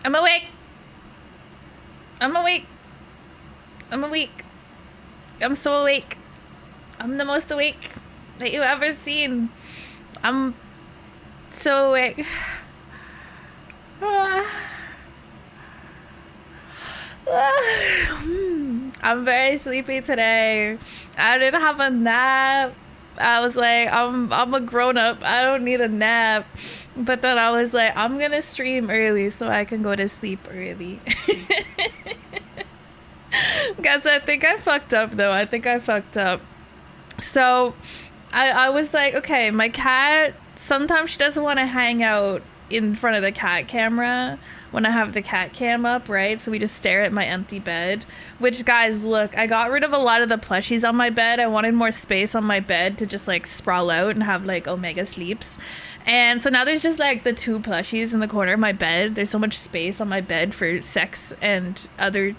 I'm awake. I'm awake. I'm awake. I'm so awake. I'm the most awake that you've ever seen. I'm so awake. I'm very sleepy today. I didn't have a nap. I was like, I'm a grown up. I don't need a nap. But then I was like, I'm gonna stream early so I can go to sleep early. Guys, I think I fucked up though. I think I fucked up. So I was like, okay, my cat, sometimes she doesn't want to hang out in front of the cat camera when I have the cat cam up, right? So we just stare at my empty bed, which, guys, look, I got rid of a lot of the plushies on my bed. I wanted more space on my bed to just like sprawl out and have like Omega sleeps. And so now there's just like the 2 plushies in the corner of my bed. There's so much space on my bed for sex and other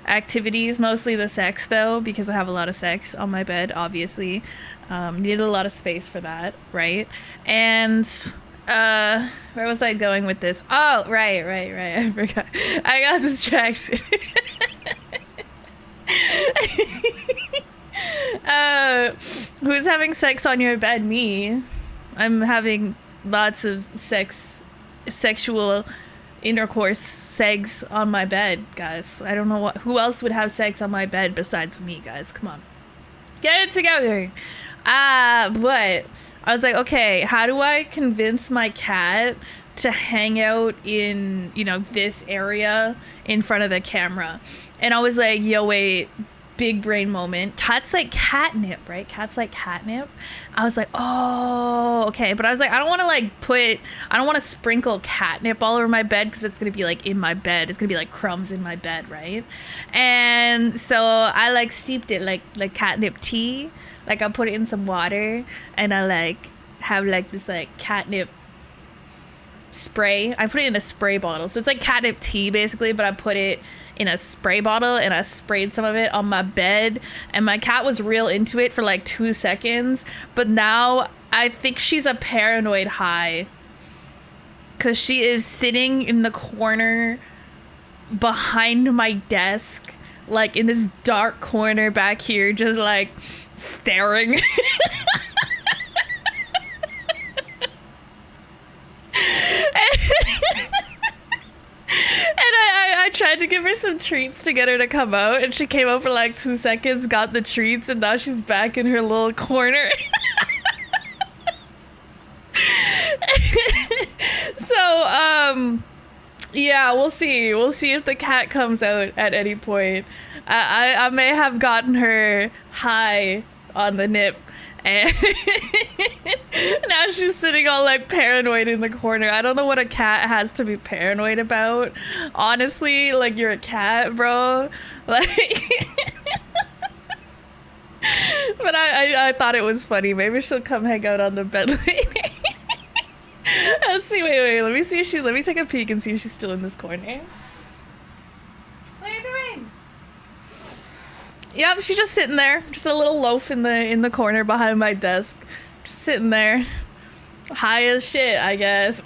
activities, mostly the sex though, because I have a lot of sex on my bed, obviously. Needed a lot of space for that, right? And where was I going with this? Oh, right. I forgot. I got distracted. Who's having sex on your bed? Me. I'm having lots of sexual intercourse sex on my bed, guys. I don't know who else would have sex on my bed besides me, guys. Come on. Get it together. But I was like, okay, how do I convince my cat to hang out in, you know, this area in front of the camera? And I was like, yo, wait, big brain moment. Cats like catnip, right? Cats like catnip. I was like, oh, okay. But I was like, I don't want to sprinkle catnip all over my bed because it's going to be like in my bed. It's going to be like crumbs in my bed, right? And so I like steeped it like catnip tea. Like I put it in some water and I like have like this like catnip spray. I put it in a spray bottle. So it's like catnip tea basically, but I put it in a spray bottle and I sprayed some of it on my bed and my cat was real into it for like 2 seconds. But now I think she's a paranoid high because she is sitting in the corner behind my desk, like in this dark corner back here, just like staring. And I tried to give her some treats to get her to come out, and she came out for like 2 seconds, got the treats, and now she's back in her little corner. So, yeah, we'll see. We'll see if the cat comes out at any point. I may have gotten her high on the nip. And now she's sitting all like paranoid in the corner. I don't know what a cat has to be paranoid about. Honestly, like, you're a cat, bro. Like, but I thought it was funny. Maybe she'll come hang out on the bed later. Let's see. Wait. Let me see if let me take a peek and see if she's still in this corner. What are you doing? Yep, she's just sitting there. Just a little loaf in the corner behind my desk. Just sitting there. High as shit, I guess.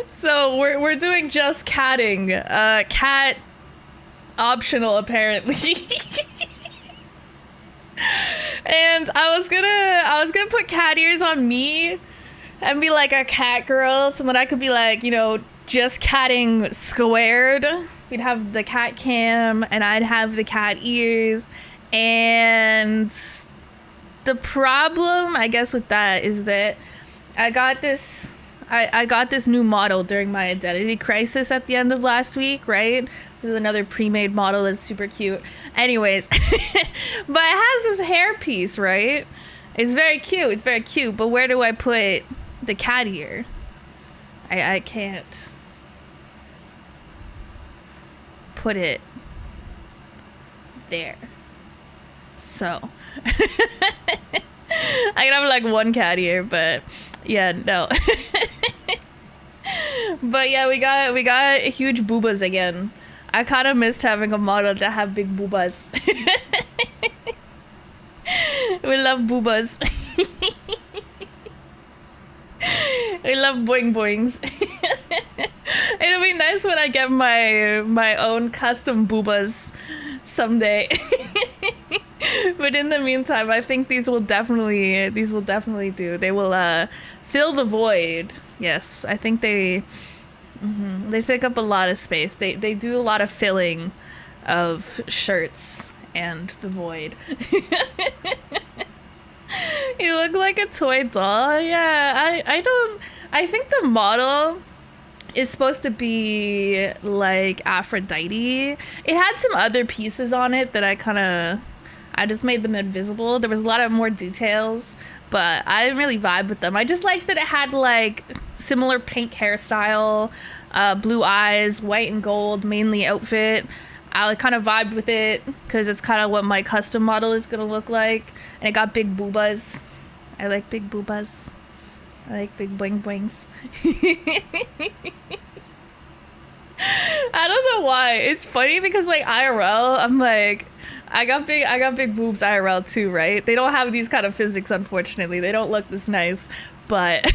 So, So we're doing just catting. Cat optional apparently. And I was gonna put cat ears on me and be like a cat girl, so then I could be like, you know, just catting squared. We'd have the cat cam and I'd have the cat ears. And the problem, I guess, with that is that I got this new model during my identity crisis at the end of last week, right? This is another pre-made model that's super cute. Anyways, but it has this hair piece, right? It's very cute, but where do I put the cat ear? I can't put it there. So I can have like one cat ear, but yeah, no. But yeah, we got huge boobas again. I kind of missed having a model that have big boobas. We love boobas. We love boing boings. It'll be nice when I get my own custom boobas someday. But in the meantime, I think these will definitely do. They will fill the void. Yes, I think they take up a lot of space. They do a lot of filling of shirts and the void. You look like a toy doll. Yeah, I think the model is supposed to be like Aphrodite. It had some other pieces on it that I just made them invisible. There was a lot of more details, but I didn't really vibe with them. I just liked that it had like similar pink hairstyle, blue eyes, white and gold mainly outfit. I kind of vibed with it because it's kind of what my custom model is gonna look like. And it got big boobas. I like big boobas. I like big boing boings. I don't know why. It's funny because like IRL, I'm like, I got big boobs IRL too, right? They don't have these kind of physics, unfortunately. They don't look this nice, but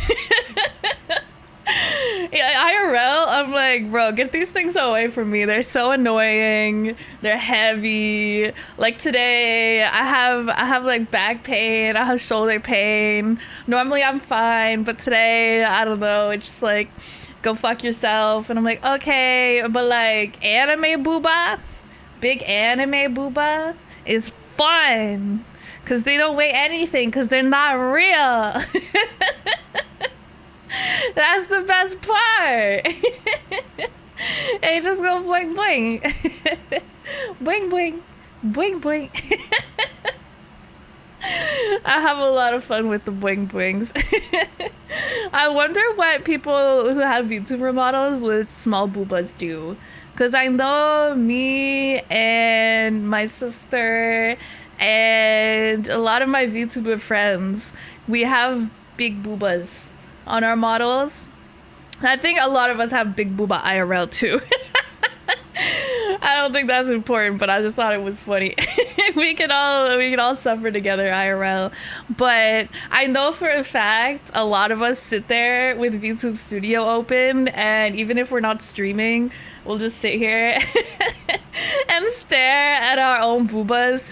yeah, IRL, I'm like, bro, get these things away from me. They're so annoying. They're heavy. Like today, I have like back pain. I have shoulder pain. Normally I'm fine, but today, I don't know. It's just like, go fuck yourself. And I'm like, okay, but like anime booba, big anime booba is fun because they don't weigh anything because they're not real. That's the best part. They just go boing boing. Boing boing. Boing boing. I have a lot of fun with the boing boings. I wonder what people who have VTuber models with small boobas do. Because I know me and my sister and a lot of my VTuber friends, we have big boobas on our models. I think a lot of us have big booba IRL too. I don't think that's important, but I just thought it was funny. we can all suffer together IRL. But I know for a fact a lot of us sit there with VTube Studio open, and even if we're not streaming, we'll just sit here and stare at our own boobas.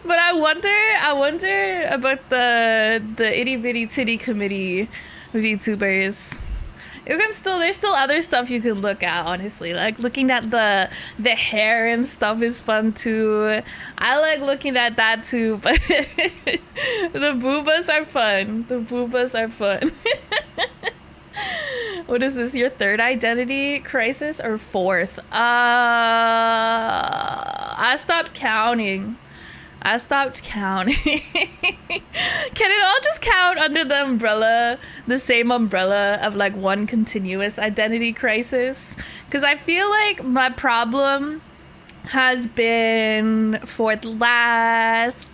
But I wonder about the itty bitty titty committee VTubers. There's still other stuff you can look at, honestly. Like looking at the hair and stuff is fun too. I like looking at that too, but the boobas are fun. The boobas are fun. What is this, your third identity crisis or fourth? I stopped counting. Can it all just count under the same umbrella of like one continuous identity crisis? Because I feel like my problem has been for the last,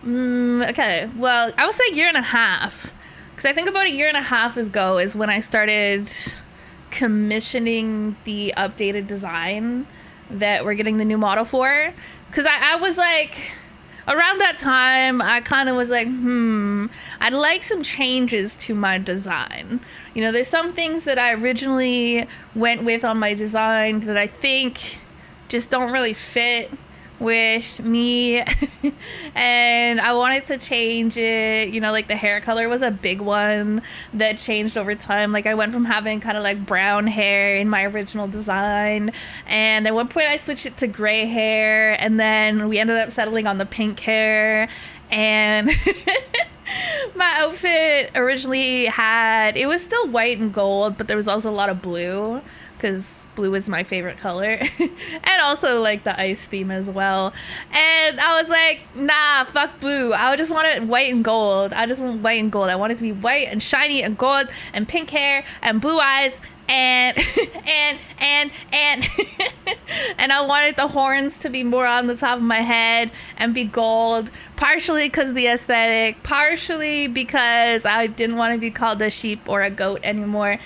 okay, well, I would say year and a half. Because I think about a year and a half ago is when I started commissioning the updated design that we're getting the new model for. Because I was like, around that time, I kind of was like, I'd like some changes to my design. You know, there's some things that I originally went with on my design that I think just don't really fit with me. And I wanted to change it. You know, like the hair color was a big one that changed over time. Like I went from having kind of like brown hair in my original design, and at one point I switched it to gray hair, and then we ended up settling on the pink hair. And my outfit originally it was still white and gold, but there was also a lot of blue, because blue is my favorite color. And also like the ice theme as well. And I was like, nah, fuck blue. I just want it white and gold. I just want white and gold. I want it to be white and shiny and gold and pink hair and blue eyes and and I wanted the horns to be more on the top of my head and be gold, partially because of the aesthetic, partially because I didn't want to be called a sheep or a goat anymore.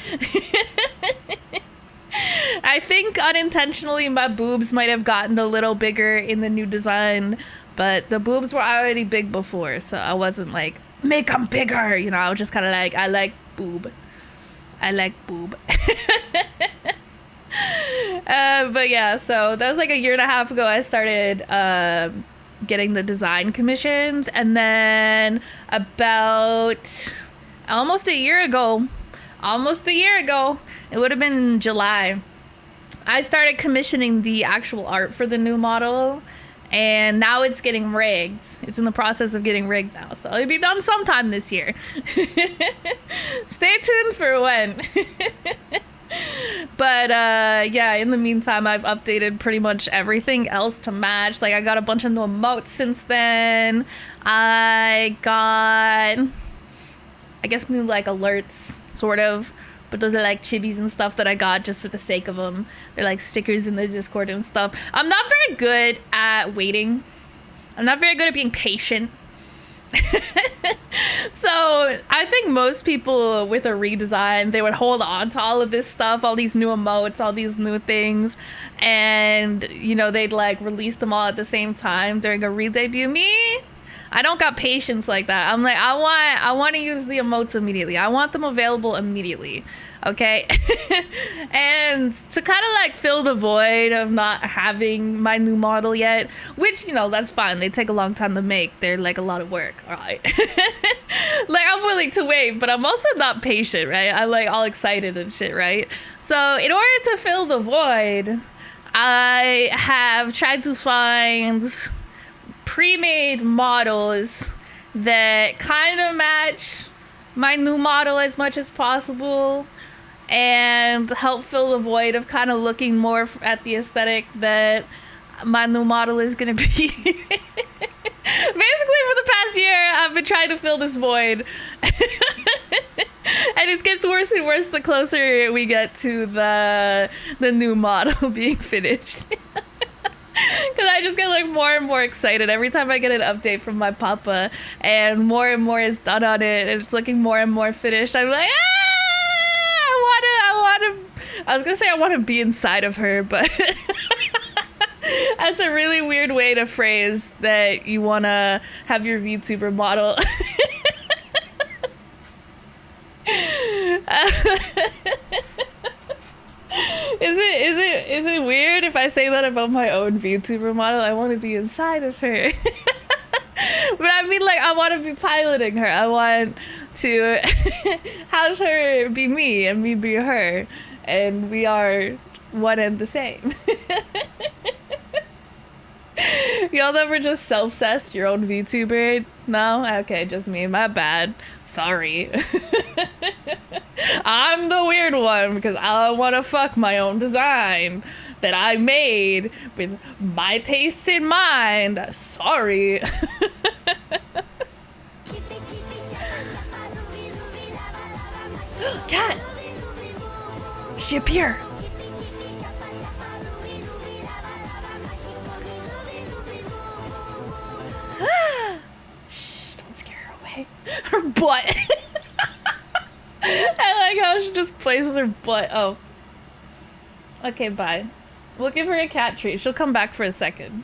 I think unintentionally my boobs might have gotten a little bigger in the new design, but the boobs were already big before, so I wasn't like, make them bigger, you know. I was just kind of like, I like boob. But yeah, so that was like a year and a half ago I started getting the design commissions, and then about almost a year ago, it would have been July, I started commissioning the actual art for the new model, and now it's getting rigged. It's in the process of getting rigged now, so it'll be done sometime this year. Stay tuned for when. But yeah, in the meantime, I've updated pretty much everything else to match. Like I got a bunch of new emotes since then. I got, I guess, new like alerts, sort of. But those are like chibis and stuff that I got just for the sake of them. They're like stickers in the Discord and stuff. I'm not very good at waiting. I'm not very good at being patient. So I think most people with a redesign, they would hold on to all of this stuff, all these new emotes, all these new things, and you know, they'd like release them all at the same time during a re-debut. Me, I don't got patience like that. I'm like, I want to use the emotes immediately. I want them available immediately. Okay. And to kind of like fill the void of not having my new model yet, which, you know, that's fine. They take a long time to make. They're like a lot of work. All right. Like I'm willing to wait, but I'm also not patient, right? I'm like all excited and shit, right? So in order to fill the void, I have tried to find pre-made models that kind of match my new model as much as possible and help fill the void of kind of looking more at the aesthetic that my new model is gonna be. Basically, for the past year, I've been trying to fill this void. And it gets worse and worse the closer we get to the new model being finished. Because I just get like more and more excited every time I get an update from my papa, and more is done on it, and it's looking more and more finished. I'm like, I was gonna say I want to be inside of her, but that's a really weird way to phrase that you want to have your VTuber model. Is it weird if I say that about my own VTuber model? I want to be inside of her. But I mean, like, I want to be piloting her. I want to have her be me and me be her, and we are one and the same. Y'all never just self-cessed your own VTuber? No? Okay, just me. My bad. Sorry. I'm the weird one because I want to fuck my own design that I made with my tastes in mind. Sorry. Cat! She appeared! Shh, don't scare her away. Her butt! I like how she just places her butt. Oh. Okay, bye. We'll give her a cat treat. She'll come back for a second.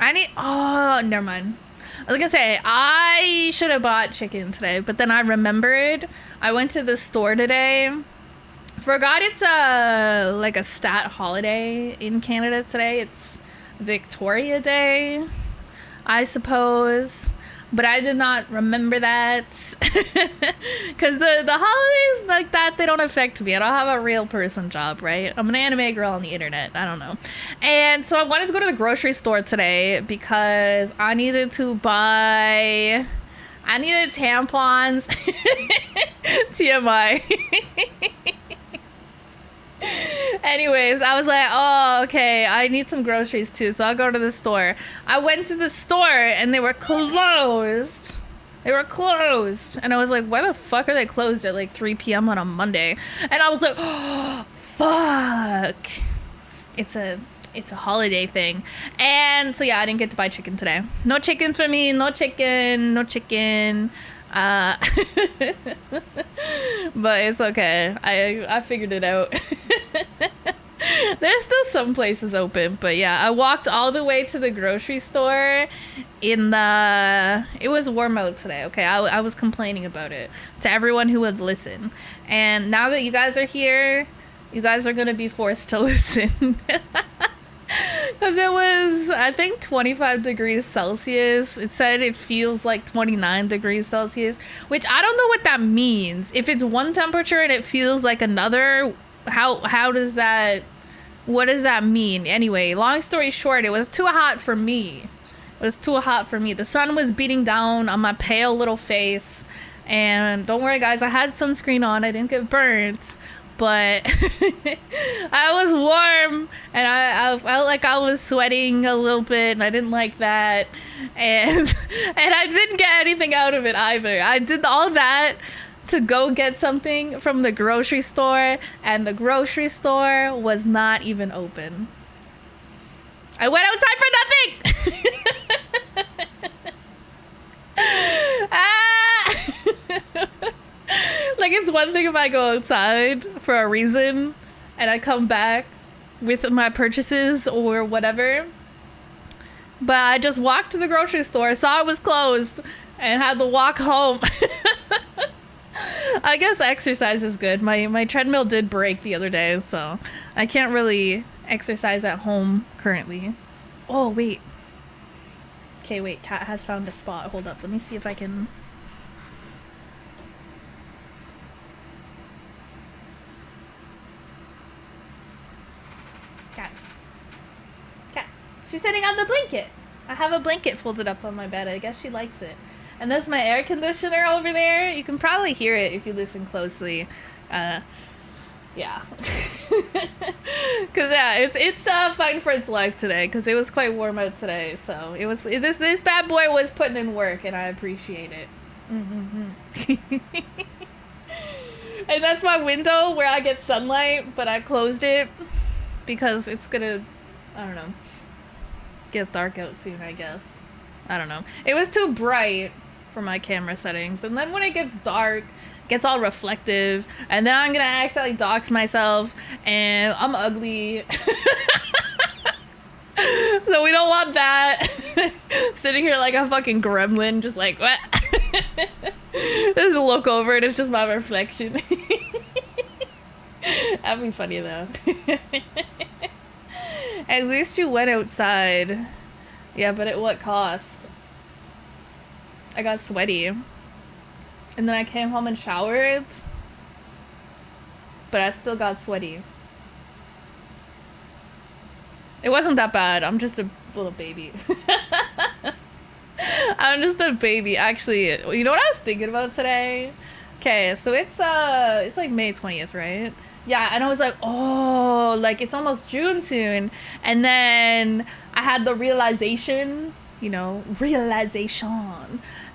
Oh, never mind. I was gonna say, I should have bought chicken today, but then I remembered I went to the store today. Forgot it's like a stat holiday in Canada today. It's Victoria Day, I suppose. But I did not remember that. Because the holidays like that, they don't affect me. I don't have a real person job, right? I'm an anime girl on the internet. I don't know. And so I wanted to go to the grocery store today because I needed tampons. TMI. Anyways, I was like, oh, okay, I need some groceries too, so I'll go to the store. I went to the store and they were closed. And I was like, why the fuck are they closed at like 3 p.m. on a Monday? And I was like, oh, fuck. It's a holiday thing. And so yeah, I didn't get to buy chicken today. No chicken for me, no chicken. But it's okay. I figured it out. There's still some places open, but yeah, I walked all the way to the grocery store it was warm out today, okay? I was complaining about it to everyone who would listen. And now that you guys are here, you guys are gonna be forced to listen. Because it was, I think, 25 degrees Celsius. It said it feels like 29 degrees Celsius, which I don't know what that means. If it's one temperature and it feels like another, what does that mean? Anyway, long story short, it was too hot for me. The sun was beating down on my pale little face. And don't worry, guys, I had sunscreen on. I didn't get burnt. But I was warm and I felt like I was sweating a little bit and I didn't like that. And I didn't get anything out of it either. I did all that to go get something from the grocery store, and the grocery store was not even open. I went outside for nothing. Like, it's one thing if I go outside for a reason and I come back with my purchases or whatever, but I just walked to the grocery store, saw it was closed, and had to walk home. I guess exercise is good. My treadmill did break the other day, so I can't really exercise at home currently. Oh, wait. Okay, wait. Kat has found a spot. Hold up. Let me see if I can... Kat. She's sitting on the blanket. I have a blanket folded up on my bed. I guess she likes it. And that's my air conditioner over there. You can probably hear it if you listen closely. Yeah. Cause yeah, it's fighting for its life today. Cause it was quite warm out today. So it was this bad boy was putting in work, and I appreciate it. And that's my window where I get sunlight, but I closed it because it's gonna, I don't know, get dark out soon, I guess. I don't know. It was too bright for my camera settings, and then when it gets dark, it gets all reflective, and then I'm gonna accidentally dox myself, and I'm ugly. So we don't want that. Sitting here like a fucking gremlin, just like, what? Just look over and it's just my reflection. That'd be funny though. At least you went outside. Yeah, but at what cost? I got sweaty. And then I came home and showered. But I still got sweaty. It wasn't that bad. I'm just a little baby. I'm just a baby. Actually, you know what I was thinking about today? Okay, so it's like May 20th, right? Yeah, and I was like, oh, like it's almost June soon. And then I had the realization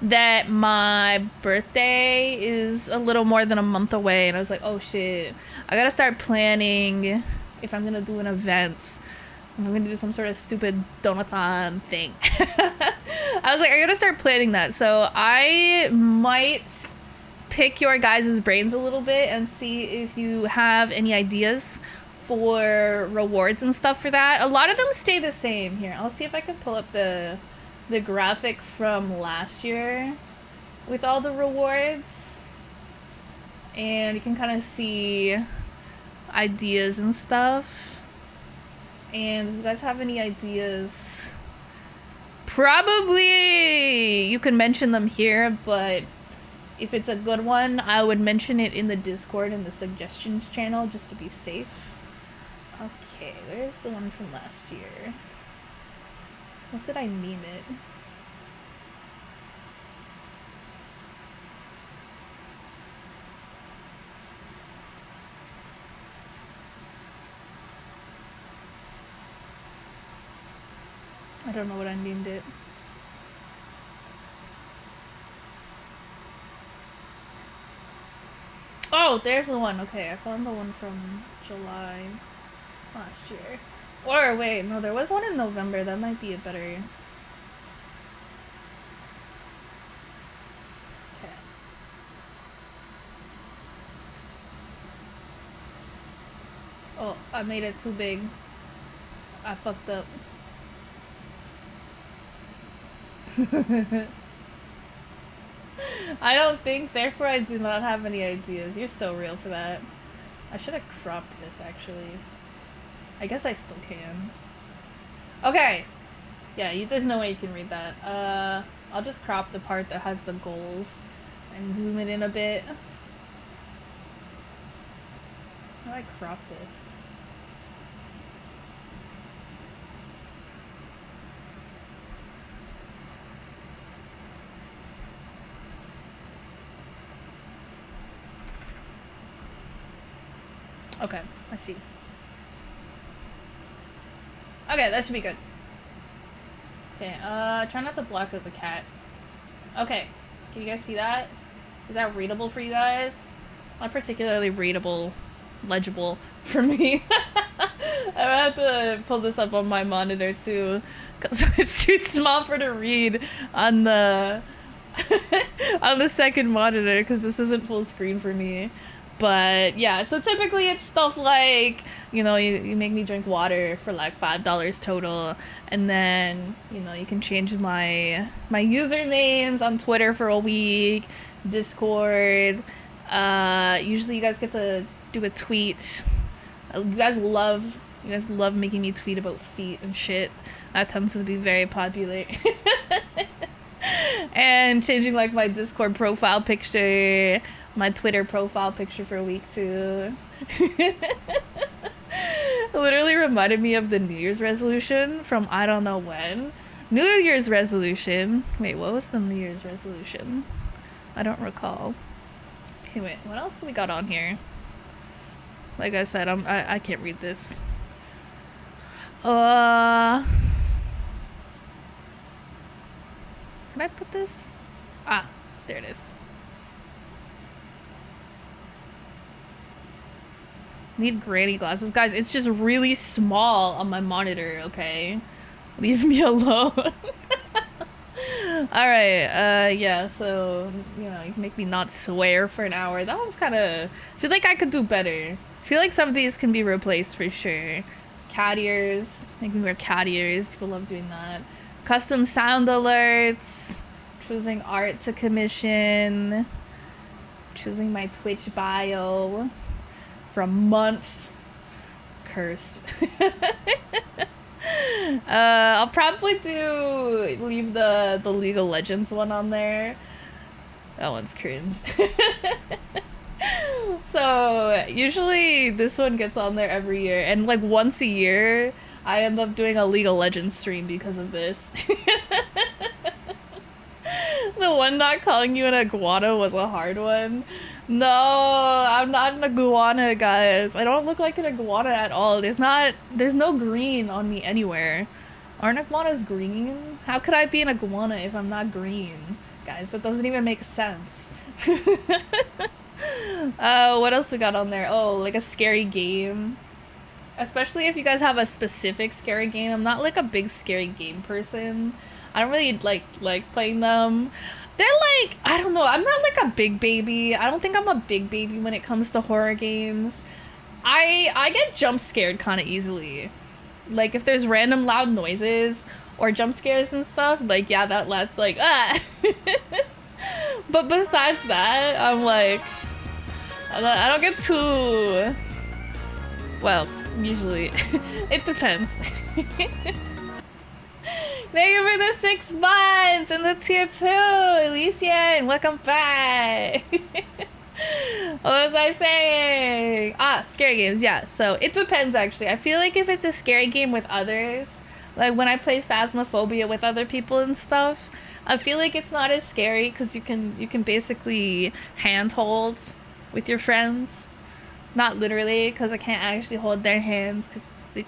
that my birthday is a little more than a month away. And I was like, oh shit, I gotta start planning if I'm gonna do an event. I'm gonna do some sort of stupid donathon thing. I was like, I gotta start planning that. So I might pick your guys' brains a little bit and see if you have any ideas for rewards and stuff for that. A lot of them stay the same. Here, I'll see if I can pull up the graphic from last year with all the rewards. And you can kind of see ideas and stuff. And if you guys have any ideas, probably you can mention them here, but if it's a good one, I would mention it in the Discord in the suggestions channel just to be safe. Okay, where's the one from last year? What did I name it? I don't know what I named it. Oh, there's the one. Okay, I found the one from July last year. Or wait, no, there was one in November. That might be a better... Okay. Oh, I made it too big. I fucked up. I don't think, therefore I do not have any ideas. You're so real for that. I should have cropped this, actually. I guess I still can. Okay. Yeah, there's no way you can read that. I'll just crop the part that has the goals and zoom it in a bit. How do I crop this? Okay, I see. Okay, that should be good. Okay, try not to block out the cat. Okay, can you guys see that? Is that readable for you guys? Not particularly readable, legible for me. I have to pull this up on my monitor too, because it's too small for to read on the on the second monitor, because this isn't full screen for me. But yeah, so typically it's stuff like, you know, you make me drink water for like $5 total, and then, you know, you can change my usernames on Twitter for a week, Discord. Usually you guys get to do a tweet. You guys love making me tweet about feet and shit. That tends to be very popular. And changing like my Discord profile picture, my Twitter profile picture for a week too. Literally reminded me of the New Year's resolution from I don't know when. New Year's resolution. Wait, what was the New Year's resolution? I don't recall. Okay, wait, what else do we got on here? Like I said, I can't read this. Can I put this? Ah, there it is. Need granny glasses. Guys, it's just really small on my monitor, okay? Leave me alone. Alright, yeah, so, you know, you can make me not swear for an hour. That one's kind of... I feel like I could do better. I feel like some of these can be replaced for sure. Cat ears. Make me wear cat ears. People love doing that. Custom sound alerts. Choosing art to commission. Choosing my Twitch bio. From month. Cursed. I'll probably leave the League of Legends one on there. That one's cringe. So usually this one gets on there every year, and like once a year I end up doing a League of Legends stream because of this. The one not calling you an iguana was a hard one. No, I'm not an iguana, guys. I don't look like an iguana at all. There's no green on me anywhere. Aren't iguanas green? How could I be an iguana if I'm not green? Guys, that doesn't even make sense. What else we got on there? Oh, like a scary game. Especially if you guys have a specific scary game. I'm not like a big scary game person. I don't really like playing them. They're like, I don't know, I'm not like a big baby. I don't think I'm a big baby when it comes to horror games. I get jump scared kind of easily. Like if there's random loud noises or jump scares and stuff, like yeah, that's like ah. But besides that, I'm like I don't get too well, usually. It depends. Thank you for the 6 months and the tier 2, Elysian. Welcome back. What was I saying? Scary games. Yeah, so it depends actually. I feel like if it's a scary game with others, like when I play Phasmophobia with other people and stuff, I feel like it's not as scary because you can basically handhold with your friends. Not literally, because I can't actually hold their hands because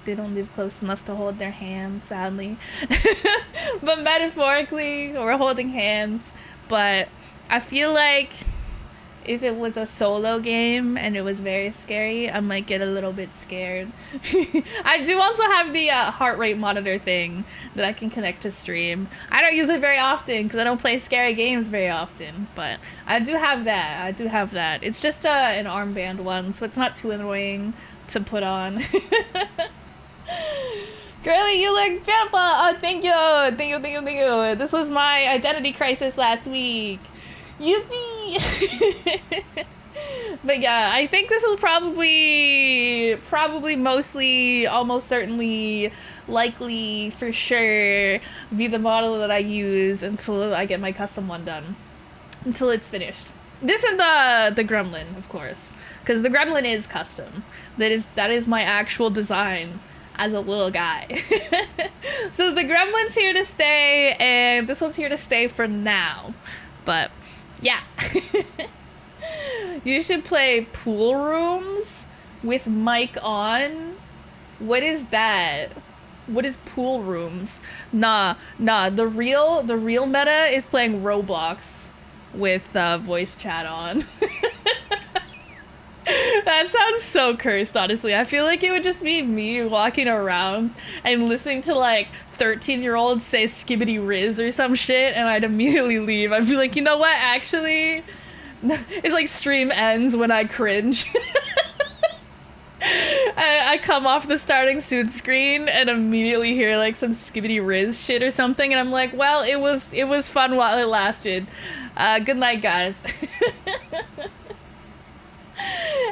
they don't live close enough to hold their hands, sadly. But metaphorically, we're holding hands. But I feel like if it was a solo game and it was very scary, I might get a little bit scared. I do also have the heart rate monitor thing that I can connect to stream. I don't use it very often because I don't play scary games very often, but I do have that. It's just an armband one, so it's not too annoying to put on. Girly, you look beautiful! Oh, thank you! This was my identity crisis last week. Yippee! But yeah, I think this will probably, mostly, almost certainly, likely, for sure, be the model that I use until I get my custom one done. Until it's finished. This is the Gremlin, of course. Because the Gremlin is custom. That is my actual design as a little guy. So the Gremlin's here to stay, and this one's here to stay for now. But yeah. You should play Pool Rooms with mic on. What is that? What is Pool Rooms? Nah. The real meta is playing Roblox with voice chat on. That sounds so cursed, honestly. I feel like it would just be me walking around and listening to like 13-year-olds say skibbity riz or some shit, and I'd immediately leave. I'd be like, you know what, actually? It's like stream ends when I cringe. I come off the starting suit screen and immediately hear like some skibbity riz shit or something, and I'm like, well, it was fun while it lasted. Good night, guys.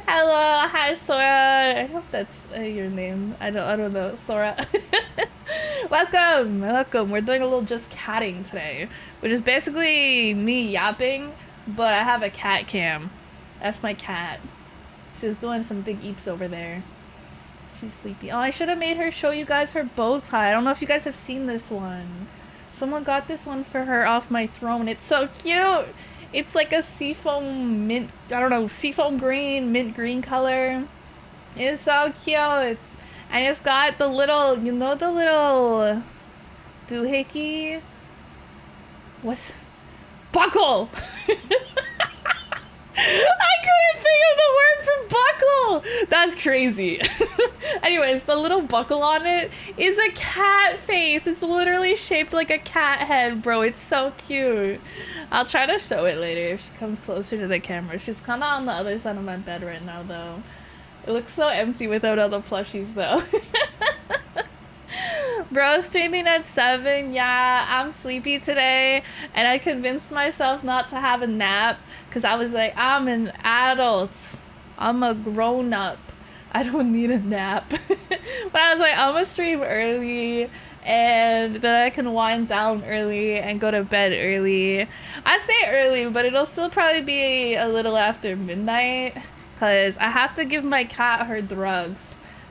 Hello, hi Sora. I hope that's your name. I don't know, Sora. Welcome. We're doing a little just catting today, which is basically me yapping, but I have a cat cam. That's my cat. She's doing some big eeps over there. She's sleepy. Oh, I should have made her show you guys her bow tie. I don't know if you guys have seen this one. Someone got this one for her off my throne. It's so cute. It's like a seafoam mint, I don't know, seafoam green, mint green color. It's so cute. And it's got the little, you know, the little doohickey? What's buckle? I couldn't think of the word for buckle. That's crazy. Anyways, the little buckle on it is a cat face. It's literally shaped like a cat head, bro. It's so cute. I'll try to show it later if she comes closer to the camera. She's kind of on the other side of my bed right now, though. It looks so empty without all the plushies, though. Bro, streaming at 7. Yeah, I'm sleepy today, and I convinced myself not to have a nap because I was like, I'm an adult. I'm a grown-up. I don't need a nap. But I was like, I'm gonna stream early, and then I can wind down early and go to bed early. I say early, but it'll still probably be a little after midnight because I have to give my cat her drugs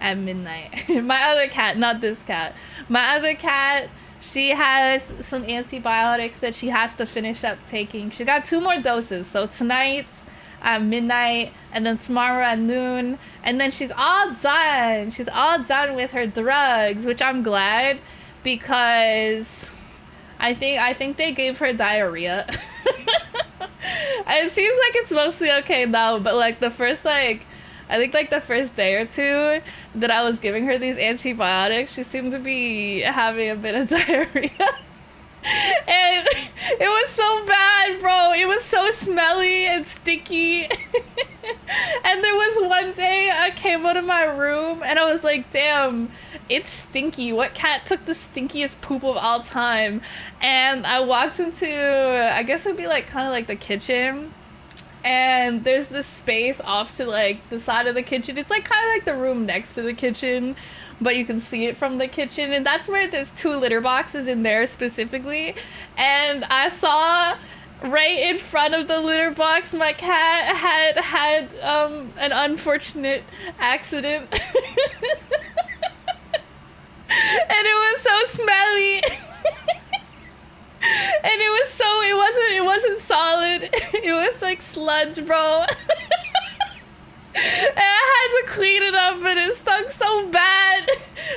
at midnight. My other cat, not this cat. My other cat, she has some antibiotics that she has to finish up taking. She got 2 more doses. So tonight at midnight and then tomorrow at noon. And then she's all done. She's all done with her drugs, which I'm glad because I think they gave her diarrhea. It seems like it's mostly okay now, but like the first I think like the first day or 2 that I was giving her these antibiotics, she seemed to be having a bit of diarrhea. And it was so bad, bro. It was so smelly and sticky. And there was one day came out of my room and I was like, damn, it's stinky. What cat took the stinkiest poop of all time? And I walked into, I guess it'd be like kind of like the kitchen. And there's this space off to like the side of the kitchen. It's like kind of like the room next to the kitchen, but you can see it from the kitchen. And that's where there's 2 litter boxes in there specifically. And I saw right in front of the litter box, my cat had an unfortunate accident. And it was so smelly. And it wasn't solid. It was like sludge, bro. And I had to clean it up and it stunk so bad.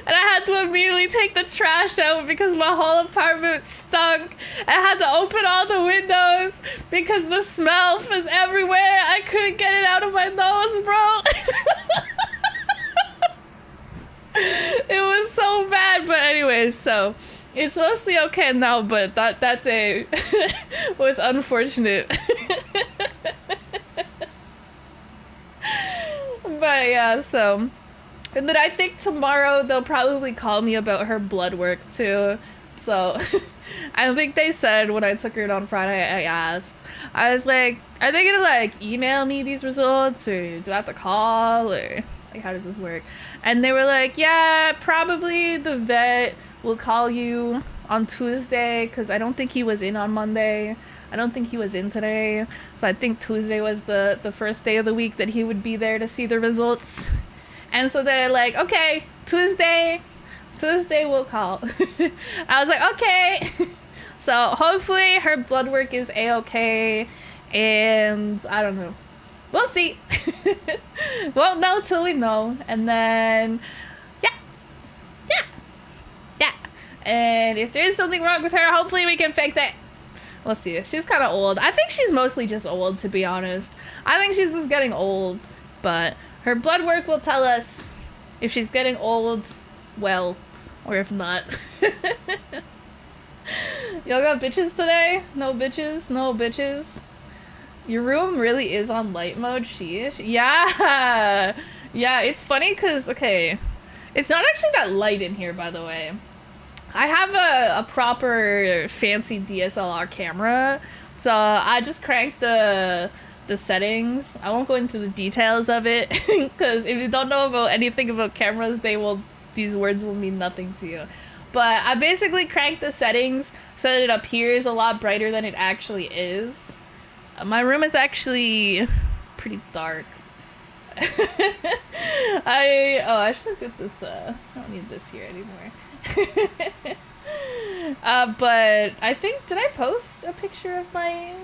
And I had to immediately take the trash out because my whole apartment stunk. I had to open all the windows because the smell was everywhere. I couldn't get it out of my nose, bro. It was so bad, but anyways, so it's mostly okay now, but that day was unfortunate. But yeah, so, and then I think tomorrow they'll probably call me about her blood work too. So I think they said when I took her on Friday, I asked, I was like, are they gonna like email me these results, or do I have to call, or like how does this work? And they were like, yeah, probably the vet will call you on Tuesday, because I don't think he was in on Monday. I don't think he was in today. So I think Tuesday was the first day of the week that he would be there to see the results. And so they're like, okay, Tuesday we'll call. I was like, okay. So hopefully her blood work is a-okay. And I don't know. We'll see. Won't know till we know. And then, yeah. And if there is something wrong with her, hopefully we can fix it. We'll see. She's kind of old. I think she's mostly just old, to be honest. I think she's just getting old. But her blood work will tell us if she's getting old, well, or if not. Y'all got bitches today? No bitches? No bitches? Your room really is on light mode, sheesh. Yeah! Yeah, it's funny because, okay, it's not actually that light in here, by the way. I have a proper fancy DSLR camera, so I just cranked the settings. I won't go into the details of it, because if you don't know about anything about cameras, these words will mean nothing to you. But I basically cranked the settings so that it appears a lot brighter than it actually is. My room is actually pretty dark. I should get this, I don't need this here anymore. But I think, did I post a picture of my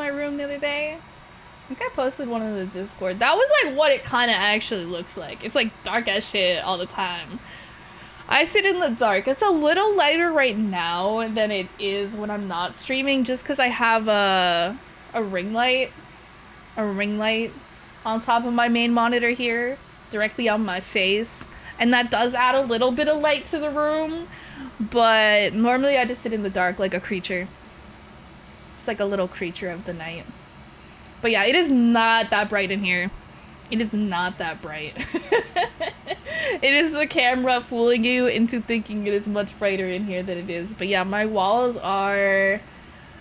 room the other day? I think I posted one in the Discord. That was like what it kind of actually looks like. It's like dark as shit all the time. I sit in the dark. It's a little lighter right now than it is when I'm not streaming, just because I have a ring light on top of my main monitor here, directly on my face. And that does add a little bit of light to the room, but normally I just sit in the dark like a creature. Just like a little creature of the night. But yeah, it is not that bright in here. It is not that bright. It is the camera fooling you into thinking it is much brighter in here than it is. But yeah, my walls are,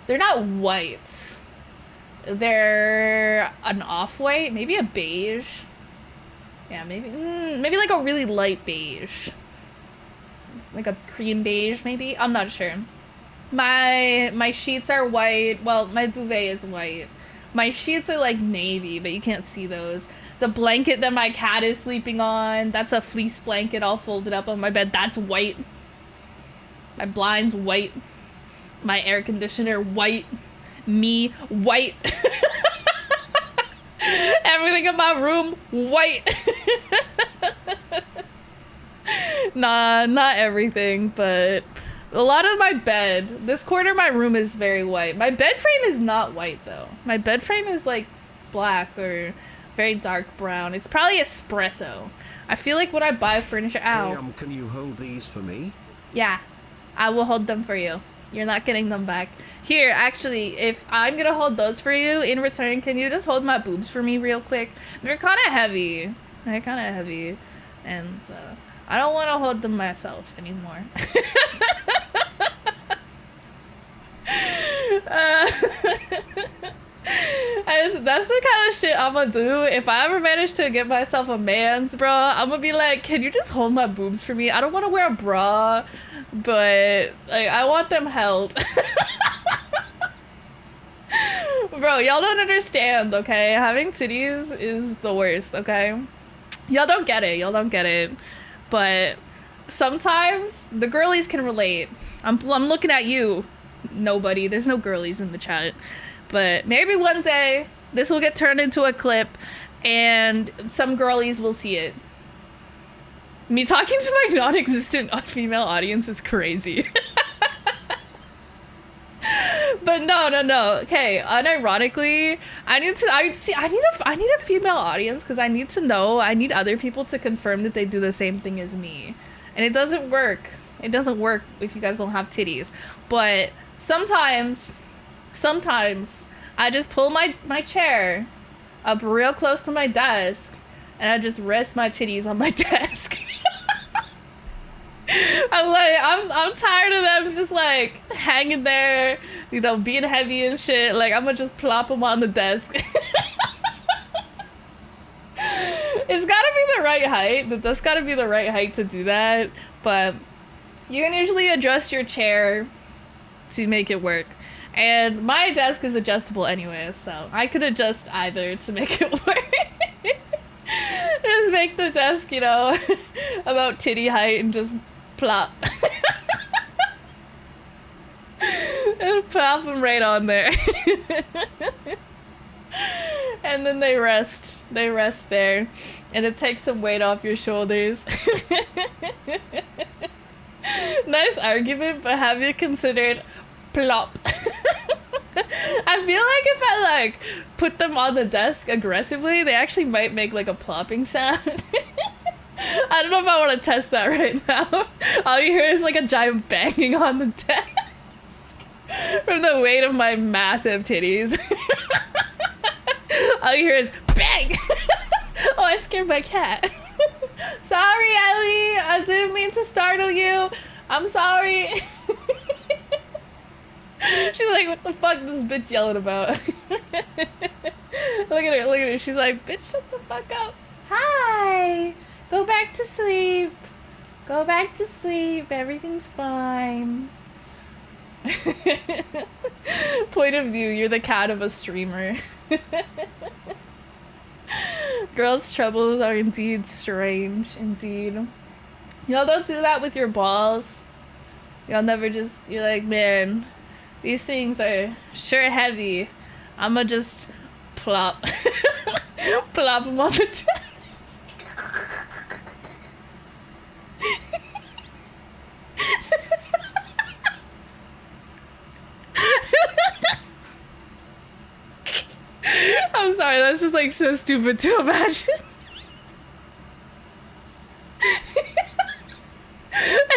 they're not white. They're an off-white, maybe a beige. Yeah, maybe like a really light beige. It's like a cream beige, maybe? I'm not sure. My sheets are white. Well, my duvet is white. My sheets are like navy, but you can't see those. The blanket that my cat is sleeping on, that's a fleece blanket all folded up on my bed. That's white. My blinds, white. My air conditioner, white. Me, white. Everything in my room, white. Nah, not everything, but a lot of my bed. This corner of my room is very white. My bed frame is not white, though. My bed frame is, like, black or very dark brown. It's probably espresso. I feel like when I buy furniture... Ow. Hey, can you hold these for me? Yeah, I will hold them for you. You're not getting them back. Here, actually, if I'm gonna hold those for you, in return, can you just hold my boobs for me real quick? They're kind of heavy. They're kind of heavy, and I don't want to hold them myself anymore. That's the kind of shit I'm gonna do. If I ever manage to get myself a man's, bro, I'm gonna be like, can you just hold my boobs for me? I don't want to wear a bra, but like I want them held. Bro, y'all don't understand, okay? Having titties is the worst, okay? Y'all don't get it. Y'all don't get it. But sometimes the girlies can relate. I'm looking at you. Nobody. There's no girlies in the chat. But maybe one day this will get turned into a clip and some girlies will see it. Me talking to my non-existent female audience is crazy. But no. Okay, unironically, I need a female audience because I need to know. I need other people to confirm that they do the same thing as me. And it doesn't work. It doesn't work if you guys don't have titties. But sometimes I just pull my chair up real close to my desk and I just rest my titties on my desk. I'm tired of them just like hanging there, you know, being heavy and shit. Like I'm gonna just plop them on the desk. It's gotta be the right height. That's gotta be the right height to do that. But you can usually adjust your chair to make it work. And my desk is adjustable anyways, so I could adjust either to make it work. Just make the desk, you know, about titty height and just plop. Just plop them right on there. And then they rest. They rest there. And it takes some weight off your shoulders. Nice argument, but have you considered plop? I feel like if I like put them on the desk aggressively, they actually might make like a plopping sound. I don't know if I want to test that right now. All you hear is like a giant banging on the desk from the weight of my massive titties. All you hear is bang. Oh, I scared my cat. Sorry, Ellie. I didn't mean to startle you. I'm sorry. She's like, what the fuck is this bitch yelling about? Look at her. She's like, bitch, shut the fuck up. Hi. Go back to sleep. Go back to sleep. Everything's fine. Point of view, you're the cat of a streamer. Girls' troubles are indeed strange, indeed. Y'all don't do that with your balls. Y'all never just, you're like, man, these things are sure heavy. I'ma just plop. Plop them on the desk. I'm sorry, that's just like so stupid to imagine.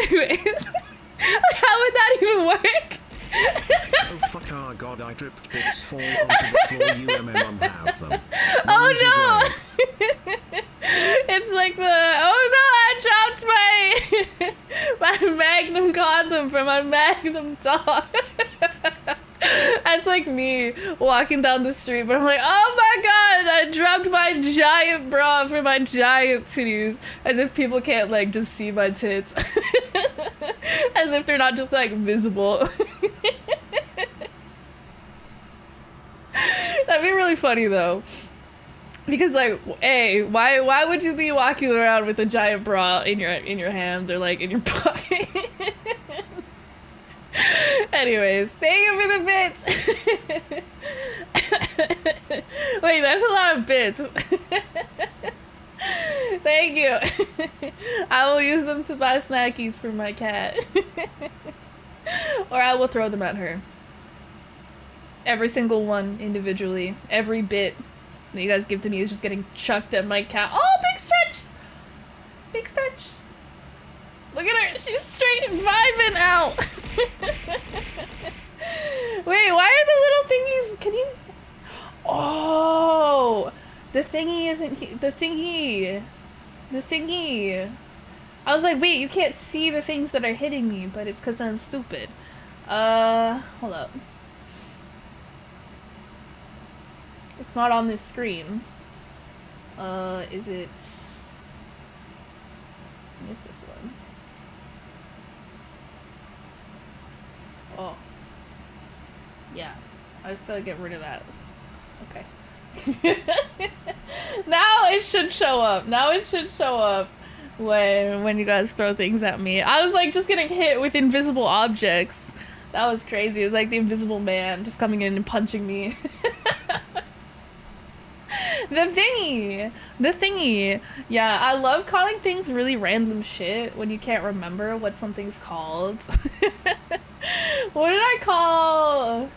Anyways, like, how would that even work? Oh fuck, our god, I dripped bits fall onto the floor, have them. Oh no! It's like the, oh no, I dropped my Magnum condom from my Magnum dog. That's like me walking down the street, but I'm like, oh my god, I dropped my giant bra for my giant titties. As if people can't like just see my tits. As if they're not just like visible. That'd be really funny though. Because like, hey, why would you be walking around with a giant bra in your hands or like in your pocket? Anyways, thank you for the bits. Wait, that's a lot of bits. Thank you. I will use them to buy snackies for my cat. Or I will throw them at her. Every single one individually. Every bit that you guys give to me is just getting chucked at my cat. Oh, big stretch! Big stretch. Look at her. She's straight vibing out. Wait, why are the little thingies? Can you? Oh, The thingy isn't the thingy. The thingy. I was like, wait, you can't see the things that are hitting me, but it's because I'm stupid. Hold up. It's not on this screen. Is it? I miss this one. Oh. Yeah. I just gotta get rid of that. Okay. Now it should show up. Now it should show up when you guys throw things at me. I was like just getting hit with invisible objects. That was crazy. It was like the invisible man just coming in and punching me. The thingy. Yeah, I love calling things really random shit when you can't remember what something's called. What did I call?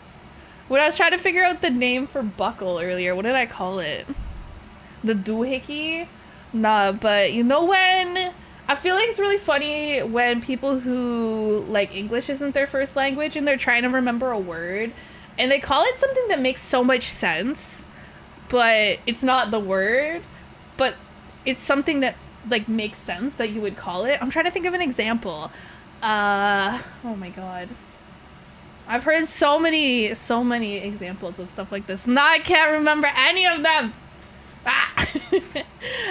When I was trying to figure out the name for buckle earlier, what did I call it? The doohickey? Nah, but you know when... I feel like it's really funny when people who, like, English isn't their first language and they're trying to remember a word, and they call it something that makes so much sense, but it's not the word, but it's something that, like, makes sense that you would call it. I'm trying to think of an example. Oh my god. I've heard so many examples of stuff like this. Now I can't remember any of them. Ah.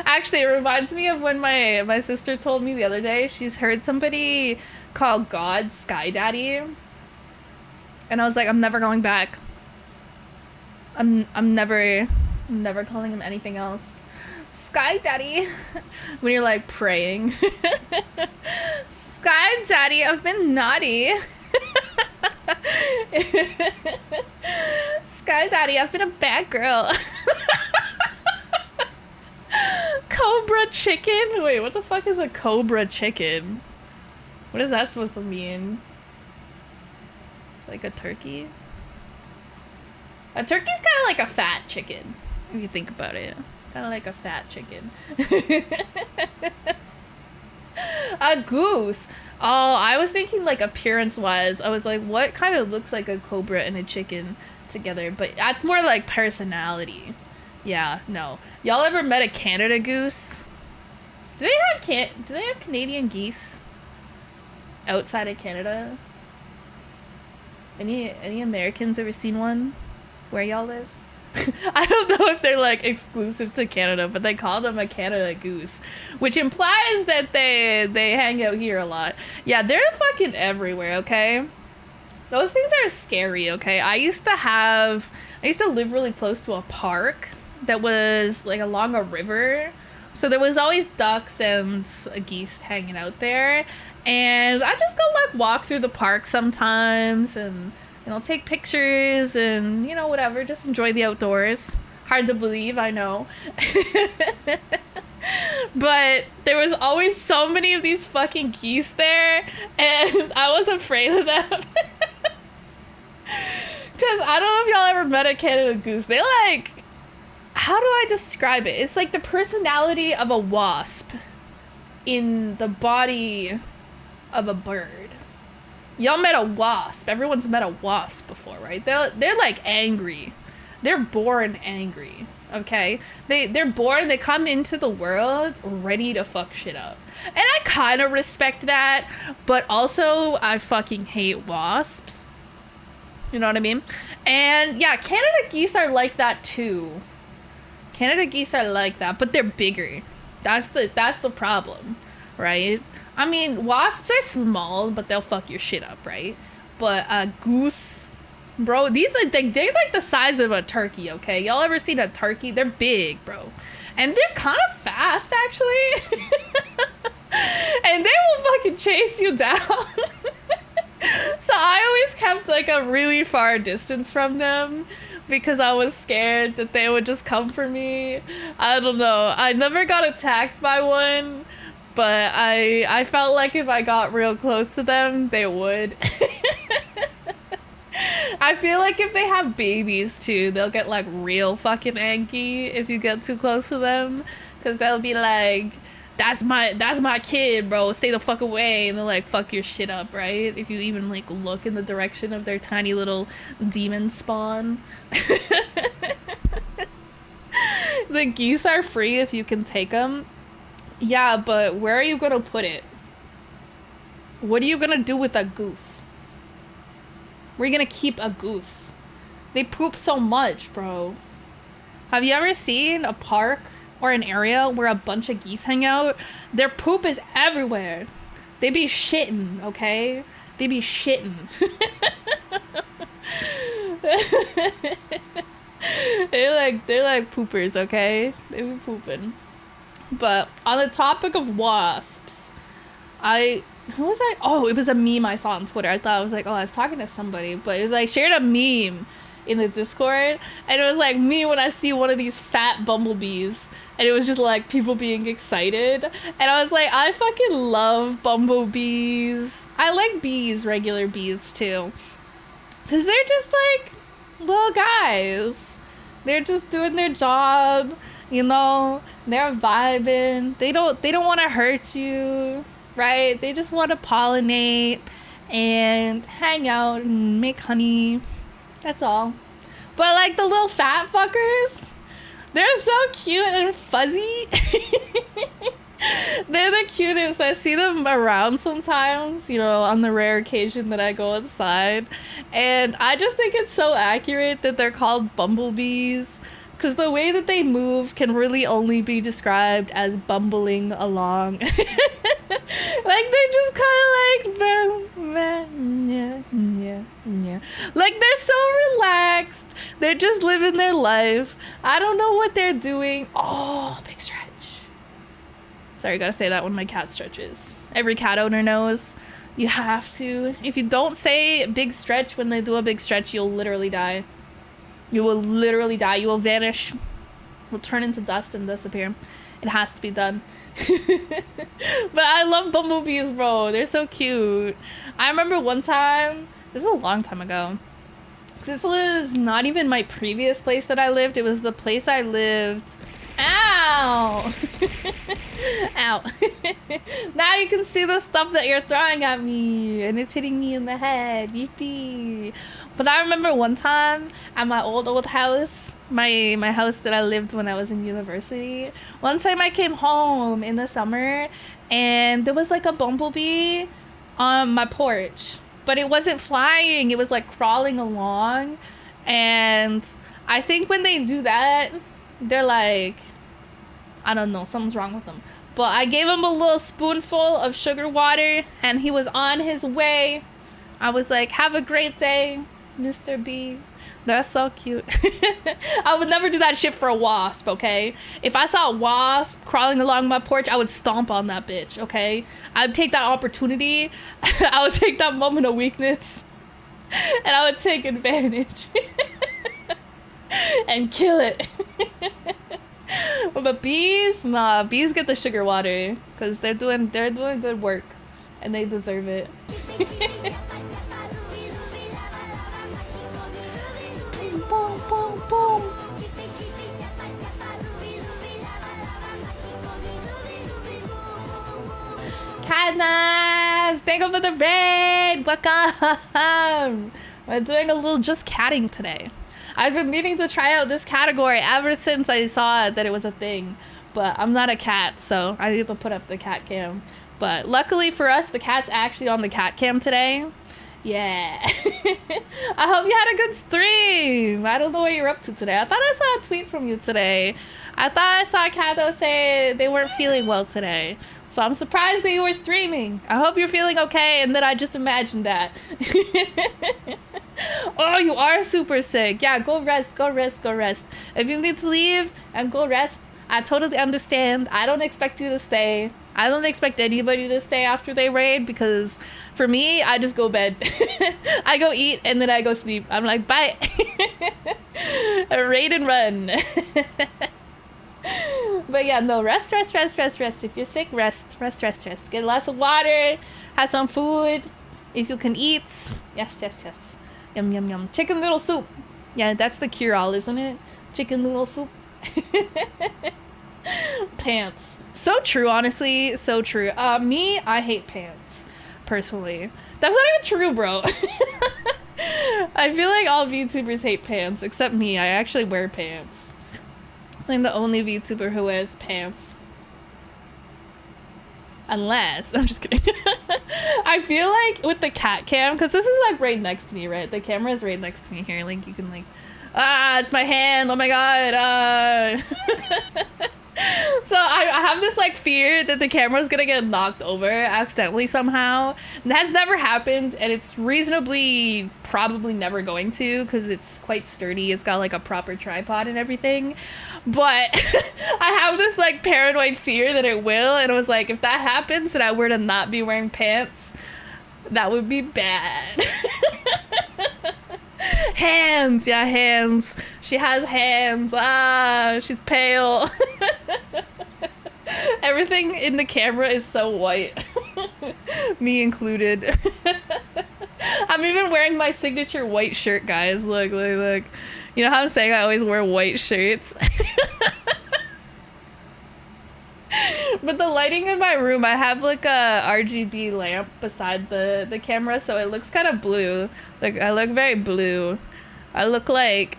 Actually, it reminds me of when my sister told me the other day she's heard somebody call God Sky Daddy, and I was like, I'm never going back. I'm never calling him anything else. Sky Daddy, when you're like praying. Sky Daddy, I've been naughty. Sky Daddy, I've been a bad girl. Cobra chicken? Wait, what the fuck is a cobra chicken? What is that supposed to mean? Like a turkey? A turkey's kind of like a fat chicken, if you think about it. Kind of like a fat chicken. A goose. Oh, I was thinking like appearance-wise. I was like, what kind of looks like a cobra and a chicken together? But that's more like personality. Yeah, no. Y'all ever met a Canada goose? Do they have Canadian geese outside of Canada? Any Americans ever seen one where y'all live? I don't know if they're like exclusive to Canada, but they call them a Canada goose, which implies that they hang out here a lot. Yeah, they're fucking everywhere, okay? Those things are scary, okay? I used to live really close to a park that was like along a river. So there was always ducks and geese hanging out there. And I just go like walk through the park sometimes and, you know, take pictures and, you know, whatever, just enjoy the outdoors. Hard to believe, I know. But there was always so many of these fucking geese there, and I was afraid of them. Because I don't know if y'all ever met a Canada goose. They like, how do I describe it? It's like the personality of a wasp in the body of a bird. Y'all met a wasp. Everyone's met a wasp before, right? They're like angry. They're born angry, okay? They're born, they come into the world ready to fuck shit up. And I kind of respect that, but also I fucking hate wasps. You know what I mean? And yeah, Canada geese are like that too. Canada geese are like that, but they're bigger. That's the problem, right? I mean, wasps are small, but they'll fuck your shit up, right? But goose, bro, these are they're like the size of a turkey, okay? Y'all ever seen a turkey? They're big, bro. And they're kind of fast, actually. And they will fucking chase you down. So I always kept like a really far distance from them because I was scared that they would just come for me. I don't know. I never got attacked by one, but I felt like if I got real close to them, they would. I feel like if they have babies too, they'll get like real fucking angry if you get too close to them, because they'll be like, that's my kid, bro, stay the fuck away, and they'll like fuck your shit up, right? If you even like look in the direction of their tiny little demon spawn. The geese are free if you can take them. Yeah, but where are you gonna put it? What are you gonna do with a goose? Where are you gonna keep a goose? They poop so much, bro. Have you ever seen a park or an area where a bunch of geese hang out? Their poop is everywhere. They be shitting, okay? They be shitting. they're like poopers, okay? They be pooping. But on the topic of wasps, who was I? Oh, it was a meme I saw on Twitter. I thought I was like, oh, I was talking to somebody, but it was like shared a meme in the Discord, and it was like me when I see one of these fat bumblebees, and it was just like people being excited, and I was like, I fucking love bumblebees. I like bees, regular bees too, because they're just like little guys. They're just doing their job, you know. They're vibing. They don't want to hurt you, right? They just want to pollinate and hang out and make honey. That's all. But like the little fat fuckers, they're so cute and fuzzy. They're the cutest. I see them around sometimes, you know, on the rare occasion that I go outside. And I just think it's so accurate that they're called bumblebees. Because the way that they move can really only be described as bumbling along. Like, they just kind of like, yeah. Like, they're so relaxed. They're just living their life. I don't know what they're doing. Oh, big stretch. Sorry, I gotta say that when my cat stretches. Every cat owner knows you have to. If you don't say big stretch when they do a big stretch, you'll literally die. You will literally die. You will vanish. Will turn into dust and disappear. It has to be done. But I love bumblebees, bro. They're so cute. I remember one time, this is a long time ago. This was not even my previous place that I lived. It was the place I lived. Ow! Ow. Now you can see the stuff that you're throwing at me. And it's hitting me in the head. Yippee. But I remember one time at my old house, my house that I lived when I was in university. One time I came home in the summer and there was like a bumblebee on my porch. But it wasn't flying. It was like crawling along. And I think when they do that, they're like, I don't know, something's wrong with them. But I gave him a little spoonful of sugar water and he was on his way. I was like, have a great day, Mr. B. That's so cute. I would never do that shit for a wasp, okay? If I saw a wasp crawling along my porch, I would stomp on that bitch, okay? I'd take that opportunity. I would take that moment of weakness. And I would take advantage. And kill it. But bees, nah, bees get the sugar water because they're doing good work and they deserve it. Boom, boom, boom. Cat knives, thank you for the raid. Welcome. We're doing a little just catting today. I've been meaning to try out this category ever since I saw that it was a thing. But I'm not a cat, so I need to put up the cat cam. But luckily for us, the cat's actually on the cat cam today. Yeah. I hope you had a good stream. I don't know what you're up to today. I thought I saw a tweet from you today. I thought I saw Kato say they weren't feeling well today. So I'm surprised that you were streaming. I hope you're feeling okay and that I just imagined that. Oh, you are super sick. Yeah, go rest, go rest, go rest. If you need to leave and go rest, I totally understand. I don't expect you to stay. I don't expect anybody to stay after they raid because for me, I just go bed. I go eat and then I go sleep. I'm like, bye. Raid and run. But yeah, no, rest. If you're sick, rest. Get lots of water, have some food. If you can eat. Yes. Yum. Chicken noodle soup. Yeah, that's the cure-all, isn't it? Chicken noodle soup. Pants. So true, honestly. So true. Me, I hate pants. Personally. That's not even true, bro. I feel like all VTubers hate pants, except me. I actually wear pants. Like the only VTuber who wears pants. Unless, I'm just kidding. I feel like with the cat cam, because this is like right next to me, right? The camera is right next to me here. Like you can like, it's my hand. Oh my God. So I have this like fear that the camera's gonna get knocked over accidentally somehow. And that has never happened, and it's reasonably probably never going to, because it's quite sturdy. It's got like a proper tripod and everything. But I have this like paranoid fear that it will, and I was like, if that happens and I were to not be wearing pants, that would be bad. Hands, yeah, hands. She has hands. She's pale. Everything in the camera is so white. Me included. I'm even wearing my signature white shirt, guys. Look, look, look. You know how I'm saying I always wear white shirts? But the lighting in my room, I have like a RGB lamp beside the camera, so it looks kind of blue. Like I look very blue. I look like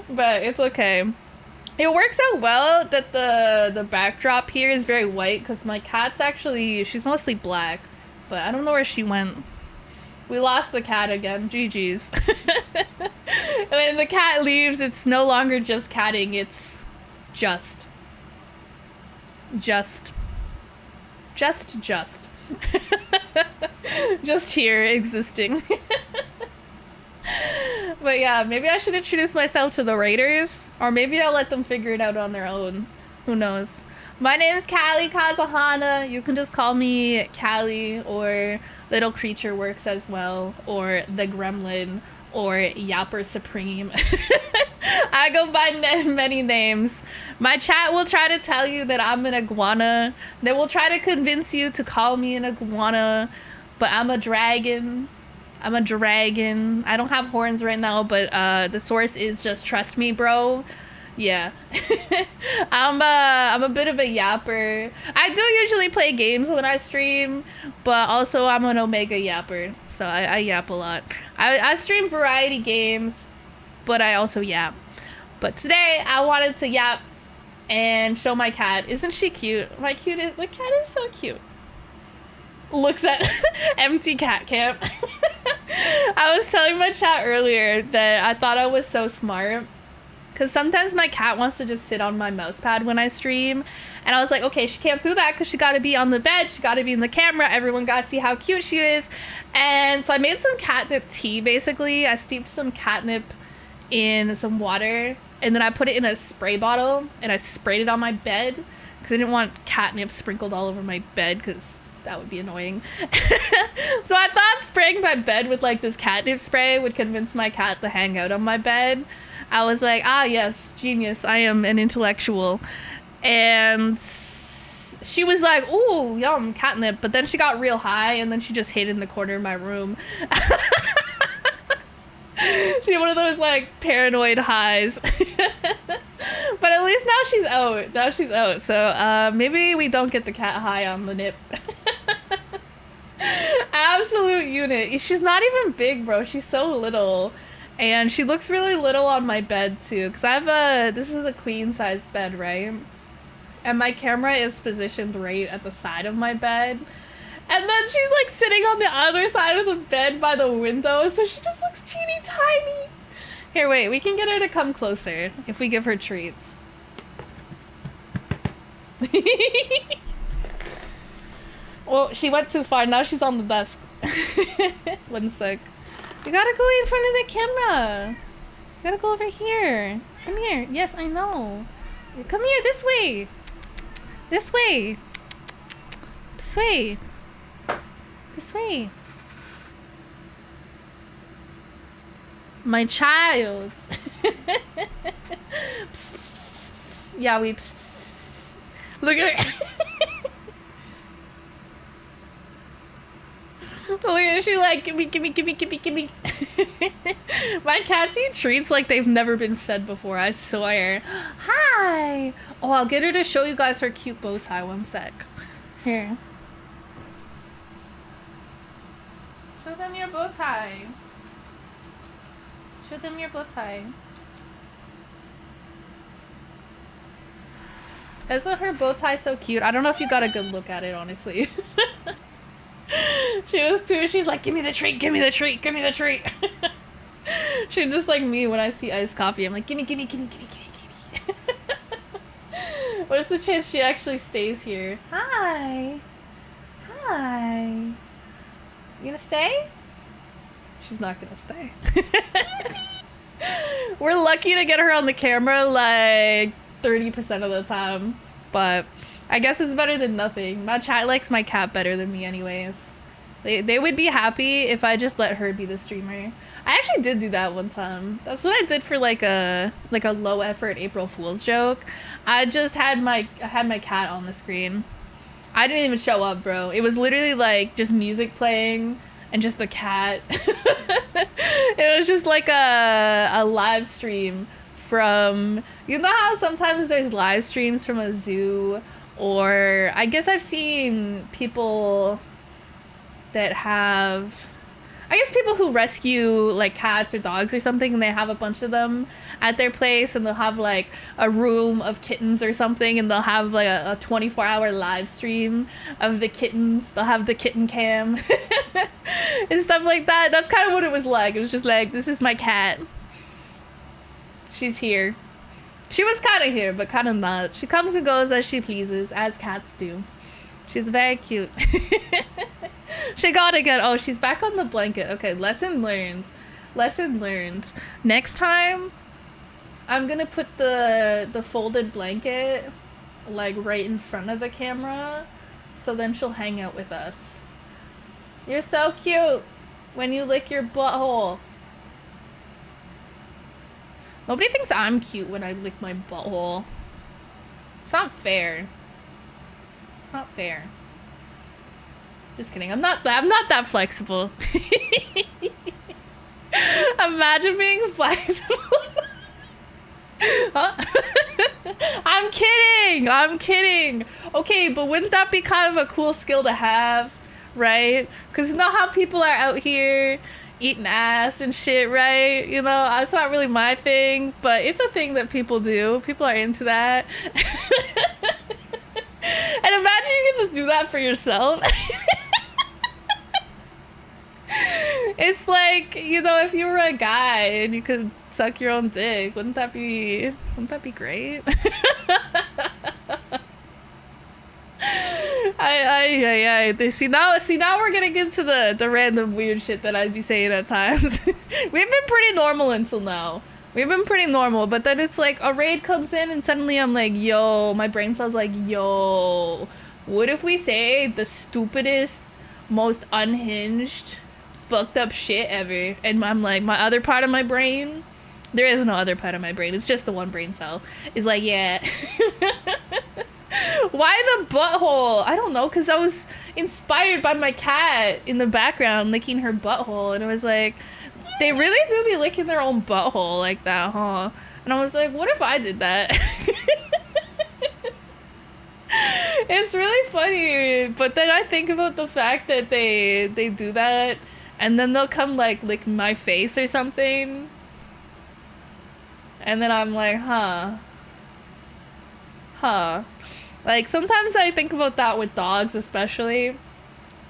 but it's okay. It works out well that the backdrop here is very white, because my cat's actually, she's mostly black, but I don't know where she went. We lost the cat again. GG's. When the cat leaves, it's no longer just catting, it's just just here existing. But yeah, maybe I should introduce myself to the raiders, or maybe I'll let them figure it out on their own. Who knows? My name is Callie Kazahana. You can just call me Callie, or Little Creature works as well, or the Gremlin, or Yapper Supreme. I go by many names. My chat will try to tell you that I'm an iguana. They will try to convince you to call me an iguana, but I'm a dragon. I'm a dragon. I don't have horns right now, but the source is just trust me, bro. Yeah. I'm a bit of a yapper. I do usually play games when I stream, but also I'm an omega yapper, so I yap a lot. I stream variety games, but I also yap. But today I wanted to yap and show my cat. Isn't she cute? My cat is so cute. Looks at empty cat camp. I was telling my chat earlier that I thought I was so smart, because sometimes my cat wants to just sit on my mouse pad when I stream, and I was like, okay, she can't do that because she got to be on the bed, she got to be in the camera, everyone got to see how cute she is. And so I made some catnip tea. Basically I steeped some catnip in some water, and then I put it in a spray bottle and I sprayed it on my bed, because I didn't want catnip sprinkled all over my bed, because that would be annoying. So I thought spraying my bed with like this catnip spray would convince my cat to hang out on my bed. I was like, yes, genius, I am an intellectual. And she was like, ooh, yum, catnip. But then she got real high, and then she just hid in the corner of my room. She had one of those like paranoid highs. But at least now she's out. So maybe we don't get the cat high on the nip. Absolute unit. She's not even big, bro. She's so little. And she looks really little on my bed too, because this is a queen size bed, right? And my camera is positioned right at the side of my bed. And then she's like sitting on the other side of the bed by the window, so she just looks teeny tiny. Here, wait, we can get her to come closer if we give her treats. Well, she went too far. Now she's on the desk. 1 sec. You gotta go in front of the camera. You gotta go over here. Come here. Yes, I know. Come here, this way. This way. This way. This way. My child. Yeah, we. Look at her. Look at her. She like, gimme. My cats eat treats like they've never been fed before, I swear. Hi. Oh, I'll get her to show you guys her cute bow tie. 1 sec. Here. Show them your bow tie. Show them your bow tie. Isn't her bow tie so cute? I don't know if you got a good look at it, honestly. She was too. She's like, give me the treat, give me the treat, give me the treat. She's just like me when I see iced coffee. I'm like, gimme, gimme, gimme, gimme, gimme, gimme. What's the chance she actually stays here? Hi. Hi. You gonna stay? She's not gonna stay. We're lucky to get her on the camera like 30% of the time, but I guess it's better than nothing. My chat likes my cat better than me anyways. They would be happy if I just let her be the streamer. I actually did do that one time. That's what I did for like a low effort April Fool's joke. I just had my cat on the screen. I didn't even show up, bro. It was literally like just music playing and just the cat. It was just like a live stream from, you know how sometimes there's live streams from a zoo, or I guess I've seen people that have, I guess people who rescue like cats or dogs or something, and they have a bunch of them at their place, and they'll have like a room of kittens or something, and they'll have like a 24-hour live stream of the kittens. They'll have the kitten cam and stuff like that. That's kind of what it was like. It was just like, this is my cat. She's here. She was kind of here, but kind of not. She comes and goes as she pleases, as cats do. She's very cute. She got again. Oh, she's back on the blanket. Okay, lesson learned. Lesson learned. Next time, I'm gonna put the folded blanket like right in front of the camera, so then she'll hang out with us. You're so cute when you lick your butthole. Nobody thinks I'm cute when I lick my butthole. It's not fair. Not fair. Just kidding. I'm not that flexible. Imagine being flexible. Huh? I'm kidding. I'm kidding. Okay, but wouldn't that be kind of a cool skill to have, right? Because you know how people are out here eating ass and shit, right? You know, it's not really my thing, but it's a thing that people do. People are into that. And imagine you can just do that for yourself. It's like, you know, if you were a guy and you could suck your own dick, wouldn't that be great? See now we're getting into the random weird shit that I'd be saying at times. We've been pretty normal until now. We've been pretty normal, but then it's like a raid comes in and suddenly I'm like, yo, my brain cells like, yo, what if we say the stupidest, most unhinged, fucked up shit ever? And I'm like, my other part of my brain, there is no other part of my brain, it's just the one brain cell, is like, yeah. Why the butthole? I don't know, because I was inspired by my cat in the background licking her butthole, and it was like, they really do be licking their own butthole like that, huh? And I was like, what if I did that? It's really funny, but then I think about the fact that they do that, and then they'll come like lick my face or something, and then I'm like, huh. Like, sometimes I think about that with dogs, especially.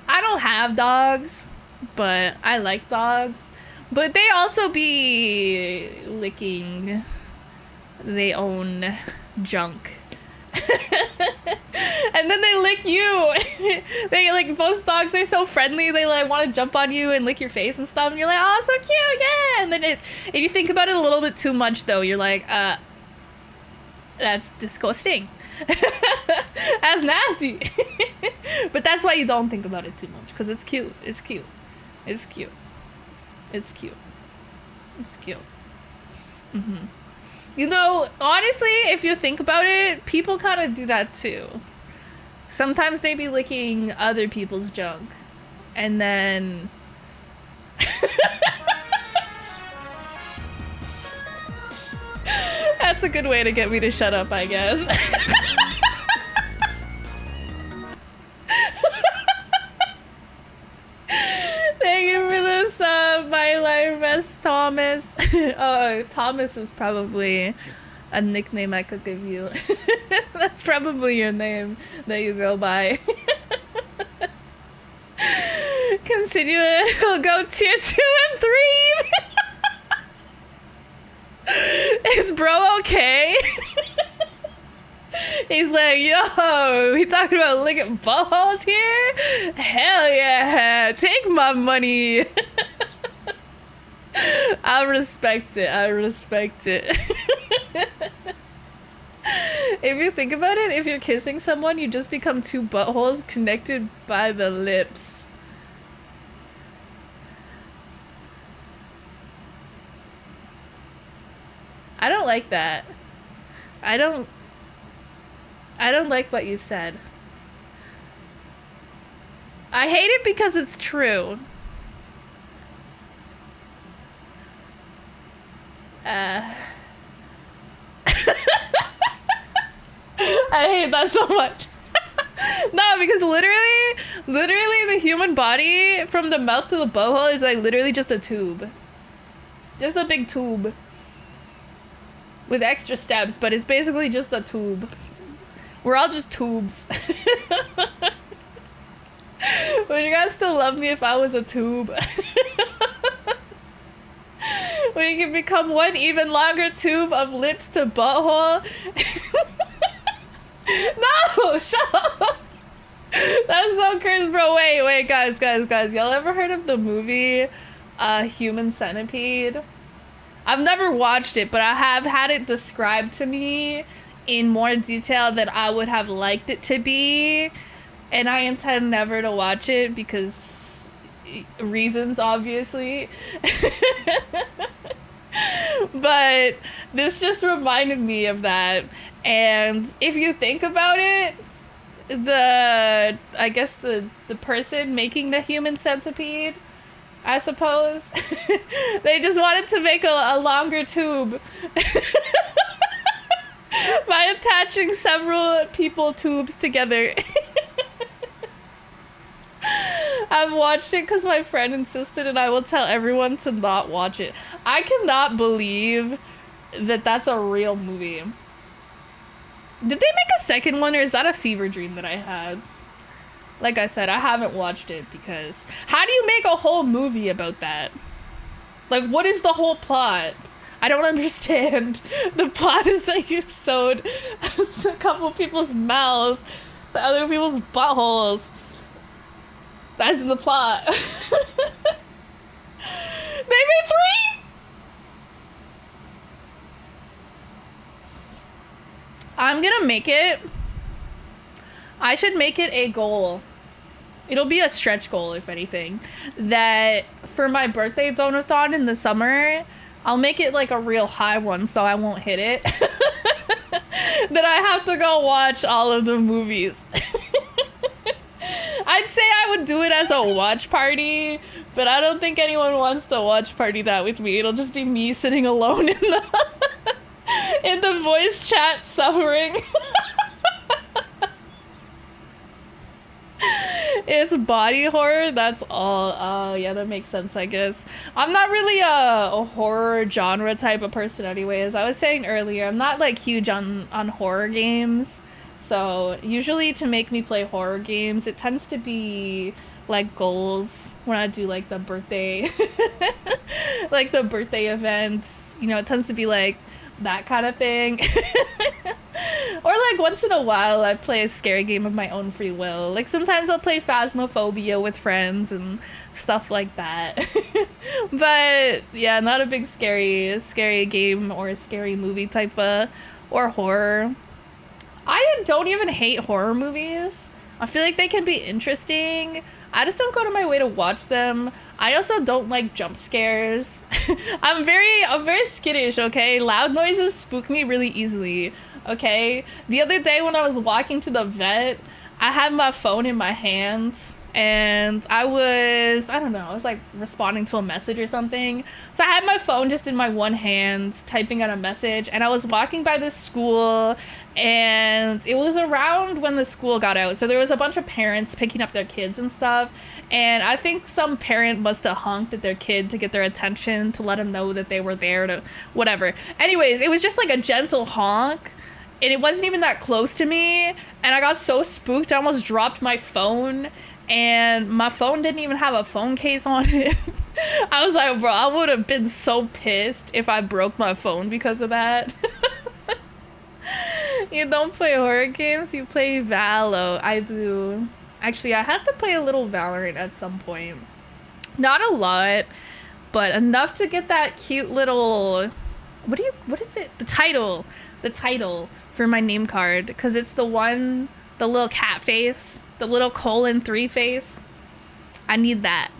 I don't have dogs, but I like dogs. But they also be licking their own junk. And then they lick you. They, like, most dogs are so friendly. They, like, want to jump on you and lick your face and stuff. And you're like, oh, so cute, yeah. And then if you think about it a little bit too much, though, you're like, that's disgusting. That's nasty. But that's why you don't think about it too much, because it's cute. It's cute. It's cute. It's cute. It's cute. Mm-hmm. You know, honestly, if you think about it, people kind of do that too. Sometimes they be licking other people's junk, and then that's a good way to get me to shut up, I guess. Thank you for this, my life best Thomas. Oh, Thomas is probably a nickname I could give you. That's probably your name that you go by. Continue it. He'll go tier 2 and 3. Is bro okay? He's like, yo, we talking about licking buttholes here? Hell yeah, take my money. I respect it. I respect it. If you think about it, if you're kissing someone, you just become two buttholes connected by the lips. I don't like that. I don't like what you've said. I hate it because it's true. I hate that so much. No, because literally the human body from the mouth to the butthole is like literally just a tube. Just a big tube. With extra steps, but it's basically just a tube. We're all just tubes. Would you guys still love me if I was a tube? When you can become one even longer tube of lips to butthole. No, shut up. That's so cursed, bro. Wait, guys. Y'all ever heard of the movie Human Centipede? I've never watched it, but I have had it described to me in more detail than I would have liked it to be. And I intend never to watch it because reasons, obviously. But this just reminded me of that. And if you think about it, I guess the person making the human centipede, I suppose, they just wanted to make a longer tube by attaching several people tubes together. I've watched it because my friend insisted, and I will tell everyone to not watch it. I cannot believe that that's a real movie. Did they make a second one, or is that a fever dream that I had? Like I said, I haven't watched it because how do you make a whole movie about that? Like, what is the whole plot? I don't understand. The plot is that you sewed a couple people's mouths to other people's buttholes. That's the plot. They made 3? I'm gonna make it. I should make it a goal. It'll be a stretch goal, if anything. That for my birthday donathon in the summer, I'll make it like a real high one so I won't hit it. That I have to go watch all of the movies. I'd say I would do it as a watch party, but I don't think anyone wants to watch party that with me. It'll just be me sitting alone in the in the voice chat suffering. It's body horror, that's all. Oh yeah, that makes sense, I guess. I'm not really a horror genre type of person anyways. I was saying earlier, I'm not like huge on horror games. So usually to make me play horror games, it tends to be like goals when I do like the birthday like the birthday events, you know, it tends to be like that kind of thing. Or like once in a while I play a scary game of my own free will. Like sometimes I'll play Phasmophobia with friends and stuff like that. But yeah, not a big scary game or a scary movie type of or horror. I don't even hate horror movies. I feel like they can be interesting. I just don't go to my way to watch them. I also don't like jump scares. I'm very skittish, okay? Loud noises spook me really easily, okay? The other day when I was walking to the vet, I had my phone in my hand and I was like responding to a message or something. So I had my phone just in my one hand typing out a message, and I was walking by this school, and it was around when the school got out. So there was a bunch of parents picking up their kids and stuff, and I think some parent must have honked at their kid to get their attention, to let them know that they were there, to whatever. Anyways, it was just like a gentle honk. and it wasn't even that close to me, and I got so spooked I almost dropped my phone, and my phone didn't even have a phone case on it. I was like, bro, I would have been so pissed if I broke my phone because of that. You don't play horror games, you play Valo. I do. Actually, I have to play a little Valorant at some point. Not a lot, but enough to get that cute little, what is it? The title for my name card, because it's the little cat face, the little :3 face. I need that.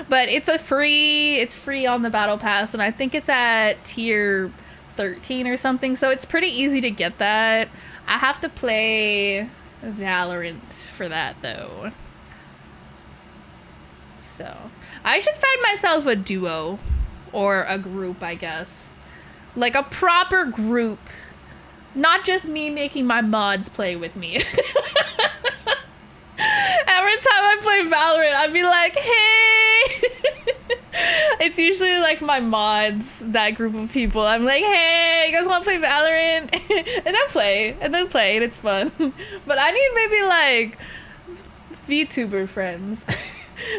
But it's free on the battle pass, and I think it's at tier 13 or something, so it's pretty easy to get that. I have to play Valorant for that though. So I should find myself a duo or a group, I guess. Like a proper group. Not just me making my mods play with me. Every time I play Valorant, I'd be like, hey! It's usually like my mods, that group of people. I'm like, hey, you guys want to play Valorant? And then play, and it's fun. But I need maybe like VTuber friends.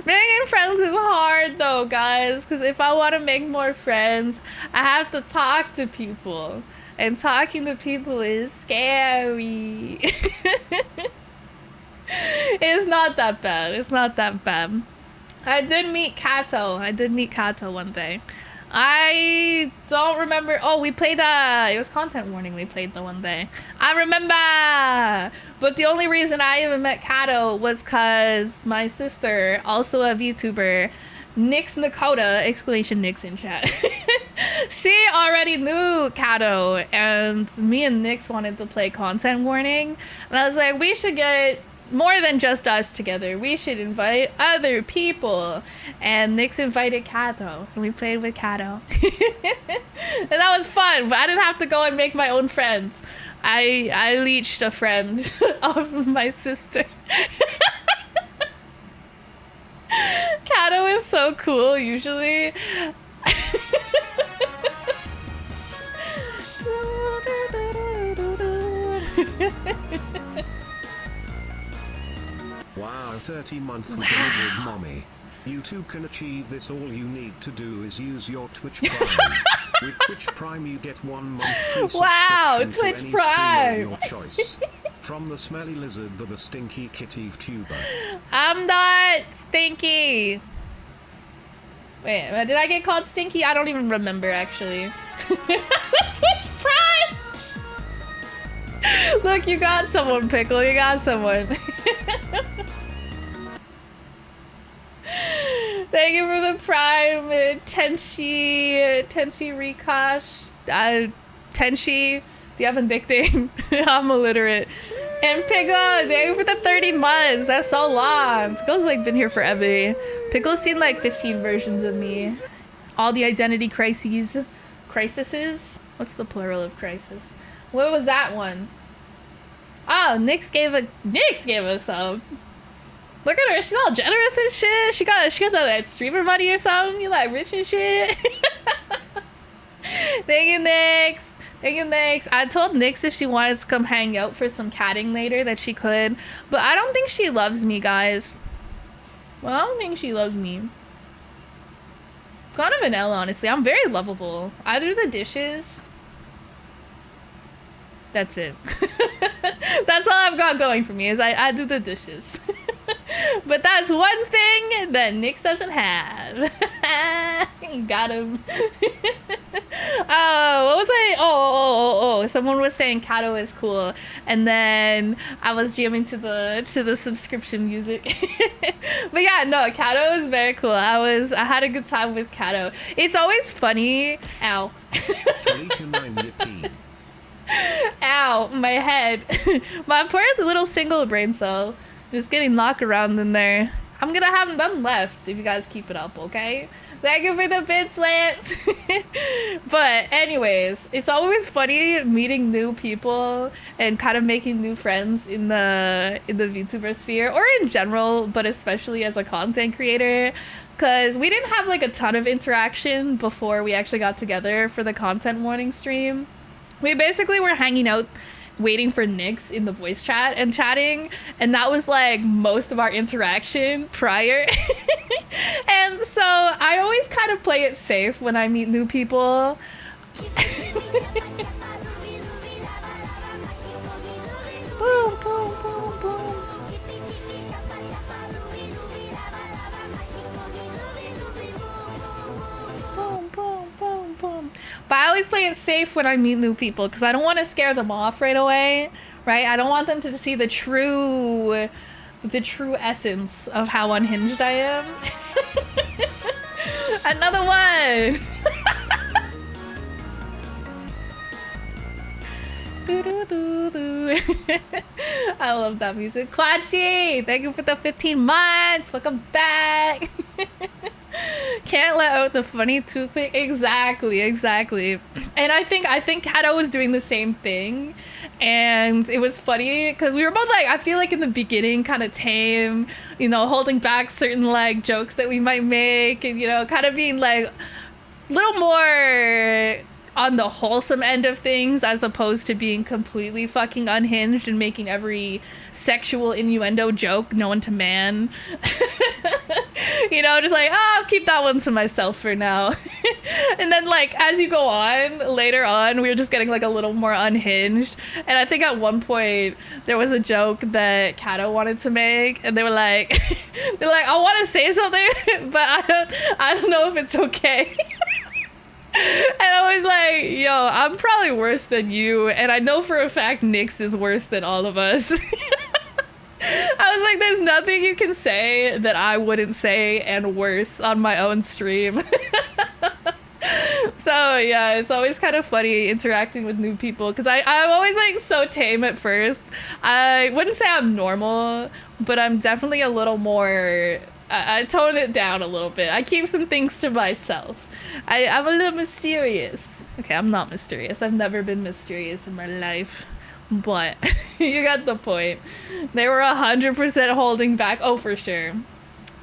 Making friends is hard though, guys, because if I want to make more friends, I have to talk to people. And talking to people is scary. It's not that bad. I did meet Kato one day. I don't remember. Oh, we played, it was content warning we played the one day. I remember! But the only reason I even met Kato was because my sister, also a VTuber, Nix Nakota, exclamation Nix in chat. She already knew Kato, and me and Nix wanted to play content warning. And I was like, we should get more than just us together. We should invite other people. And Nix invited Kato, and we played with Kato. And that was fun, but I didn't have to go and make my own friends. I leached a friend of my sister. Kato is so cool, usually. Wow, 30 months with the lizard mommy. You too can achieve this. All you need to do is use your Twitch Prime. With Twitch Prime you get 1 month free wow, subscription Twitch to any Prime. streamer of your choice. From the smelly lizard to the stinky kitty tuber. I'm not stinky. Wait, did I get called stinky? I don't even remember, actually. Twitch Prime! Look, you got someone, Pickle. You got someone. Thank you for the Prime, Tenshi Rikosh, Tenshi. Do you have a nickname? I'm illiterate. And Pickle, thank you for the 30 months. That's so long. Pickle's like been here forever. Pickle's seen like 15 versions of me. All the identity crises. Crises? What's the plural of crisis? What was that one? Oh, Nix gave us some. Look at her, she's all generous and shit. She got that streamer money or something. You like rich and shit. Thank you, Nix. Thank you, Nix. I told Nix if she wanted to come hang out for some catting later that she could. But I don't think she loves me, guys. Well, I don't think she loves me. Kind of an L, honestly. I'm very lovable. I do the dishes. That's it. That's all I've got going for me is I do the dishes. But that's one thing that Nix doesn't have. Got him. Oh, what was I? Oh. Someone was saying Kato is cool. And then I was jamming to the subscription music. But yeah, no, Kato is very cool. I had a good time with Kato. It's always funny. Ow. Ow, my head. My poor little single brain cell. Just getting knocked around in there. I'm gonna have none left if you guys keep it up, okay? Thank you for the bits, Lance. But anyways, it's always funny meeting new people and kind of making new friends in the VTuber sphere, or in general, but especially as a content creator. Because we didn't have like a ton of interaction before we actually got together for the content warning stream. We basically were hanging out waiting for Nyx in the voice chat and chatting, and that was like most of our interaction prior. And so I always kind of play it safe when I meet new people. Boom, boom, boom, boom. Boom, boom, boom, boom. But I always play it safe when I meet new people because I don't want to scare them off right away, right? I don't want them to see the true essence of how unhinged I am. Another one. I love that music. Quachi, thank you for the 15 months. Welcome back. Can't let out the funny toothpick. Exactly. And I think Kato was doing the same thing, and it was funny because we were both like, I feel like in the beginning kind of tame, you know, holding back certain like jokes that we might make, and you know, kind of being like a little more on the wholesome end of things as opposed to being completely fucking unhinged and making every sexual innuendo joke known to man. You know, just like, oh, I'll keep that one to myself for now. And then like as you go on later on, we were just getting like a little more unhinged, and I think at one point there was a joke that Kato wanted to make, and they were like I want to say something but I don't know if it's okay. And I was like, yo, I'm probably worse than you, and I know for a fact Nyx is worse than all of us. I was like, there's nothing you can say that I wouldn't say and worse on my own stream. So yeah, it's always kind of funny interacting with new people because I'm always like so tame at first. I wouldn't say I'm normal, but I'm definitely a little more, I tone it down a little bit. I keep some things to myself. I'm a little mysterious. Okay, I'm not mysterious. I've never been mysterious in my life. But you got the point. They were 100% holding back. Oh, for sure.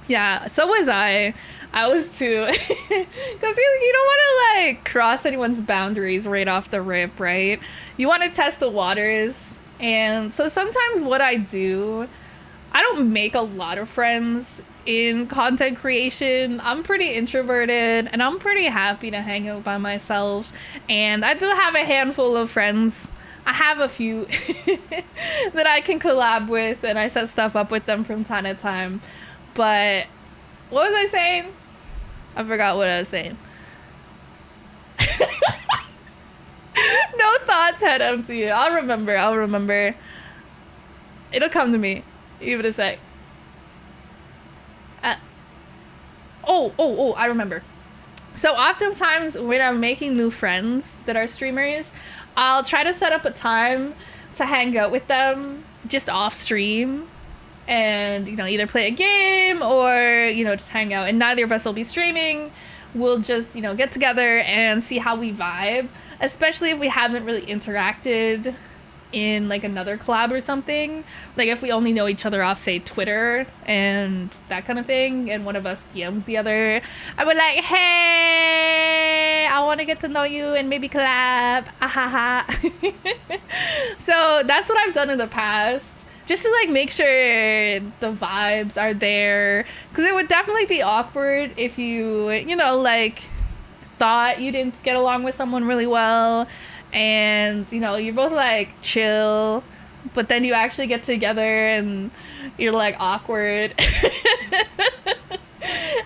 Yeah, so was I. I was too. Because you don't want to, like, cross anyone's boundaries right off the rip, right? You want to test the waters. And so sometimes what I do, I don't make a lot of friends in content creation. I'm pretty introverted and I'm pretty happy to hang out by myself. And I do have a handful of friends. I have a few that I can collab with, and I set stuff up with them from time to time. But what was I saying? I forgot what I was saying. No thoughts, head empty. I'll remember. It'll come to me. Give it a sec. I remember. So oftentimes when I'm making new friends that are streamers, I'll try to set up a time to hang out with them just off stream and, you know, either play a game or, you know, just hang out, and neither of us will be streaming. We'll just, you know, get together and see how we vibe, especially if we haven't really interacted in like another collab or something. Like if we only know each other off, say, Twitter and that kind of thing, and one of us DM'd the other, I would like, hey, I want to get to know you and maybe collab. Ahaha. So that's what I've done in the past, just to like make sure the vibes are there, because it would definitely be awkward if you know, like thought you didn't get along with someone really well, and you know, you're both like chill, but then you actually get together and you're like awkward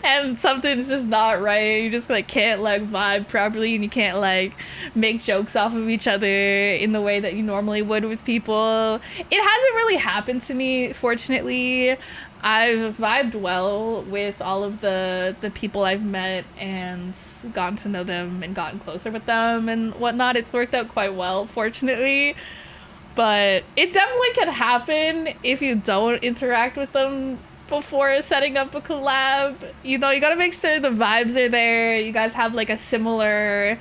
and something's just not right. You just like can't like vibe properly, and you can't like make jokes off of each other in the way that you normally would with people. It hasn't really happened to me, fortunately. I've vibed well with all of the people I've met and gotten to know them and gotten closer with them and whatnot. It's worked out quite well, fortunately. But it definitely can happen if you don't interact with them before setting up a collab. You know, you gotta make sure the vibes are there. You guys have like a similar,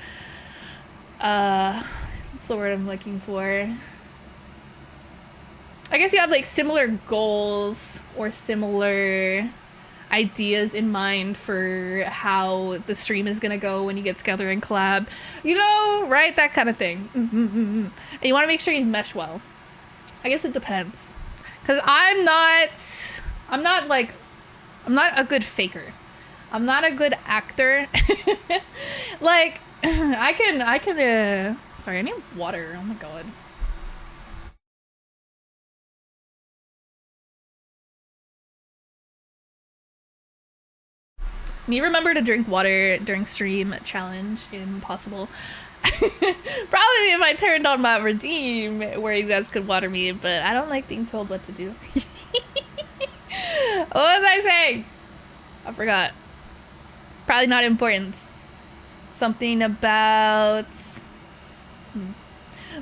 what's the word I'm looking for? I guess you have like similar goals or similar ideas in mind for how the stream is gonna go when you get together and collab, you know, right? That kind of thing. And you want to make sure you mesh well. I guess it depends, because I'm not a good faker. I'm not a good actor. Like, I can, sorry, I need water. Oh my god. Need to remember to drink water during stream challenge. Impossible. Probably if I turned on my redeem where you guys could water me, but I don't like being told what to do. What was I saying? I forgot. Probably not important. Something about...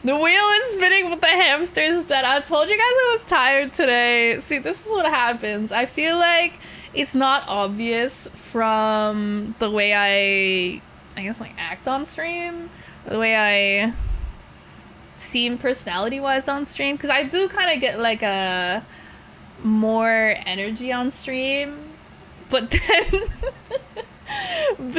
The wheel is spinning with the hamsters dead. I told you guys I was tired today. See, this is what happens. I feel like it's not obvious from the way I guess, like, act on stream. The way I seem personality-wise on stream. Because I do kind of get, like, a more energy on stream. But then...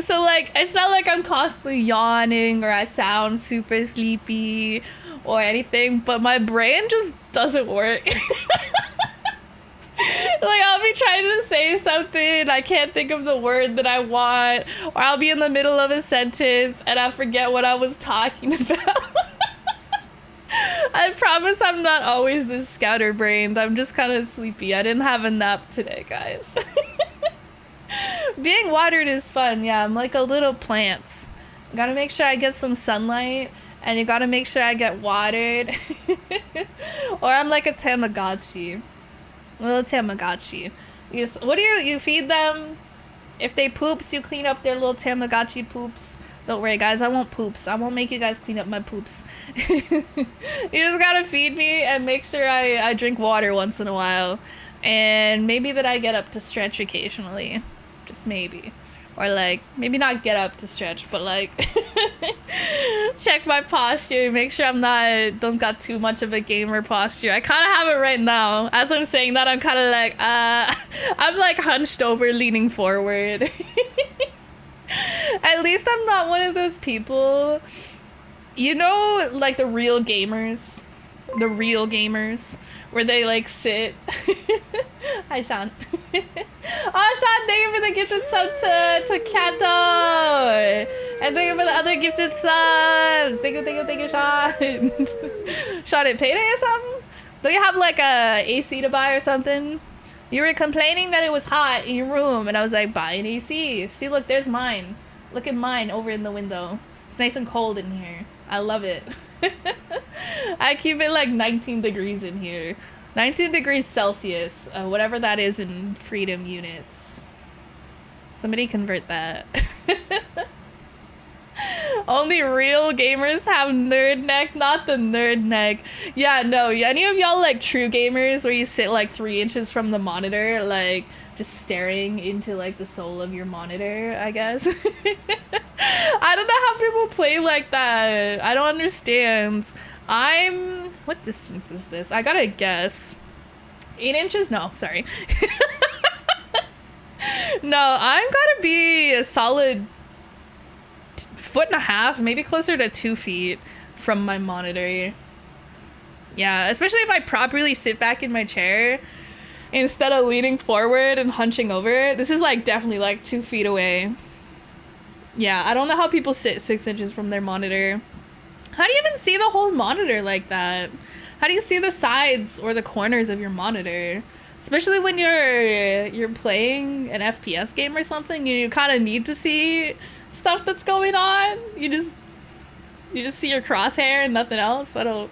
So, like, it's not like I'm constantly yawning or I sound super sleepy or anything, but my brain just doesn't work. Like, I'll be trying to say something, I can't think of the word that I want, or I'll be in the middle of a sentence and I forget what I was talking about. I promise I'm not always this scatterbrained. I'm just kind of sleepy. I didn't have a nap today, guys. Being watered is fun. Yeah, I'm like a little plant. Gotta make sure I get some sunlight, and you gotta make sure I get watered. Or I'm like a Tamagotchi. A little Tamagotchi. What do you feed them? If they poops, you clean up their little Tamagotchi poops. Don't worry, guys, I won't poops. I won't make you guys clean up my poops. You just gotta feed me and make sure I drink water once in a while. And maybe that I get up to stretch occasionally. Just maybe. Or like, maybe not get up to stretch, but like check my posture, make sure don't got too much of a gamer posture. I kind of have it right now. As I'm saying that, I'm kind of like, I'm like hunched over, leaning forward. At least I'm not one of those people, you know, like the real gamers, where they like sit. Hi, Sean. Oh, Sean, thank you for the gifted sub to Kato. And thank you for the other gifted subs. Thank you, Sean. Sean, at payday or something? Do you have like a AC to buy or something? You were complaining that it was hot in your room, and I was like, buy an AC. See, look, there's mine. Look at mine over in the window. It's nice and cold in here. I love it. I keep it like 19 degrees in here. 19 degrees Celsius, whatever that is in freedom units. Somebody convert that. Only real gamers have nerd neck, not the nerd neck. Yeah, no, any of y'all like true gamers where you sit like 3 inches from the monitor, like just staring into like the soul of your monitor, I guess. I don't know how people play like that. I don't understand. What distance is this? I gotta guess. 8 inches? No, sorry. No, I'm gotta be a solid 1.5 feet, maybe closer to 2 feet from my monitor. Yeah, especially if I properly sit back in my chair instead of leaning forward and hunching over. This is like definitely like 2 feet away. Yeah, I don't know how people sit 6 inches from their monitor. How do you even see the whole monitor like that? How do you see the sides or the corners of your monitor? Especially when you're playing an FPS game or something, you kind of need to see stuff that's going on. You just see your crosshair and nothing else. I don't.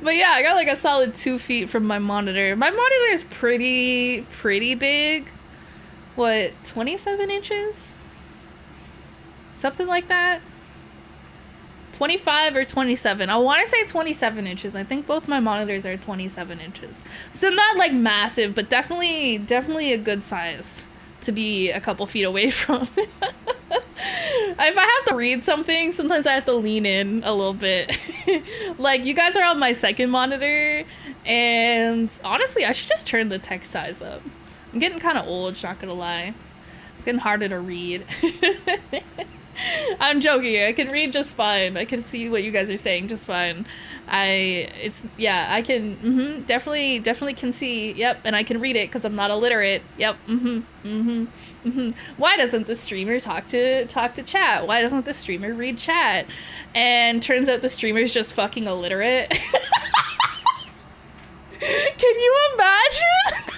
But yeah, I got like a solid 2 feet from my monitor. My monitor is pretty big. What, 27 inches? Something like that. 25 or 27. I want to say 27 inches. I think both my monitors are 27 inches. So not like massive, but definitely a good size to be a couple feet away from. If I have to read something, sometimes I have to lean in a little bit. Like, you guys are on my second monitor, and honestly, I should just turn the text size up. I'm getting kind of old, not gonna lie. It's getting harder to read. I'm joking. I can read just fine. I can see what you guys are saying just fine. I can definitely can see. Yep, and I can read it because I'm not illiterate. Yep. Why doesn't the streamer talk to chat? Why doesn't the streamer read chat? And turns out the streamer's just fucking illiterate. Can you imagine?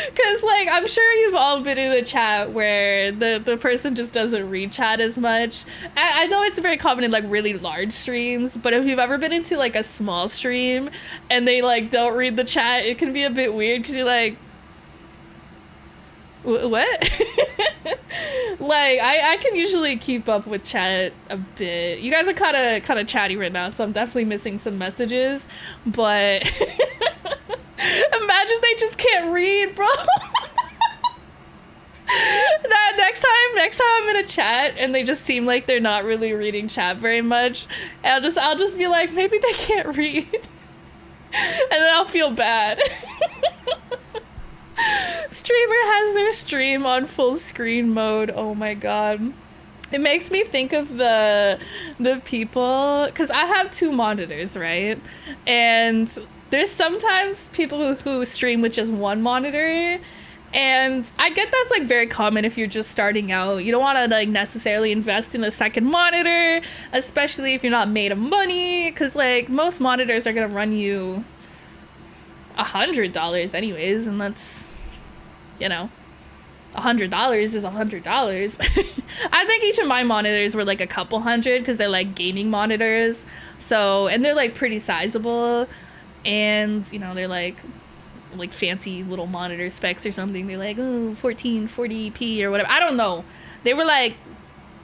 Because, like, I'm sure you've all been in the chat where the person just doesn't read chat as much. I know it's very common in, like, really large streams, but if you've ever been into, like, a small stream and they, like, don't read the chat, it can be a bit weird because you're like, what? Like, I can usually keep up with chat a bit. You guys are kind of chatty right now, so I'm definitely missing some messages, but... Imagine they just can't read, bro. That next time I'm in a chat and they just seem like they're not really reading chat very much, and I'll just be like, maybe they can't read. And then I'll feel bad. Streamer has their stream on full screen mode. Oh my god. It makes me think of the people, because I have 2 monitors, right? And there's sometimes people who stream with just 1 monitor, and I get that's like very common if you're just starting out. You don't want to like necessarily invest in a second monitor, especially if you're not made of money, because like most monitors are gonna run you $100 anyways, and that's, you know, $100 is $100. I think each of my monitors were like a couple hundred because they're like gaming monitors, so, and they're like pretty sizable. And, you know, they're like fancy little monitor specs or something. They're like, oh, 1440p or whatever. I don't know. They were like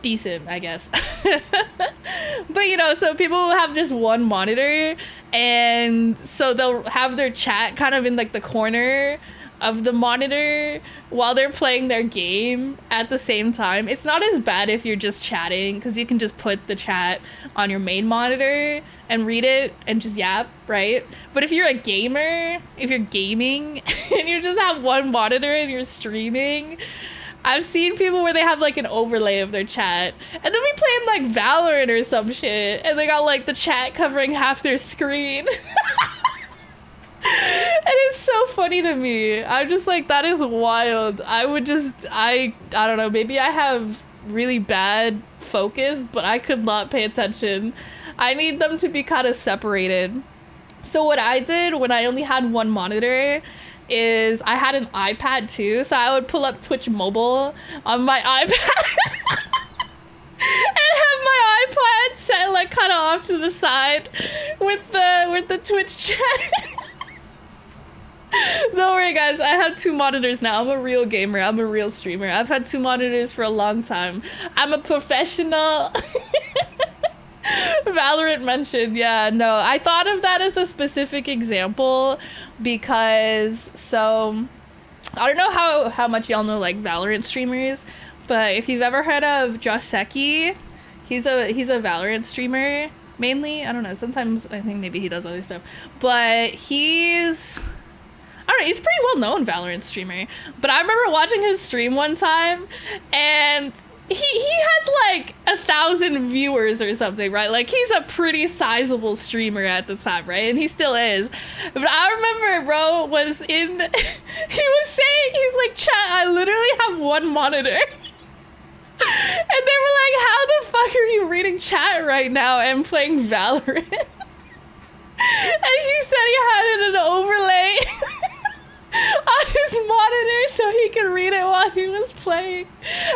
decent, I guess. But, you know, so people will have just 1 monitor, and so they'll have their chat kind of in like the corner of the monitor while they're playing their game at the same time. It's not as bad if you're just chatting, because you can just put the chat on your main monitor and read it and just yap, right? But if you're a gamer, if you're gaming and you just have 1 monitor and you're streaming, I've seen people where they have like an overlay of their chat, and then we playing like Valorant or some shit, and they got like the chat covering half their screen. And it's so funny to me. I'm just like, that is wild. I don't know, maybe I have really bad focus, but I could not pay attention. I need them to be kind of separated. So what I did when I only had 1 monitor is I had an iPad too, so I would pull up Twitch Mobile on my iPad and have my iPad set like kind of off to the side with the Twitch chat. Don't worry, guys. I have 2 monitors now. I'm a real gamer. I'm a real streamer. I've had 2 monitors for a long time. I'm a professional. Valorant mentioned. Yeah, no. I thought of that as a specific example because, so, I don't know how much y'all know, like, Valorant streamers, but if you've ever heard of Josh Seki, he's a Valorant streamer, mainly. I don't know. Sometimes I think maybe he does other stuff. But he's pretty well-known Valorant streamer. But I remember watching his stream one time, and he has like 1,000 viewers or something, right? Like, he's a pretty sizable streamer at the time, right? And he still is. But I remember bro was in, he was saying, he's like, chat, I literally have 1 monitor. And they were like, how the fuck are you reading chat right now and playing Valorant? And he said he had it in an overlay on his monitor so he could read it while he was playing.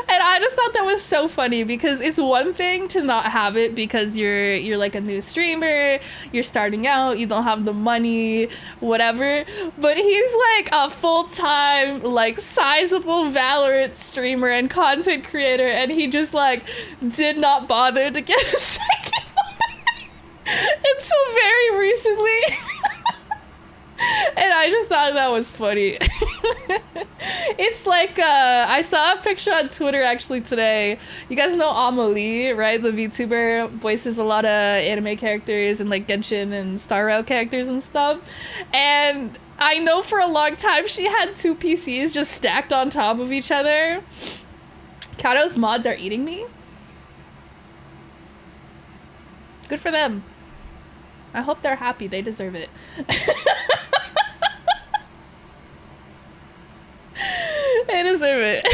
And I just thought that was so funny, because it's one thing to not have it because you're like a new streamer, you're starting out, you don't have the money, whatever, but he's like a full-time, like, sizable Valorant streamer and content creator, and he just like did not bother to get a second monitor until very recently. And I just thought that was funny. It's like I saw a picture on Twitter actually today. You guys know Amelie, right? The VTuber voices a lot of anime characters and like Genshin and Star Rail characters and stuff. And I know for a long time she had 2 PCs just stacked on top of each other. Kazahana VODS are eating me. Good for them. I hope they're happy. They deserve it. They deserve it.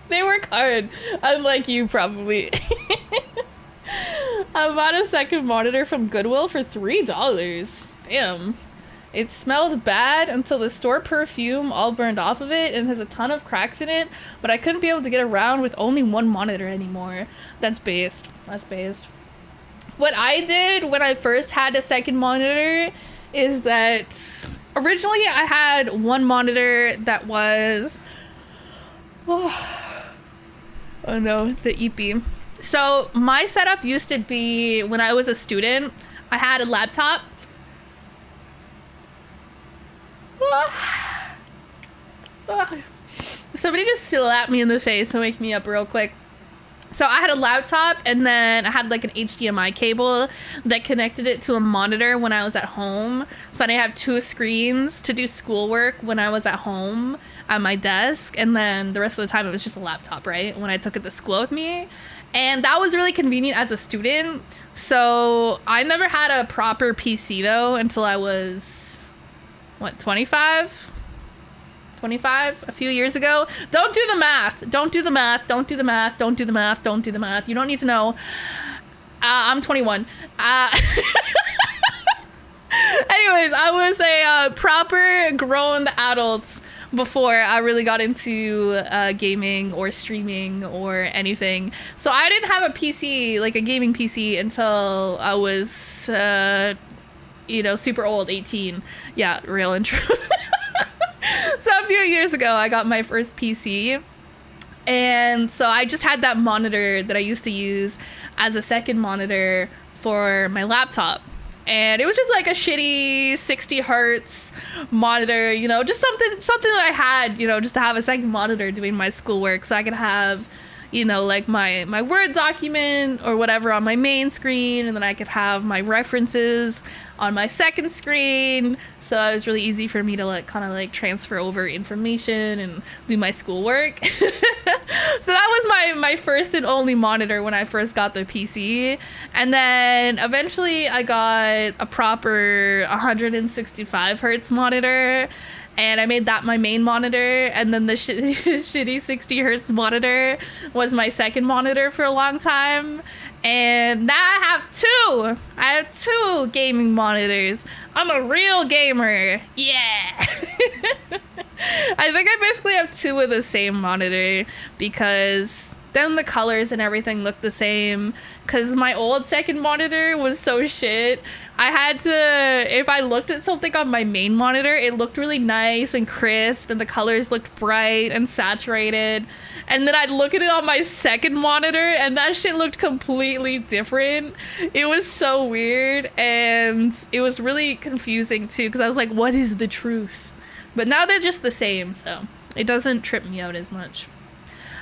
They work hard. Unlike you, probably. I bought a second monitor from Goodwill for $3. Damn. It smelled bad until the store perfume all burned off of it and has a ton of cracks in it, but I couldn't be able to get around with only 1 monitor anymore. That's based. That's based. What I did when I first had a second monitor is that originally I had 1 monitor that was... Oh no, the EP. So my setup used to be, when I was a student, I had a laptop. Somebody just slapped me in the face to wake me up real quick. So I had a laptop and then I had like an HDMI cable that connected it to a monitor when I was at home. So I have 2 screens to do schoolwork when I was at home at my desk. And then the rest of the time it was just a laptop, right? When I took it to school with me. And that was really convenient as a student. So I never had a proper PC though until I was, what, 25? 25 a few years ago. Don't do the math. Don't do the math. Don't do the math. Don't do the math. Don't do the math. You don't need to know. I'm 21. Anyways, I was a proper grown adult before I really got into gaming or streaming or anything. So I didn't have a PC, like a gaming PC, until I was, you know, super old, 18. Yeah, real and true. So a few years ago, I got my first PC. And so I just had that monitor that I used to use as a second monitor for my laptop. And it was just like a shitty 60 hertz monitor, you know, just something that I had, you know, just to have a second monitor doing my schoolwork so I could have, you know, like my Word document or whatever on my main screen, and then I could have my references on my second screen. So it was really easy for me to like kind of like transfer over information and do my schoolwork. So that was my first and only monitor when I first got the PC. And then eventually I got a proper 165 hertz monitor, and I made that my main monitor. And then the shitty 60 hertz monitor was my second monitor for a long time. And now I have 2 gaming monitors. I'm a real gamer. Yeah. I think I basically have 2 of the same monitor because then the colors and everything look the same. Because my old second monitor was so shit. I had to, if I looked at something on my main monitor, it looked really nice and crisp and the colors looked bright and saturated. And then I'd look at it on my second monitor and that shit looked completely different. It was so weird and it was really confusing too, because I was like, what is the truth? But now they're just the same, so it doesn't trip me out as much.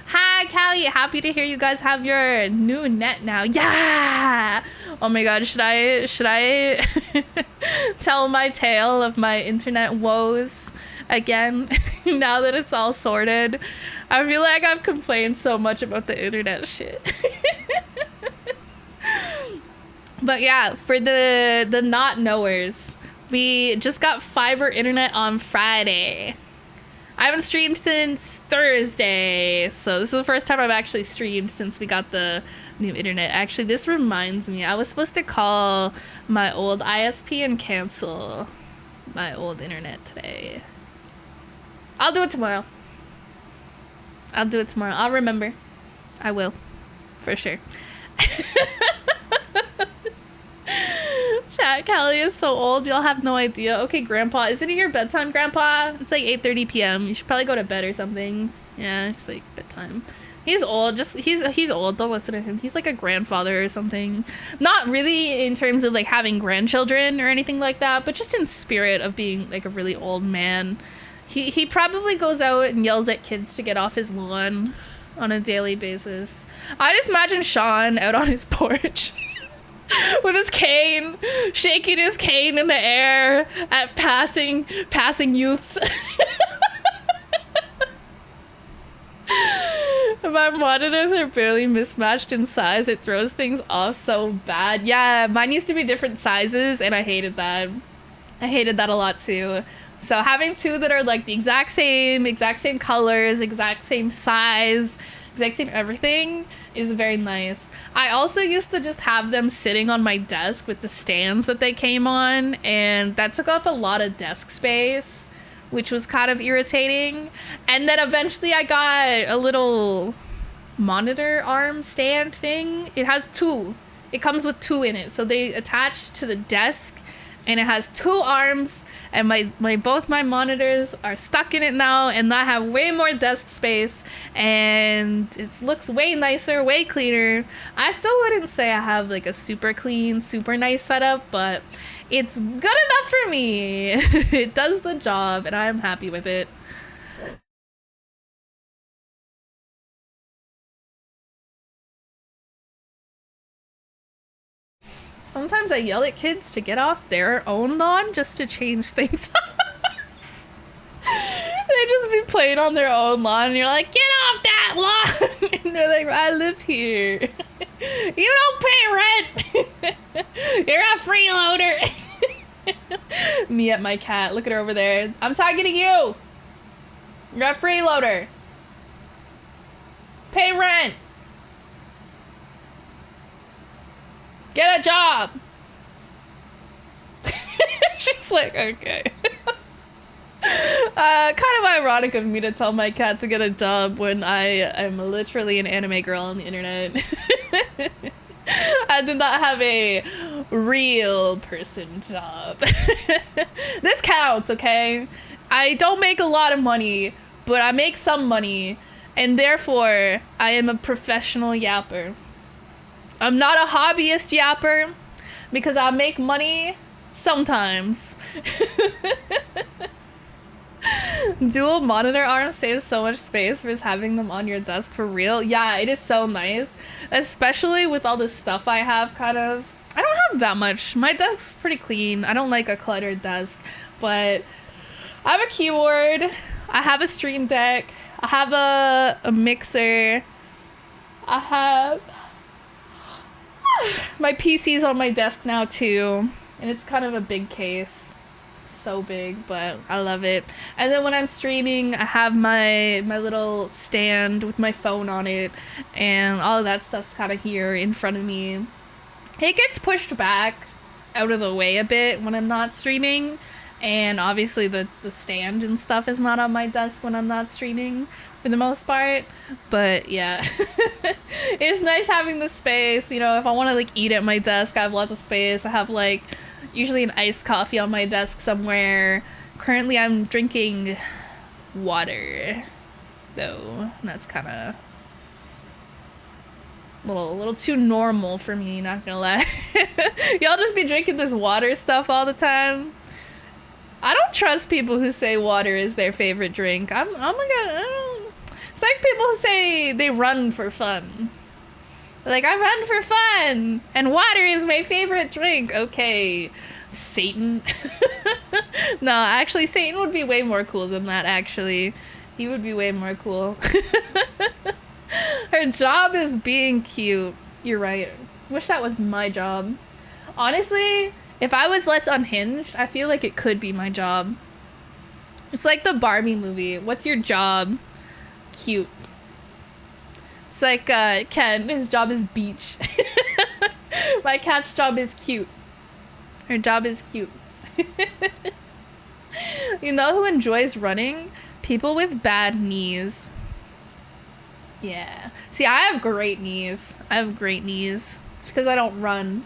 Hi, Callie. Happy to hear you guys have your new net now. Yeah! Oh my god, should I tell my tale of my internet woes again now that it's all sorted? I feel like I've complained so much about the internet shit. But yeah, for the not knowers, we just got fiber internet on Friday. I haven't streamed since Thursday, so this is the first time I've actually streamed since we got the new internet. Actually, this reminds me, I was supposed to call my old ISP and cancel my old internet today. I'll do it tomorrow. I'll remember. I will. For sure. Chat, Callie is so old, y'all have no idea. Okay, Grandpa, is it your bedtime, Grandpa? It's like 8:30 p.m. You should probably go to bed or something. Yeah, it's like bedtime. He's old. He's old. Don't listen to him. He's like a grandfather or something. Not really in terms of like having grandchildren or anything like that, but just in spirit of being like a really old man. He probably goes out and yells at kids to get off his lawn on a daily basis. I just imagine Sean out on his porch with his cane, shaking his cane in the air at passing youths. My monitors are barely mismatched in size. It throws things off so bad. Yeah, mine used to be different sizes, and I hated that. I hated that a lot too. So having two that are like the exact same colors, exact same size, exact same everything is very nice. I also used to just have them sitting on my desk with the stands that they came on, and that took up a lot of desk space, which was kind of irritating. And then eventually I got a little monitor arm stand thing. It has two. It comes with two in it. So they attach to the desk, and it has two arms, and both my monitors are stuck in it now, and I have way more desk space, and it looks way nicer, way cleaner. I still wouldn't say I have like a super clean, super nice setup, but it's good enough for me. It does the job, and I'm happy with it. Sometimes I yell at kids to get off their own lawn just to change things up. They just be playing on their own lawn, and you're like, get off that lawn! And they're like, I live here. You don't pay rent! You're a freeloader! Me at my cat. Look at her over there. I'm talking to you! You're a freeloader! Pay rent! Get a job! She's like, okay. Kind of ironic of me to tell my cat to get a job when I am literally an anime girl on the internet. I did not have a real person job. This counts, okay? I don't make a lot of money, but I make some money, and therefore I am a professional yapper. I'm not a hobbyist yapper because I make money sometimes. Dual monitor arms saves so much space versus having them on your desk for real. Yeah, it is so nice, especially with all the stuff I have kind of. I don't have that much. My desk's pretty clean. I don't like a cluttered desk, but I have a keyboard. I have a stream deck. I have a mixer. I have my PC's on my desk now too, and it's kind of a big case. So big, but I love it. And then when I'm streaming, I have my little stand with my phone on it, and all of that stuff's kind of here in front of me. It gets pushed back out of the way a bit when I'm not streaming, and obviously the stand and stuff is not on my desk when I'm not streaming for the most part. But yeah, it's nice having the space. You know, if I want to like eat at my desk, I have lots of space. I have like usually an iced coffee on my desk somewhere. Currently I'm drinking water though, and that's kind of a little too normal for me, not gonna lie. Y'all just be drinking this water stuff all the time. I don't trust people who say water is their favorite drink. I'm like, it's like people who say they run for fun. Like, I run for fun, and water is my favorite drink. Okay, Satan. No, actually, Satan would be way more cool than that, actually. He would be way more cool. Her job is being cute. You're right. Wish that was my job. Honestly, if I was less unhinged, I feel like it could be my job. It's like the Barbie movie. What's your job? Cute. It's like Ken, his job is beach. My cat's job is cute. Her job is cute. You know who enjoys running? People with bad knees. Yeah. See, I have great knees. I have great knees. It's because I don't run.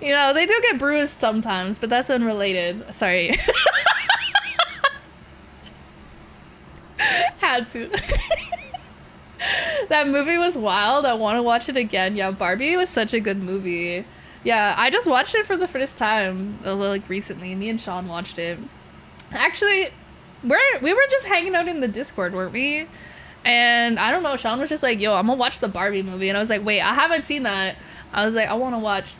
You know, they do get bruised sometimes, but that's unrelated. Sorry. Had to. That movie was wild. I want to watch it again. Yeah, Barbie was such a good movie. Yeah, I just watched it for the first time, like recently. Me and Sean watched it. Actually, we were just hanging out in the Discord, weren't we? And I don't know, Sean was just like, yo, I'm gonna watch the Barbie movie. And I was like, wait, I haven't seen that. I was like, I want to watch.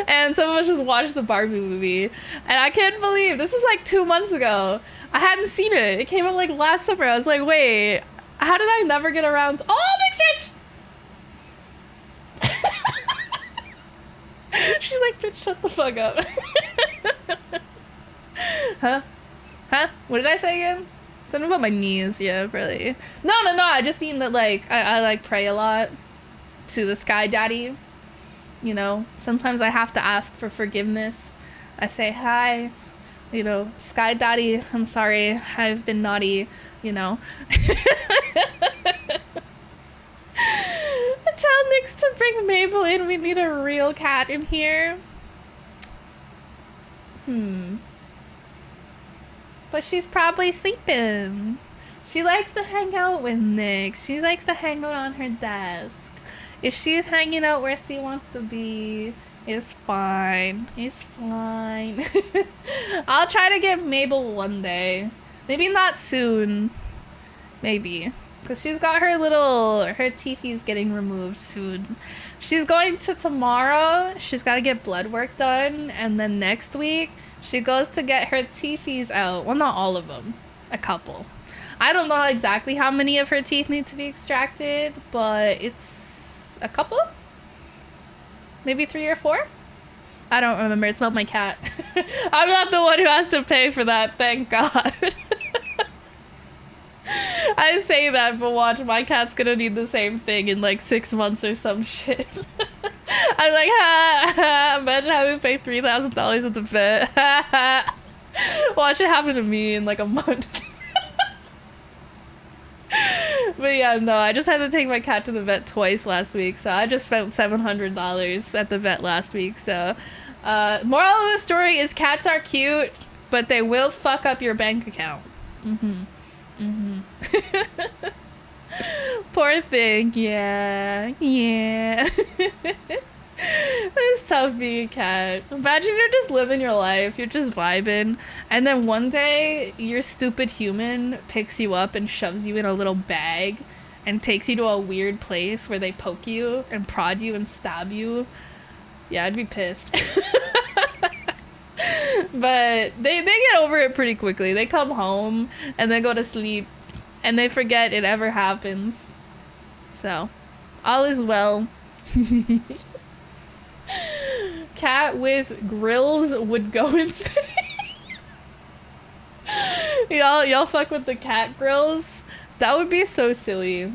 And some of us just watched the Barbie movie. And I can't believe, this was like 2 months ago. I hadn't seen it. It came out like last summer. I was like, wait, how did I never get around to... Oh, big stretch! She's like, bitch, shut the fuck up. Huh? Huh? What did I say again? Something about my knees. Yeah, really. No. I just mean that, like, I like pray a lot to the Sky Daddy. You know, sometimes I have to ask for forgiveness. I say, hi, you know, Sky Daddy, I'm sorry, I've been naughty, you know. Tell Nyx to bring Mabel in. We need a real cat in here. But she's probably sleeping. She likes to hang out with Nyx. She likes to hang out on her desk. If she's hanging out where she wants to be, it's fine. It's fine. I'll try to get Mabel one day. Maybe not soon. Maybe. Because she's got her teethies getting removed soon. She's going to tomorrow. She's got to get blood work done. And then next week, she goes to get her teethies out. Well, not all of them. A couple. I don't know exactly how many of her teeth need to be extracted, but it's a couple? Maybe 3 or 4? I don't remember. It's not my cat. I'm not the one who has to pay for that, thank God. I say that, but watch, my cat's gonna need the same thing in like 6 months or some shit. I'm like, imagine having to pay $3,000 at the vet. Watch it happen to me in like a month. But yeah, no, I just had to take my cat to the vet twice last week, so I just spent $700 at the vet last week. So moral of the story is cats are cute, but they will fuck up your bank account. Poor thing. Yeah. It's tough being a cat. Imagine you're just living your life, you're just vibing, and then one day your stupid human picks you up and shoves you in a little bag and takes you to a weird place where they poke you and prod you and stab you. Yeah, I'd be pissed. But they get over it pretty quickly. They come home and they go to sleep and they forget it ever happens. So, all is well. Cat with grills would go insane. Y'all fuck with the cat grills? That would be so silly.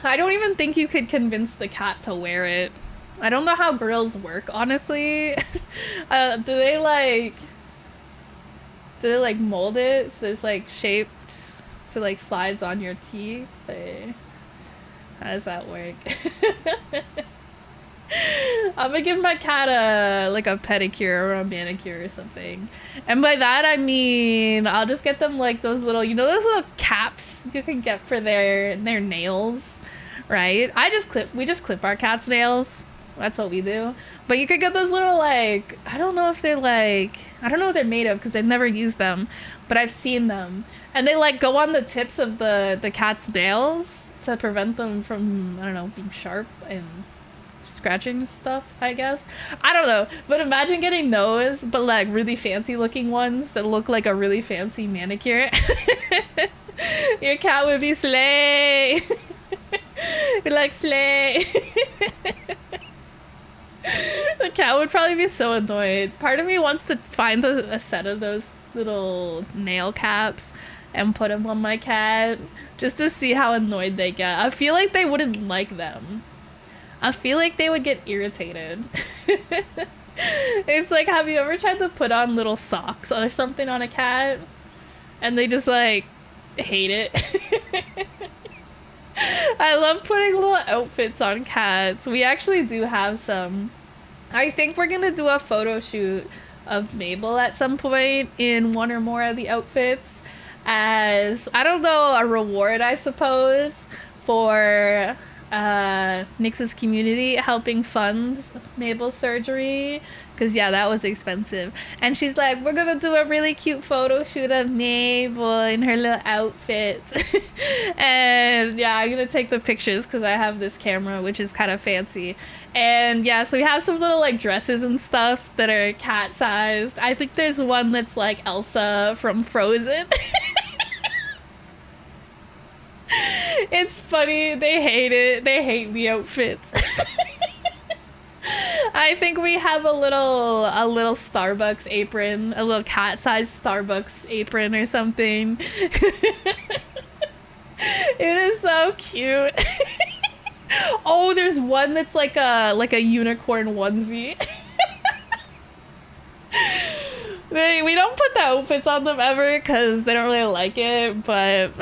I don't even think you could convince the cat to wear it. I don't know how grills work, honestly. Do they like mold it so it's like shaped so like slides on your teeth? Or how does that work? I'm gonna give my cat a pedicure or a manicure or something. And by that I mean I'll just get them like those little, you know, those little caps you can get for their nails, right? We just clip our cat's nails. That's what we do. But you could get those little like, I don't know what they're made of because I've never used them, but I've seen them. And they like go on the tips of the cat's nails to prevent them from, I don't know, being sharp and scratching stuff, I guess. I don't know, but imagine getting those, but like really fancy looking ones that look like a really fancy manicure. Your cat would be slay. You're like slay. The cat would probably be so annoyed. Part of me wants to find a set of those little nail caps and put them on my cat just to see how annoyed they get. I feel like they wouldn't like them. I feel like they would get irritated. It's like, have you ever tried to put on little socks or something on a cat and they just like hate it? I love putting little outfits on cats. We actually do have some. I think we're gonna do a photo shoot of Mabel at some point in one or more of the outfits as, I don't know, a reward, I suppose, for Nix's community helping fund Mabel's surgery, because yeah, that was expensive. And she's like, we're gonna do a really cute photo shoot of Mabel in her little outfits. And yeah, I'm gonna take the pictures because I have this camera which is kind of fancy. And yeah, so we have some little like dresses and stuff that are cat sized. I think there's one that's like Elsa from Frozen. It's funny. They hate it. They hate the outfits. I think we have a little Starbucks apron, a little cat-sized Starbucks apron or something. It is so cute. Oh, there's one that's like a unicorn onesie. We don't put the outfits on them ever because they don't really like it, but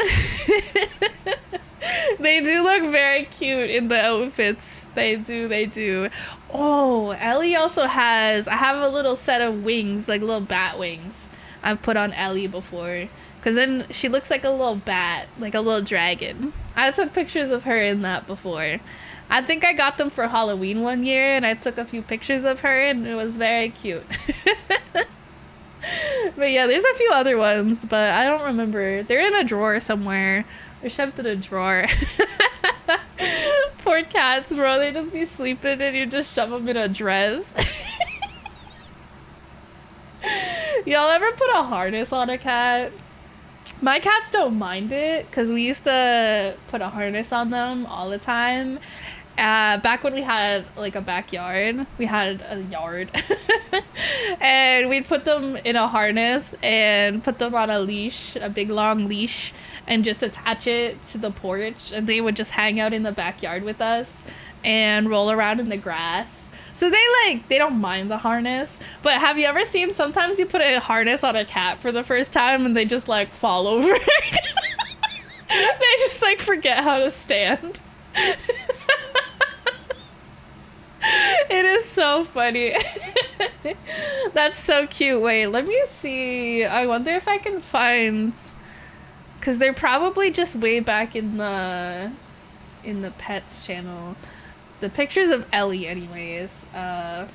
they do look very cute in the outfits. They do. Oh, Ellie also has, I have a little set of wings, like little bat wings I've put on Ellie before. Because then she looks like a little bat, like a little dragon. I took pictures of her in that before. I think I got them for Halloween one year and I took a few pictures of her and it was very cute. But yeah, there's a few other ones, but I don't remember. They're in a drawer somewhere. They're shoved in a drawer. Poor cats, bro. They just be sleeping and you just shove them in a dress. Y'all ever put a harness on a cat? My cats don't mind it because we used to put a harness on them all the time. Back when we had like a backyard, we had a yard. And we'd put them in a harness and put them on a leash, a big long leash, and just attach it to the porch. And they would just hang out in the backyard with us and roll around in the grass. So they don't mind the harness. But have you ever seen, sometimes you put a harness on a cat for the first time and they just like fall over. They just like forget how to stand. It is so funny. That's so cute. Wait, let me see. I wonder if I can find, because they're probably just way back in the pets channel. The pictures of Ellie anyways. I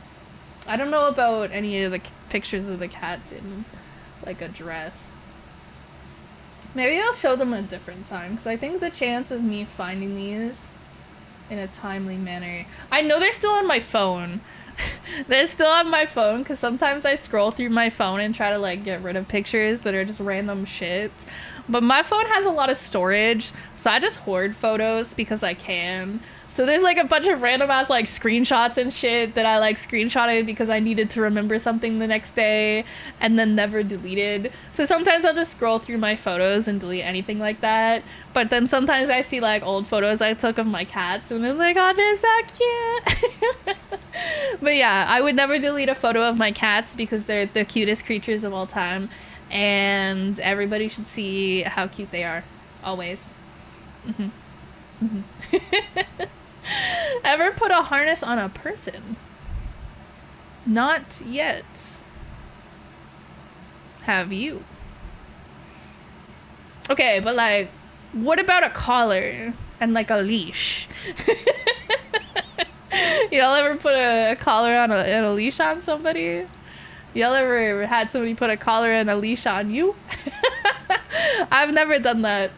don't know about any of the pictures of the cats in like a dress. Maybe I'll show them a different time because I think the chance of me finding these in a timely manner. I know they're still on my phone. They're still on my phone because sometimes I scroll through my phone and try to like get rid of pictures that are just random shit. But my phone has a lot of storage, so I just hoard photos because I can. So there's like a bunch of random ass like screenshots and shit that I like screenshotted because I needed to remember something the next day and then never deleted. So sometimes I'll just scroll through my photos and delete anything like that. But then sometimes I see like old photos I took of my cats and I'm like, oh, they're so cute. But yeah, I would never delete a photo of my cats because they're the cutest creatures of all time. And everybody should see how cute they are. Always. Mm-hmm. Mm-hmm. Ever put a harness on a person? Not yet. Have you? Okay, but like, what about a collar and like a leash? Y'all ever put a collar on and a leash on somebody? Y'all ever had somebody put a collar and a leash on you? I've never done that.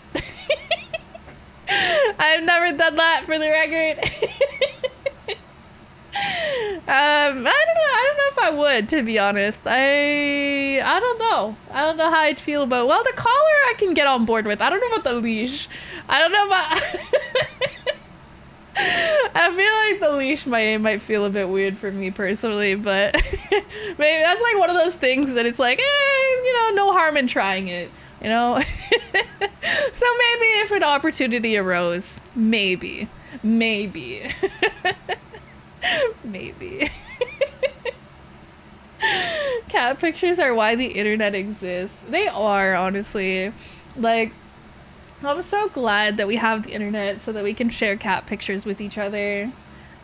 I've never done that, for the record. I don't know if I would, to be honest. I don't know. I don't know how I'd feel about, well, the collar I can get on board with. I don't know about the leash. I don't know about I feel like the leash might feel a bit weird for me personally, but maybe that's like one of those things that it's like, no harm in trying it, you know? So maybe if an opportunity arose, maybe. Maybe. Cat pictures are why the internet exists. They are, honestly. Like, I'm so glad that we have the internet so that we can share cat pictures with each other.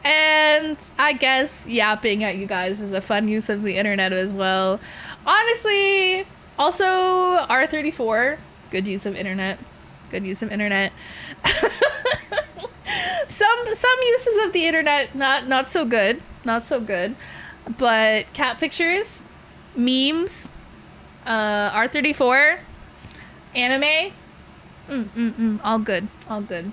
And I guess yapping at you guys is a fun use of the internet as well. Honestly, also R34, good use of internet. some uses of the internet not so good, not so good, but cat pictures, memes, R34, anime, all good, all good.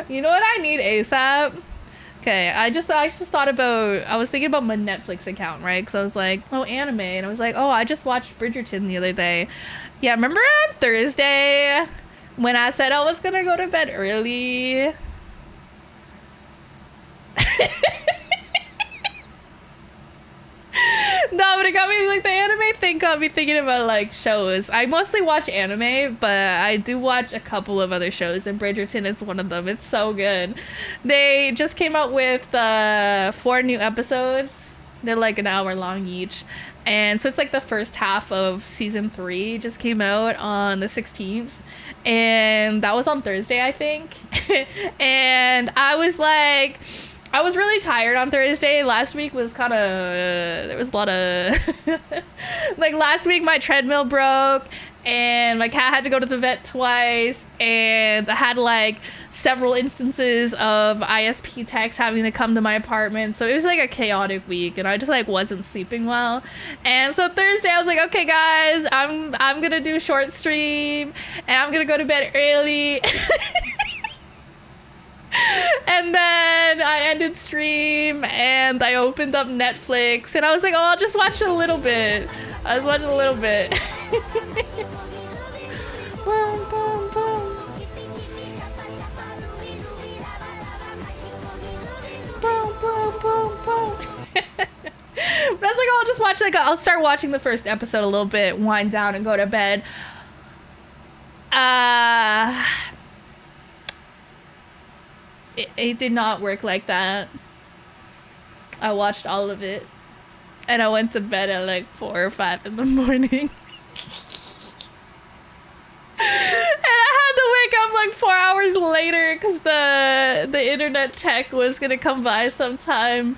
You know what I need ASAP? Okay, I just thought about, I was thinking about my Netflix account, right? Because I was like, oh, anime. And I was like, oh, I just watched Bridgerton the other day. Yeah, remember on Thursday when I said I was going to go to bed early? No, but it got me, like, the anime thing got me thinking about, like, shows. I mostly watch anime, but I do watch a couple of other shows, and Bridgerton is one of them. It's so good. They just came out with 4 new episodes. They're, like, an hour long each. And so it's, like, the first half of season 3 just came out on the 16th. And that was on Thursday, I think. And I was like... I was really tired on Thursday. Last week was kind of, there was a lot of, like last week my treadmill broke and my cat had to go to the vet twice, and I had like several instances of ISP techs having to come to my apartment. So it was like a chaotic week, and I just like wasn't sleeping well. And so Thursday I was like, okay guys, I'm going to do a short stream and I'm going to go to bed early. And then I ended stream and I opened up Netflix and I was like, oh, I'll just watch a little bit. I was watching a little bit. Boom, boom, boom. Boom, boom, boom, boom. But I was like, oh, I'll just watch, like, I'll start watching the first episode a little bit, wind down and go to bed. It did not work like that. I watched all of it and I went to bed at like 4 or 5 in the morning. And I had to wake up like 4 hours later because the internet tech was gonna come by sometime.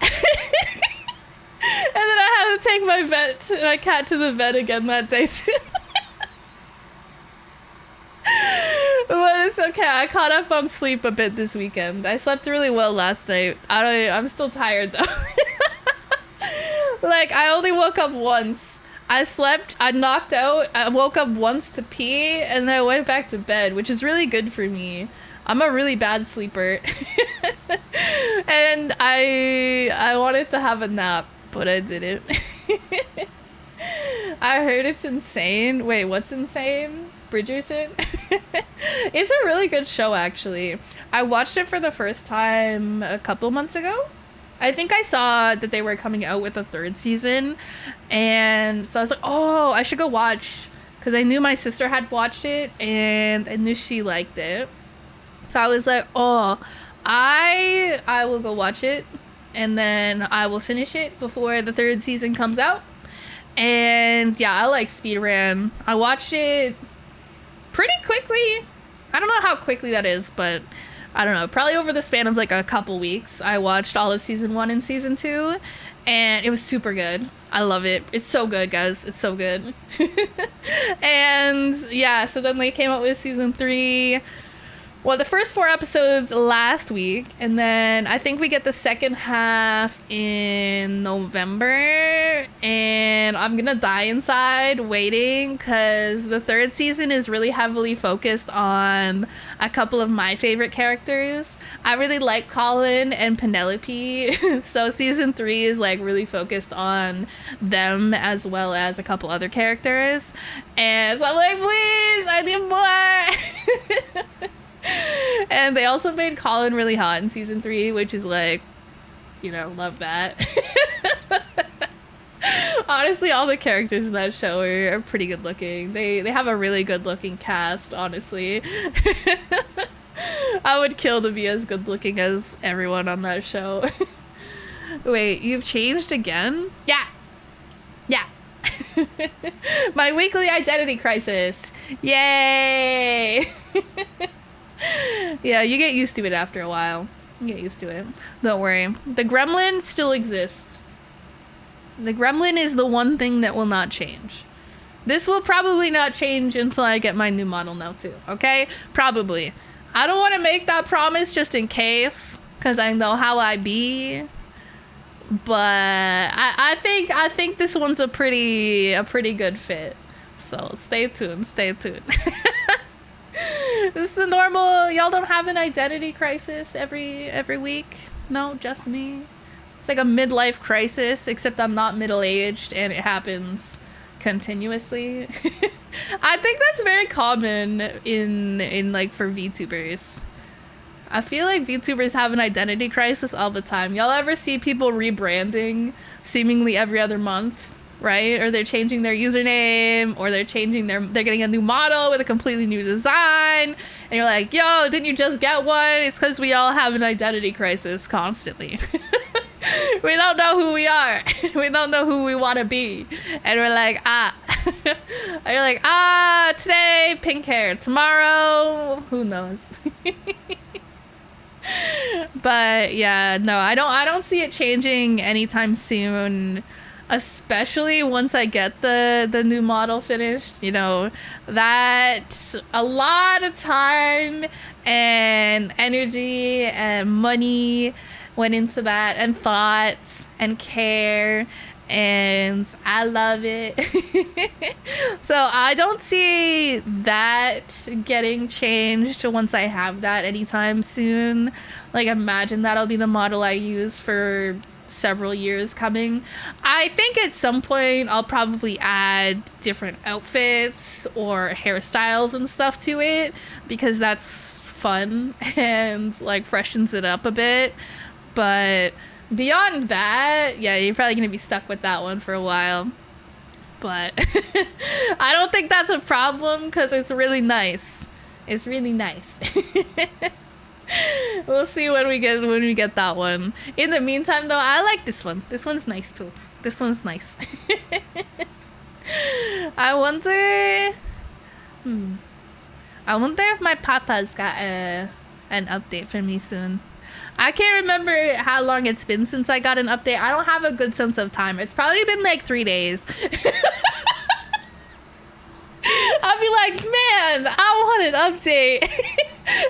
And then I had to take my cat to the vet again that day too. But it's okay. I caught up on sleep a bit this weekend. I slept really well last night. I'm still tired though. Like, I only woke up once. I knocked out, I woke up once to pee, and then I went back to bed, which is really good for me. I'm a really bad sleeper. And I wanted to have a nap, but I didn't. I heard it's insane. Wait, what's insane? Bridgerton? It's a really good show, actually. I watched it for the first time a couple months ago. I think I saw that they were coming out with a 3rd season, and so I was like, oh, I should go watch, because I knew my sister had watched it and I knew she liked it. So I was like, oh, I will go watch it, and then I will finish it before the 3rd season comes out. And yeah, I like speedran. I watched it pretty quickly. I don't know how quickly that is, but I don't know, probably over the span of like a couple weeks. I watched all of season 1 and season 2, and it was super good. I love it. It's so good, guys. It's so good. And yeah, so then they came out with season 3. Well, the first 4 episodes last week, and then I think we get the second half in November, and I'm gonna die inside waiting, because the 3rd season is really heavily focused on a couple of my favorite characters. I really like Colin and Penelope, so season 3 is like really focused on them as well as a couple other characters, and so I'm like, please, I need more. And they also made Colin really hot in season 3, which is like, you know, love that. Honestly, all the characters in that show are pretty good looking. They have a really good looking cast, honestly. I would kill to be as good looking as everyone on that show. Wait, you've changed again? Yeah. Yeah. My weekly identity crisis. Yay! Yeah, you get used to it after a while. You get used to it. Don't worry. The gremlin still exists. The gremlin is the one thing that will not change. This will probably not change until I get my new model now too, okay? Probably. I don't want to make that promise just in case, because I know how I be. But I think this one's a pretty good fit. So stay tuned. This is the normal. Y'all don't have an identity crisis every week? No, just me. It's like a midlife crisis, except I'm not middle-aged and it happens continuously. I think that's very common in like for VTubers. I feel like VTubers have an identity crisis all the time. Y'all ever see people rebranding seemingly every other month, right? Or they're changing their username, or they're getting a new model with a completely new design. And you're like, yo, didn't you just get one? It's because we all have an identity crisis constantly. We don't know who we are. We don't know who we want to be. And we're like, and you're like, today, pink hair. Tomorrow, who knows? But yeah, no, I don't see it changing anytime soon, especially once I get the new model finished. You know, that a lot of time and energy and money went into that, and thought and care, and I love it. So I don't see that getting changed once I have that anytime soon. Like, imagine that'll be the model I use for several years coming. I think at some point I'll probably add different outfits or hairstyles and stuff to it, because that's fun and like freshens it up a bit. But beyond that, yeah, you're probably going to be stuck with that one for a while. But I don't think that's a problem, because it's really nice. It's really nice. We'll see when we get that one. In the meantime, though, I like this one. This one's nice too. This one's nice. I wonder if my papa's got an update for me soon. I can't remember how long it's been since I got an update. I don't have a good sense of time. It's probably been like 3 days. I'll be like, man, I want an update.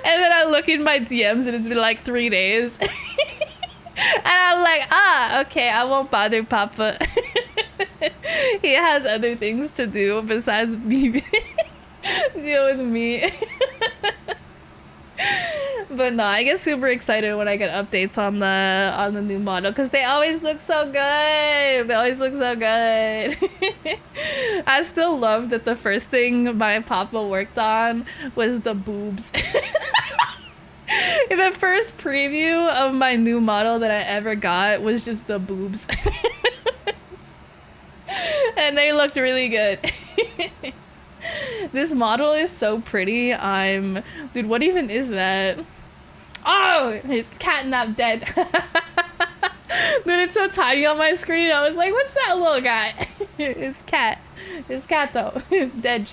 And then I look in my DMs and it's been like 3 days. And I'm like, okay, I won't bother Papa. He has other things to do besides me deal with me. But no, I get super excited when I get updates on the new model, because they always look so good. They always look so good. I still love that the first thing my papa worked on was the boobs. The first preview of my new model that I ever got was just the boobs. And they looked really good. This model is so pretty. Dude, what even is that? Oh, his catnap dead. Dude, it's so tiny on my screen. I was like, what's that little guy? His cat though. Dead.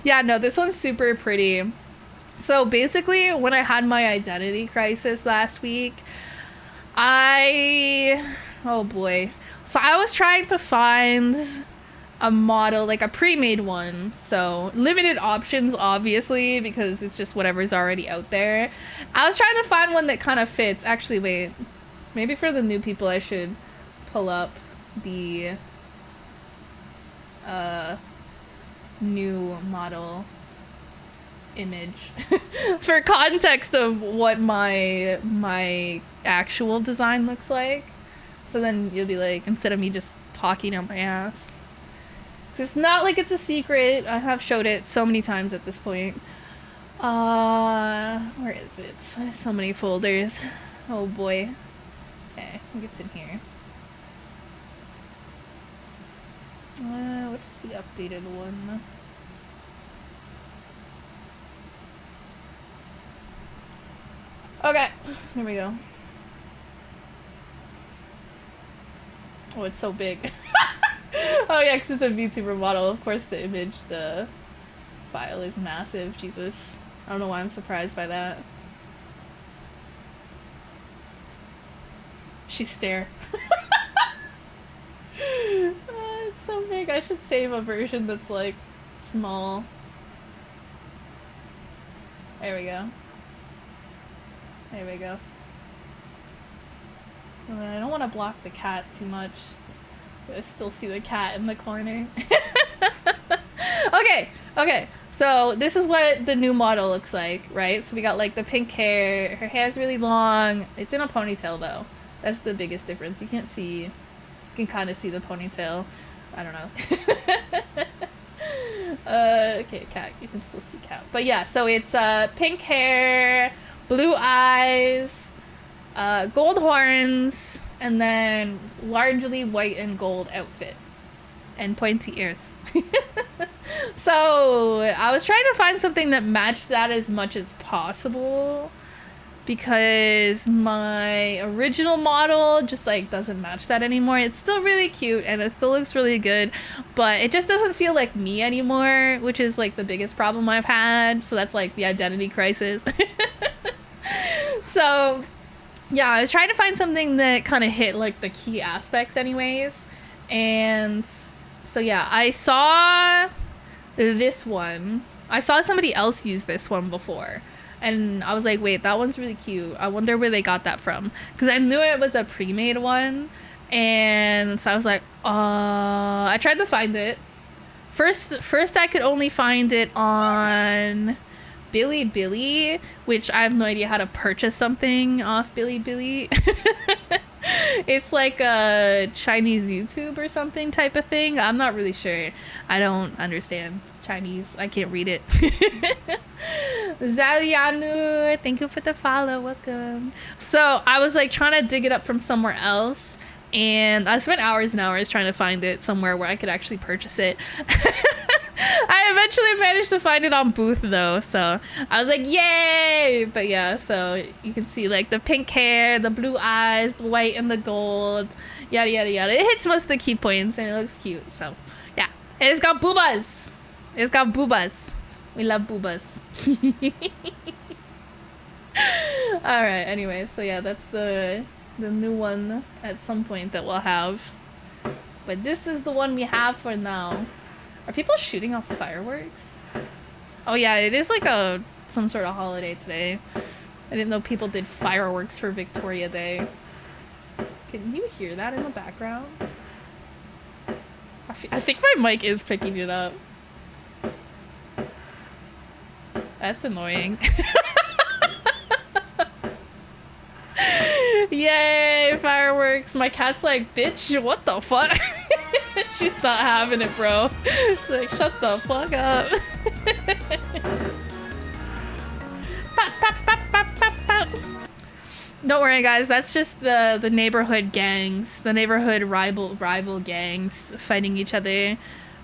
Yeah, no, this one's super pretty. So basically, when I had my identity crisis last week, oh boy. So I was trying to find a model, like a pre-made one, so limited options obviously, because it's just whatever's already out there. I was trying to find one that kind of fits. Actually, wait, maybe for the new people I should pull up the new model image for context of what my actual design looks like, so then you'll be like, instead of me just talking on my ass. It's not like it's a secret. I have showed it so many times at this point. Where is it? I have so many folders. Oh boy. Okay, it gets in here. What's the updated one? Okay, here we go. Oh, it's so big. Oh yeah, because it's a VTuber model. Of course the file is massive. Jesus. I don't know why I'm surprised by that. She stare. It's so big. I should save a version that's like small. There we go. There we go. And then I don't want to block the cat too much. But I still see the cat in the corner. Okay. So this is what the new model looks like, right? So we got like the pink hair. Her hair's really long. It's in a ponytail though. That's the biggest difference. You can't see. You can kind of see the ponytail. I don't know. Okay, cat. You can still see cat. But yeah, so it's pink hair, blue eyes, gold horns, and then largely white and gold outfit. And pointy ears. So I was trying to find something that matched that as much as possible, because my original model just like doesn't match that anymore. It's still really cute and it still looks really good, but it just doesn't feel like me anymore, which is like the biggest problem I've had. So that's like the identity crisis. So yeah, I was trying to find something that kind of hit like the key aspects anyways. And so yeah, I saw this one. I saw somebody else use this one before. And I was like, wait, that one's really cute. I wonder where they got that from. Because I knew it was a pre-made one. And so I was like, I tried to find it. First I could only find it on Bilibili, which I have no idea how to purchase something off Bilibili. It's like a Chinese YouTube or something type of thing. I'm not really sure. I don't understand Chinese. I can't read it. Zalianu, thank you for the follow. Welcome. So I was like trying to dig it up from somewhere else, and I spent hours and hours trying to find it somewhere where I could actually purchase it. I eventually managed to find it on Booth though, so I was like, yay! But yeah, so you can see like the pink hair, the blue eyes, the white and the gold, yada yada yada. It hits most of the key points and it looks cute, so yeah. And it's got boobas! It's got boobas. We love boobas. Alright, anyway, so yeah, that's the new one at some point that we'll have. But this is the one we have for now. Are people shooting off fireworks? Oh yeah, it is like some sort of holiday today. I didn't know people did fireworks for Victoria Day. Can you hear that in the background? I think my mic is picking it up. That's annoying. Yay, fireworks. My cat's like, bitch, what the fuck? She's not having it, bro. She's like, shut the fuck up. Pop, pop, pop, pop, pop, pop. Don't worry, guys. That's just the neighborhood gangs, the neighborhood rival gangs fighting each other.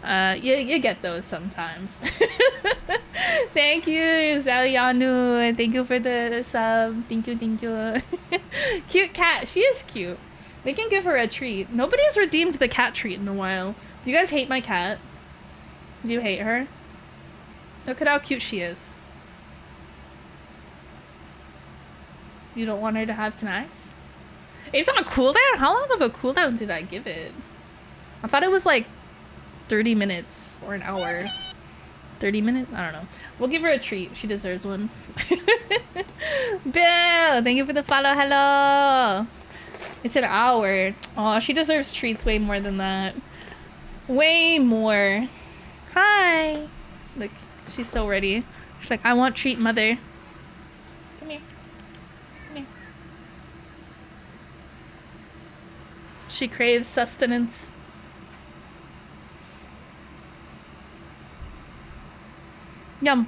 You get those sometimes. Thank you, Zalianu. Thank you for the sub. Thank you. Cute cat. She is cute. We can give her a treat. Nobody's redeemed the cat treat in a while. Do you guys hate my cat? Do you hate her? Look at how cute she is. You don't want her to have snacks? It's on a cooldown? How long of a cooldown did I give it? I thought it was like 30 minutes or an hour. 30 minutes? I don't know. We'll give her a treat. She deserves one. Bill, thank you for the follow. Hello. It's an hour. Oh, she deserves treats way more than that. Way more. Hi. Look, she's so ready. She's like, I want treat, mother. Come here. Come here. She craves sustenance. Yum.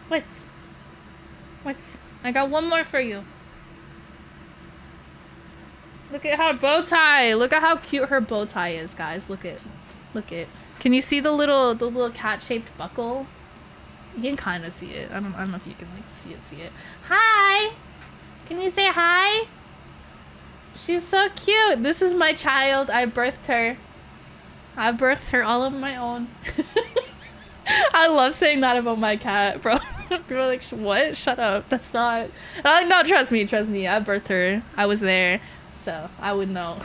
What's? I got one more for you. Look at her bow tie. Look at how cute her bow tie is, guys. Look it. Can you see the little cat-shaped buckle? You can kind of see it. I don't know if you can like see it. Hi. Can you say hi? She's so cute. This is my child. I birthed her all on my own. I love saying that about my cat, bro. People are like, what? Shut up. That's not... No, trust me. I birthed her. I was there. So, I would know.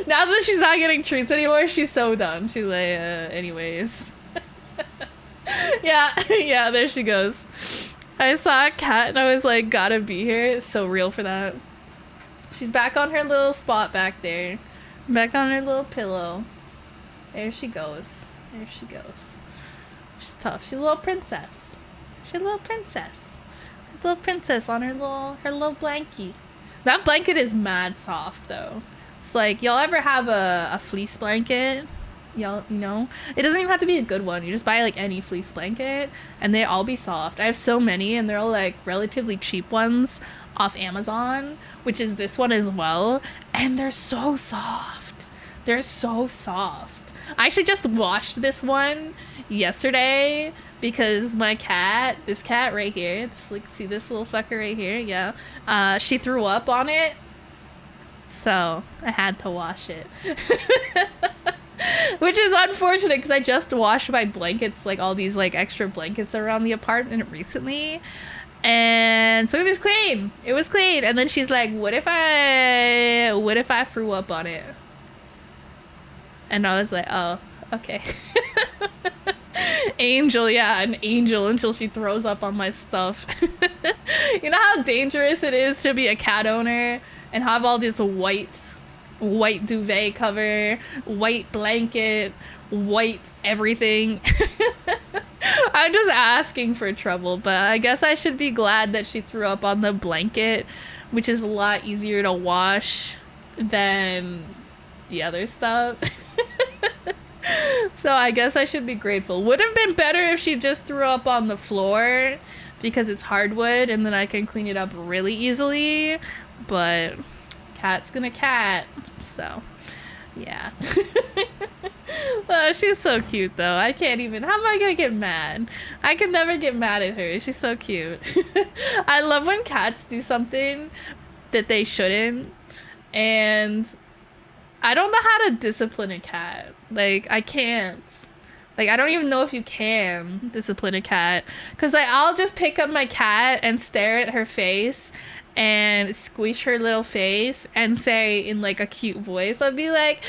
Now that she's not getting treats anymore, she's so done. She's like, anyways. Yeah, yeah, there she goes. I saw a cat and I was like, gotta be here. It's so real for that. She's back on her little spot back there. Back on her little pillow. There she goes. There she goes. She's tough. She's a little princess. She's a little princess. A little princess on her little blankie. That blanket is mad soft though. It's like, y'all ever have a fleece blanket? Y'all, you know? It doesn't even have to be a good one. You just buy like any fleece blanket and they all be soft. I have so many and they're all like relatively cheap ones off Amazon, which is this one as well. And they're so soft. They're so soft. I actually just washed this one yesterday because my cat, this cat right here, see this little fucker right here? Yeah. She threw up on it. So I had to wash it. Which is unfortunate because I just washed my blankets, like all these like extra blankets around the apartment recently. And so it was clean. It was clean. And then she's like, what if I threw up on it? And I was like, oh, okay. Angel, yeah, an angel until she throws up on my stuff. You know how dangerous it is to be a cat owner and have all this white duvet cover, white blanket, white everything. I'm just asking for trouble, but I guess I should be glad that she threw up on the blanket, which is a lot easier to wash than the other stuff. So I guess I should be grateful. Would have been better if she just threw up on the floor because it's hardwood and then I can clean it up really easily, but cat's gonna cat, so yeah. Oh, she's so cute though. I can't even, how am I gonna get mad? I can never get mad at her. She's so cute. I love when cats do something that they shouldn't, and I don't know how to discipline a cat. Like, I can't. Like, I don't even know if you can discipline a cat. Because, like, I'll just pick up my cat and stare at her face and squish her little face and say in, like, a cute voice, I'll be like,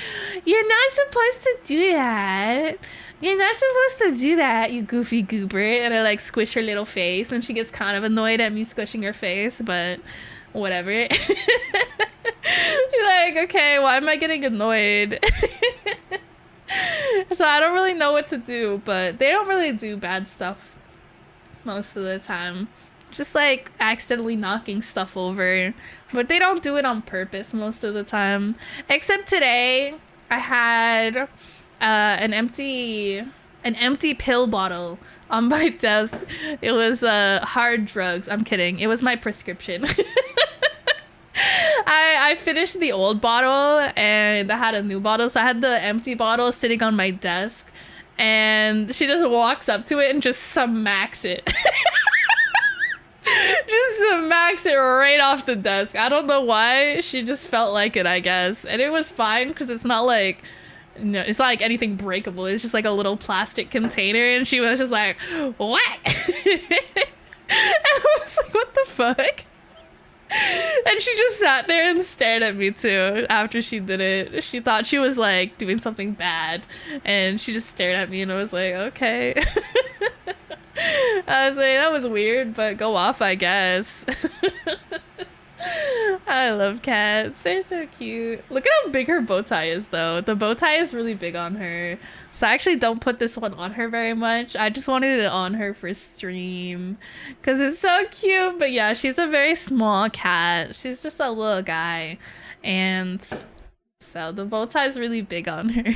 you're not supposed to do that. You're not supposed to do that, you goofy goober. And I, like, squish her little face. And she gets kind of annoyed at me squishing her face, but whatever. She's like, okay, why am I getting annoyed? So I don't really know what to do, but they don't really do bad stuff most of the time. Just like accidentally knocking stuff over, but they don't do it on purpose most of the time. Except today, I had an empty pill bottle on my desk. It was hard drugs. I'm kidding. It was my prescription. I finished the old bottle and I had a new bottle, so I had the empty bottle sitting on my desk, and she just walks up to it and just smacks it. Just smacks it right off the desk. I don't know why. She just felt like it, I guess. And it was fine because it's not like, no, it's not like anything breakable. It's just like a little plastic container, and she was just like, what? And I was like, what the fuck? And she just sat there and stared at me too after she did it. She thought she was like doing something bad, and she just stared at me, and I was like, okay. I was like, that was weird, but go off, I guess. I love cats. They're so cute. Look at how big her bow tie is though. The bow tie is really big on her. So I actually don't put this one on her very much. I just wanted it on her for stream because it's so cute. But yeah, she's a very small cat. She's just a little guy. And so the bow tie is really big on her.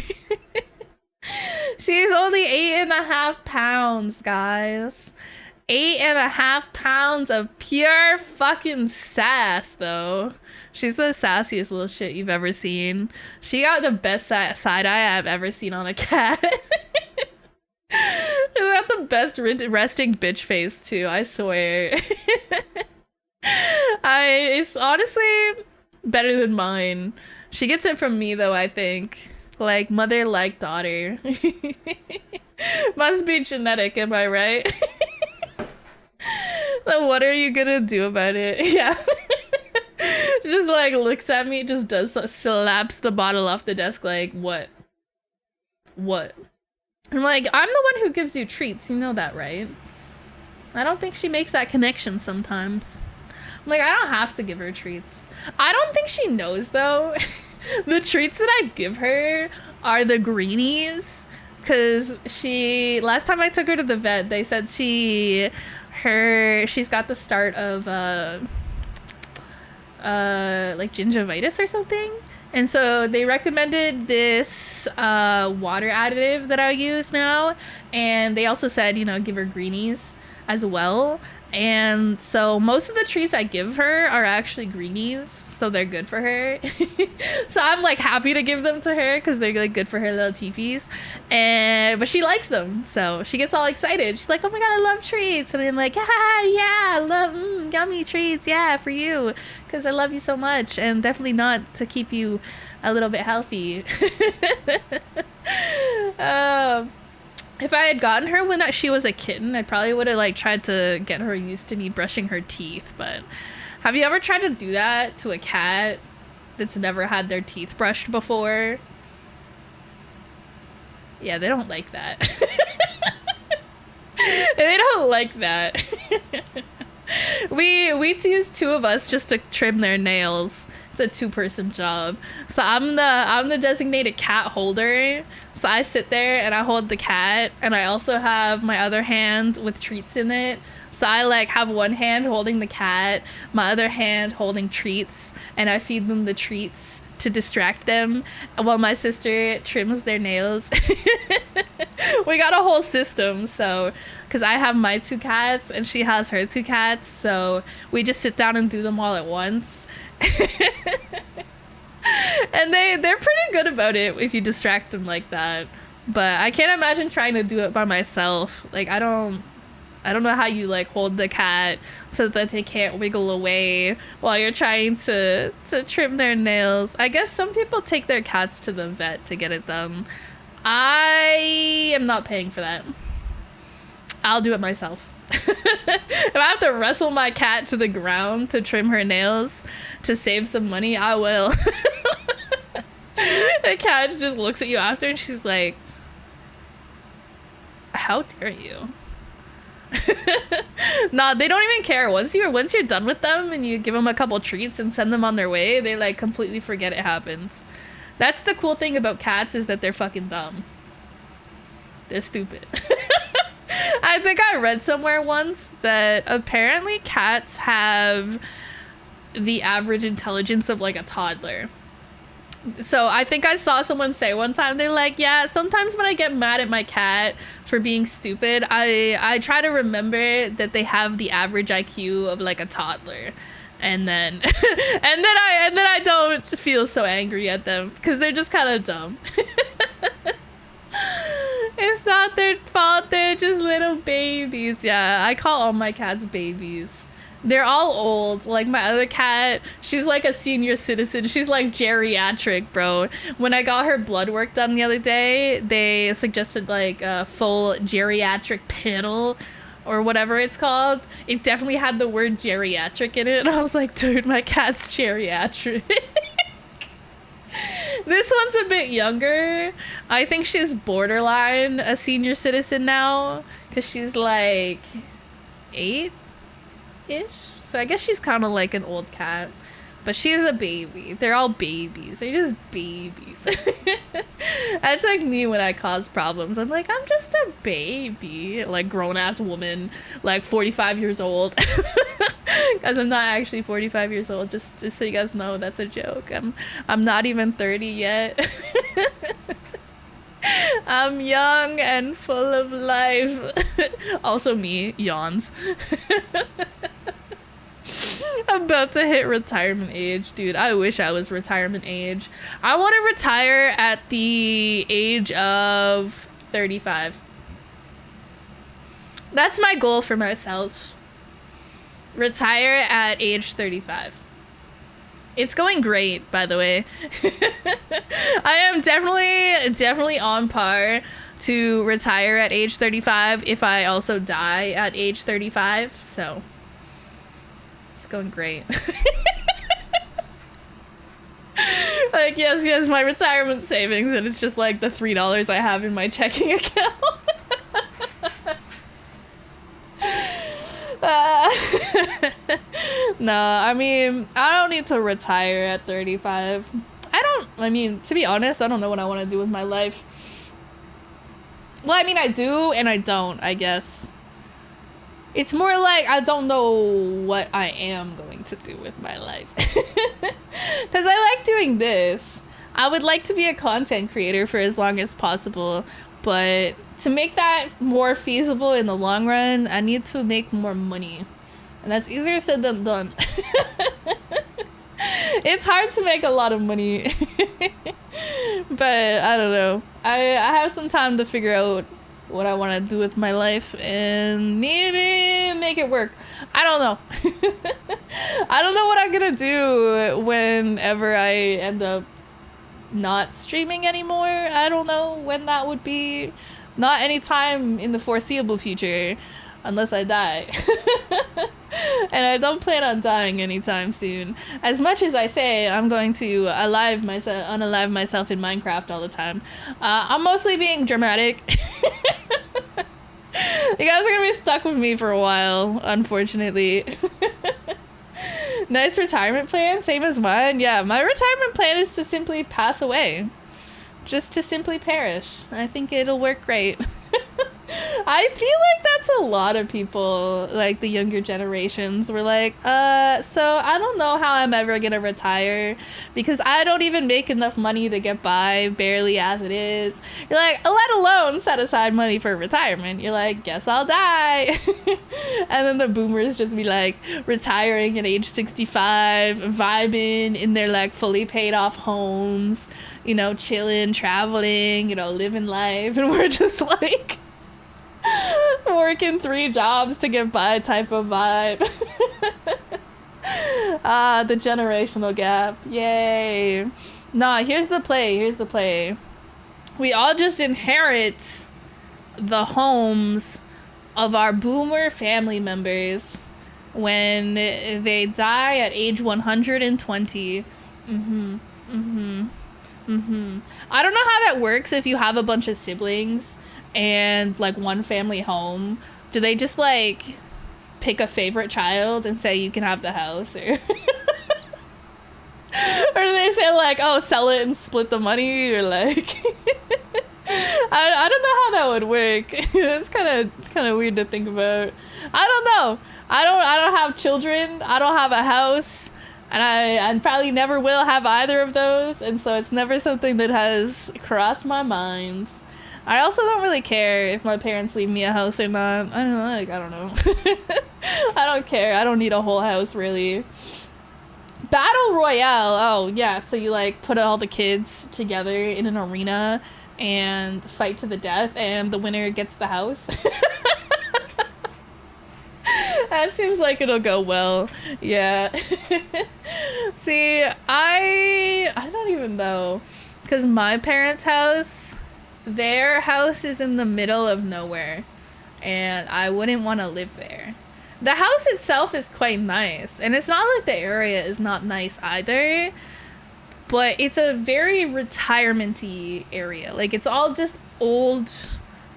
She's only 8.5 pounds, guys. 8.5 pounds of pure fucking sass, though. She's the sassiest little shit you've ever seen. She got the best side eye I've ever seen on a cat. She's got the best resting bitch face, too, I swear. It's honestly better than mine. She gets it from me, though, I think. Like, mother like daughter. Must be genetic, am I right? So what are you gonna do about it? Yeah. She just like looks at me, just slaps the bottle off the desk like, what? I'm like, I'm the one who gives you treats. You know that, right? I don't think she makes that connection sometimes. I'm like, I don't have to give her treats. I don't think she knows, though. The treats that I give her are the greenies. Because last time I took her to the vet, they said she's got the start of, like gingivitis or something. And so they recommended this water additive that I use now. And they also said, give her greenies as well. And so most of the treats I give her are actually greenies, so they're good for her. So I'm like happy to give them to her because they're like good for her little teepees. But she likes them, so she gets all excited. She's like, "Oh my god, I yeah, treats!" And I'm like, "Yeah, I love yummy treats, yeah, for you, because I love you so much, and definitely not to keep you a little bit healthy." If I had gotten her when she was a kitten, I probably would have like tried to get her used to me brushing her teeth. But have you ever tried to do that to a cat that's never had their teeth brushed before? Yeah, they don't like that. They don't like that. We use two of us just to trim their nails. It's a two-person job. So I'm the designated cat holder. So I sit there and I hold the cat, and I also have my other hand with treats in it. So I like have one hand holding the cat, my other hand holding treats, and I feed them the treats to distract them while my sister trims their nails. We got a whole system, so because I have my two cats and she has her two cats, so we just sit down and do them all at once. And they're pretty good about it if you distract them like that. But I can't imagine trying to do it by myself. Like I don't know how you like hold the cat so that they can't wiggle away while you're trying to trim their nails. I guess some people take their cats to the vet to get it done. I am not paying for that. I'll do it myself. If I have to wrestle my cat to the ground to trim her nails to save some money, I will. The cat just looks at you after and she's like, "How dare you?" Nah, they don't even care. Once you're done with them and you give them a couple treats and send them on their way, they like completely forget it happens. That's the cool thing about cats, is that they're fucking dumb. They're stupid. I think I read somewhere once that apparently cats have the average intelligence of like a toddler. So I think I saw someone say one time, they're like, yeah, sometimes when I get mad at my cat for being stupid, I try to remember that they have the average IQ of like a toddler. And then and then I don't feel so angry at them because they're just kind of dumb. It's not their fault, they're just little babies. Yeah, I call all my cats babies. They're all old. Like my other cat, she's like a senior citizen. She's like geriatric, bro. When I got her blood work done the other day, they suggested like a full geriatric panel or whatever it's called. It definitely had the word geriatric in it. And I was like, dude, my cat's geriatric. This one's a bit younger. I think she's borderline a senior citizen now because she's like 8-ish. So I guess she's kind of like an old cat. But she's a baby. They're all babies. They're just babies. That's like me when I cause problems. I'm like, I'm just a baby. Like grown-ass woman, like 45 years old. Because I'm not actually 45 years old. Just so you guys know, that's a joke. I'm not even 30 yet. I'm young and full of life. Also me, yawns. I'm about to hit retirement age, dude. I wish I was retirement age. I want to retire at the age of 35. That's my goal for myself. Retire at age 35. It's going great, by the way. I am definitely on par to retire at age 35 if I also die at age 35, so it's going great. Like, yes, my retirement savings, and it's just like the $3 I have in my checking account. No, I mean, I don't need to retire at 35. I mean, to be honest, I don't know what I want to do with my life. Well, I mean, I do and I don't, I guess. It's more like I don't know what I am going to do with my life. Because I like doing this. I would like to be a content creator for as long as possible, but to make that more feasible in the long run, I need to make more money. And that's easier said than done. It's hard to make a lot of money. But I don't know. I have some time to figure out what I want to do with my life and maybe make it work. I don't know. I don't know what I'm gonna do whenever I end up not streaming anymore. I don't know when that would be. Not anytime in the foreseeable future, unless I die. And I don't plan on dying anytime soon. As much as I say I'm going to unalive myself in Minecraft all the time, I'm mostly being dramatic. You guys are gonna be stuck with me for a while, unfortunately. Nice retirement plan, same as mine. Yeah, my retirement plan is to simply pass away. Just to simply perish. I think it'll work great. I feel like that's a lot of people, like the younger generations, were like, so I don't know how I'm ever gonna retire because I don't even make enough money to get by, barely as it is. You're like, let alone set aside money for retirement. You're like, guess I'll die. And then the boomers just be like retiring at age 65, vibing in their like fully paid off homes, you know, chilling, traveling, you know, living life. And we're just like working 3 jobs to get by type of vibe. The generational gap. Yay. Nah, here's the play. We all just inherit the homes of our boomer family members when they die at age 120. I don't know how that works if you have a bunch of siblings and like one family home. Do they just like pick a favorite child and say you can have the house, or or do they say like, oh, sell it and split the money, or like I don't know how that would work. It's kind of weird to think about. I don't know. I don't have children. I don't have a house. And I probably never will have either of those, and so it's never something that has crossed my mind. I also don't really care if my parents leave me a house or not. I don't know. I don't care. I don't need a whole house, really. Battle Royale. Oh, yeah. So you, like, put all the kids together in an arena and fight to the death, and the winner gets the house. That seems like it'll go well. Yeah. See, I don't even know. Because my parents' house, their house is in the middle of nowhere. And I wouldn't want to live there. The house itself is quite nice. And it's not like the area is not nice either. But it's a very retirement-y area. Like, it's all just old,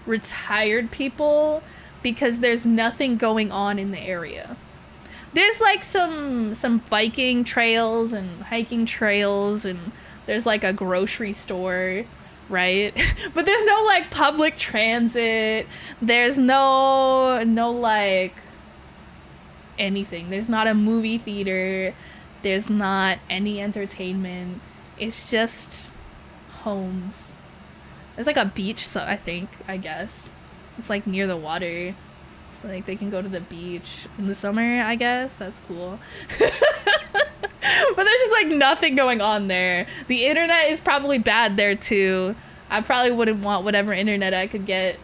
retired people, because there's nothing going on in the area. There's like some biking trails and hiking trails, and there's like a grocery store, right? But there's no like public transit. There's no like anything. There's not a movie theater. There's not any entertainment. It's just homes. There's like a beach, so I guess. It's like near the water. So like they can go to the beach in the summer, I guess. That's cool. But there's just like nothing going on there. The internet is probably bad there too. I probably wouldn't want whatever internet I could get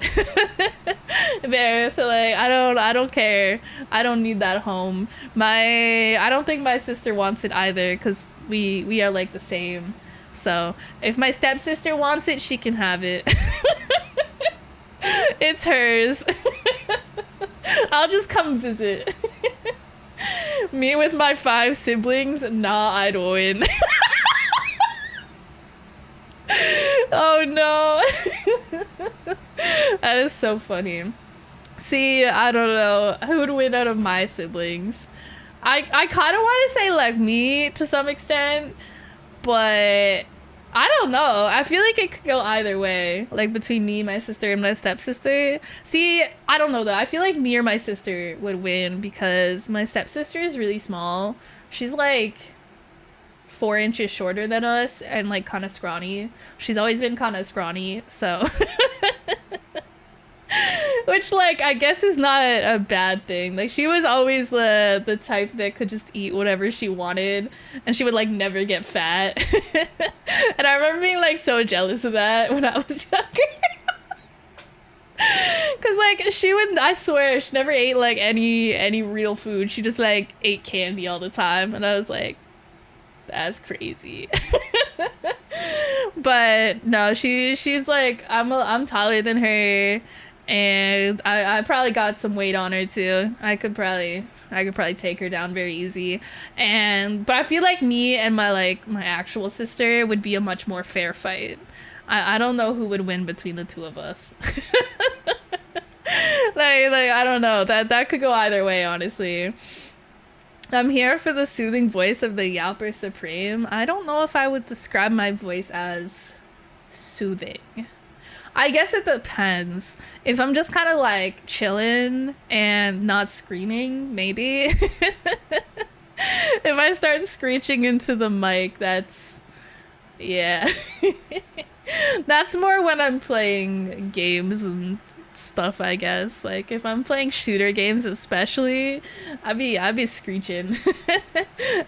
there. So like I don't care. I don't need that home. I don't think my sister wants it either, because we are like the same. So if my stepsister wants it, she can have it. It's hers. I'll just come visit. Me with my 5 siblings? Nah, I'd win. Oh no. That is so funny. See, I don't know who would win out of my siblings. I kind of want to say like me to some extent, but I don't know. I feel like it could go either way, like between me, my sister, and my stepsister. See, I don't know though. I feel like me or my sister would win because my stepsister is really small. She's like 4 inches shorter than us and like kind of scrawny. She's always been kind of scrawny, so which like I guess is not a bad thing. Like she was always the type that could just eat whatever she wanted and she would like never get fat. And I remember being like so jealous of that when I was younger. Cause like she would, I swear she never ate like any real food. She just like ate candy all the time and I was like, that's crazy. But no, she's like I'm taller than her. And I probably got some weight on her too. I could probably take her down very easy. But I feel like me and my actual sister would be a much more fair fight. I don't know who would win between the two of us. like I don't know. That could go either way, honestly. I'm here for the soothing voice of the Yalper Supreme. I don't know if I would describe my voice as soothing. I guess it depends. If I'm just kind of like chilling and not screaming, maybe. If I start screeching into the mic, yeah. That's more when I'm playing games and stuff, I guess. Like if I'm playing shooter games especially, I'd be screeching.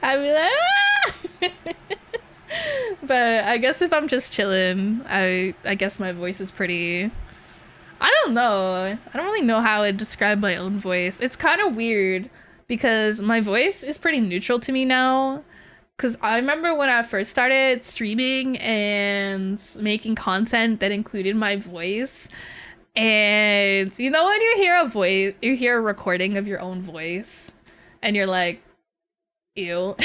I'd be like, ah! But I guess if I'm just chilling, I guess my voice is pretty... I don't know. I don't really know how I'd describe my own voice. It's kind of weird because my voice is pretty neutral to me now. Because I remember when I first started streaming and making content that included my voice. And you know when you hear a recording of your own voice and you're like, ew.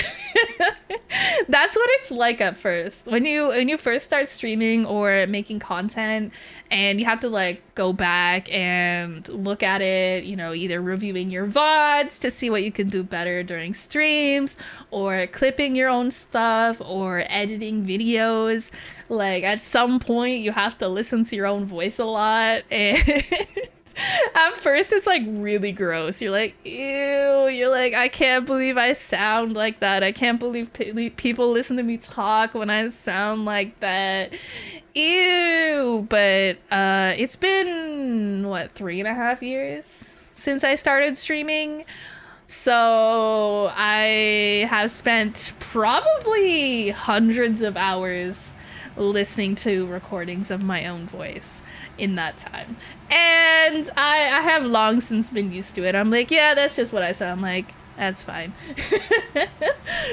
That's what it's like at first when you first start streaming or making content and you have to like go back and look at it, you know, either reviewing your VODs to see what you can do better during streams or clipping your own stuff or editing videos. Like at some point you have to listen to your own voice a lot and at first it's like really gross. You're like, ew. You're like, I can't believe I sound like that. I can't believe people listen to me talk when I sound like that. Ew. But it's been what, 3.5 years since I started streaming. So I have spent probably hundreds of hours listening to recordings of my own voice in that time. And I have long since been used to it. I'm like, yeah, that's just what I sound like. That's fine.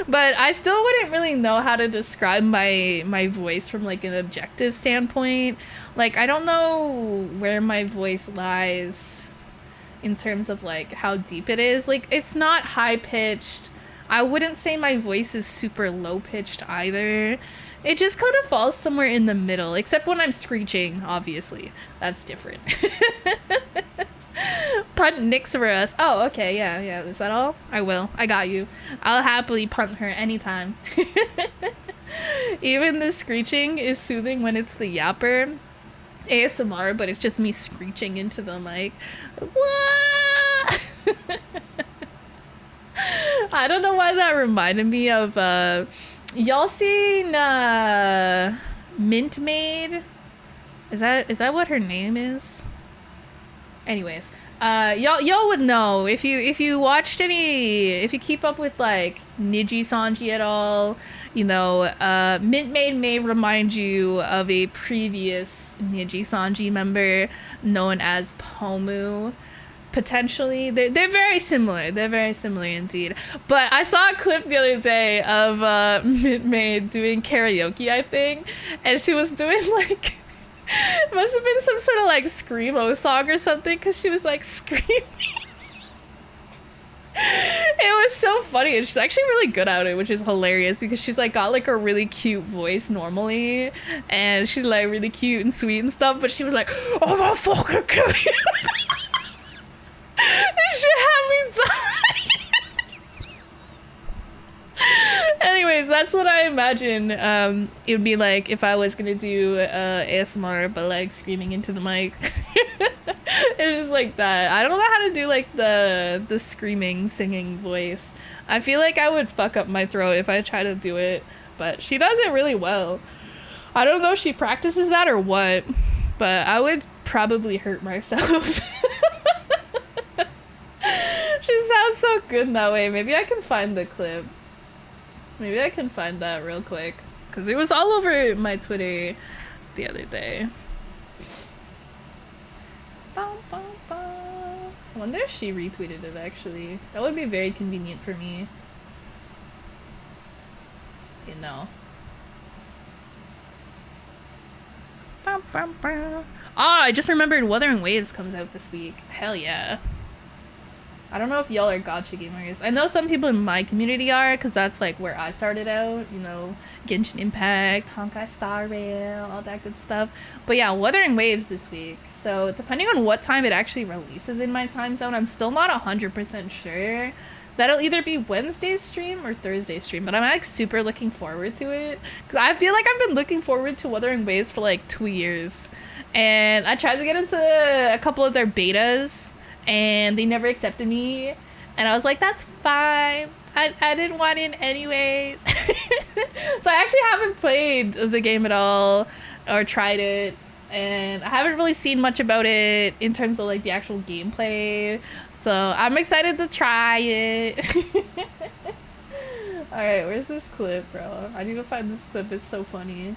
But I still wouldn't really know how to describe my voice from like an objective standpoint. Like, I don't know where my voice lies in terms of like how deep it is. Like, it's not high pitched. I wouldn't say my voice is super low pitched either. It just kind of falls somewhere in the middle, except when I'm screeching, obviously. That's different. Punt Nix for us. Oh, okay, yeah. Is that all? I will. I got you. I'll happily punt her anytime. Even the screeching is soothing when it's the yapper. ASMR, but it's just me screeching into the mic. What? I don't know why that reminded me of... y'all seen Mint Maid? Is that what her name is? Anyways, y'all would know if you watched if you keep up with like Niji Sanji at all, you know, Mint Maid may remind you of a previous Niji Sanji member known as Pomu. Potentially, they're very similar. They're very similar indeed. But I saw a clip the other day of Mint Maid doing karaoke, I think, and she was doing like it must have been some sort of like screamo song or something because she was like screaming. It was so funny, and she's actually really good at it, which is hilarious because she's like got like a really cute voice normally, and she's like really cute and sweet and stuff. But she was like, "Oh my fucking kill you!" This shit had me dying. Anyways, that's what I imagine it would be like if I was gonna do ASMR, but like screaming into the mic. It's just like that. I don't know how to do like the screaming, singing voice. I feel like I would fuck up my throat if I try to do it, but she does it really well. I don't know if she practices that or what, but I would probably hurt myself. She sounds so good that way. Maybe I can find the clip. Maybe I can find that real quick, because it was all over my Twitter the other day. I wonder if she retweeted it, actually. That would be very convenient for me. You know. Ah, I just remembered Wuthering Waves comes out this week. Hell yeah. I don't know if y'all are gacha gamers. I know some people in my community are, because that's like where I started out, you know, Genshin Impact, Honkai Star Rail, all that good stuff. But yeah, Wuthering Waves this week. So depending on what time it actually releases in my time zone, I'm still not 100% sure. That'll either be Wednesday's stream or Thursday's stream, but I'm like super looking forward to it. Because I feel like I've been looking forward to Wuthering Waves for like 2 years. And I tried to get into a couple of their betas, and they never accepted me, and I was like, that's fine, I didn't want in anyways. So I actually haven't played the game at all or tried it, and I haven't really seen much about it in terms of like the actual gameplay, so I'm excited to try it. All right, where's this clip, bro? I need to find this clip. It's so funny.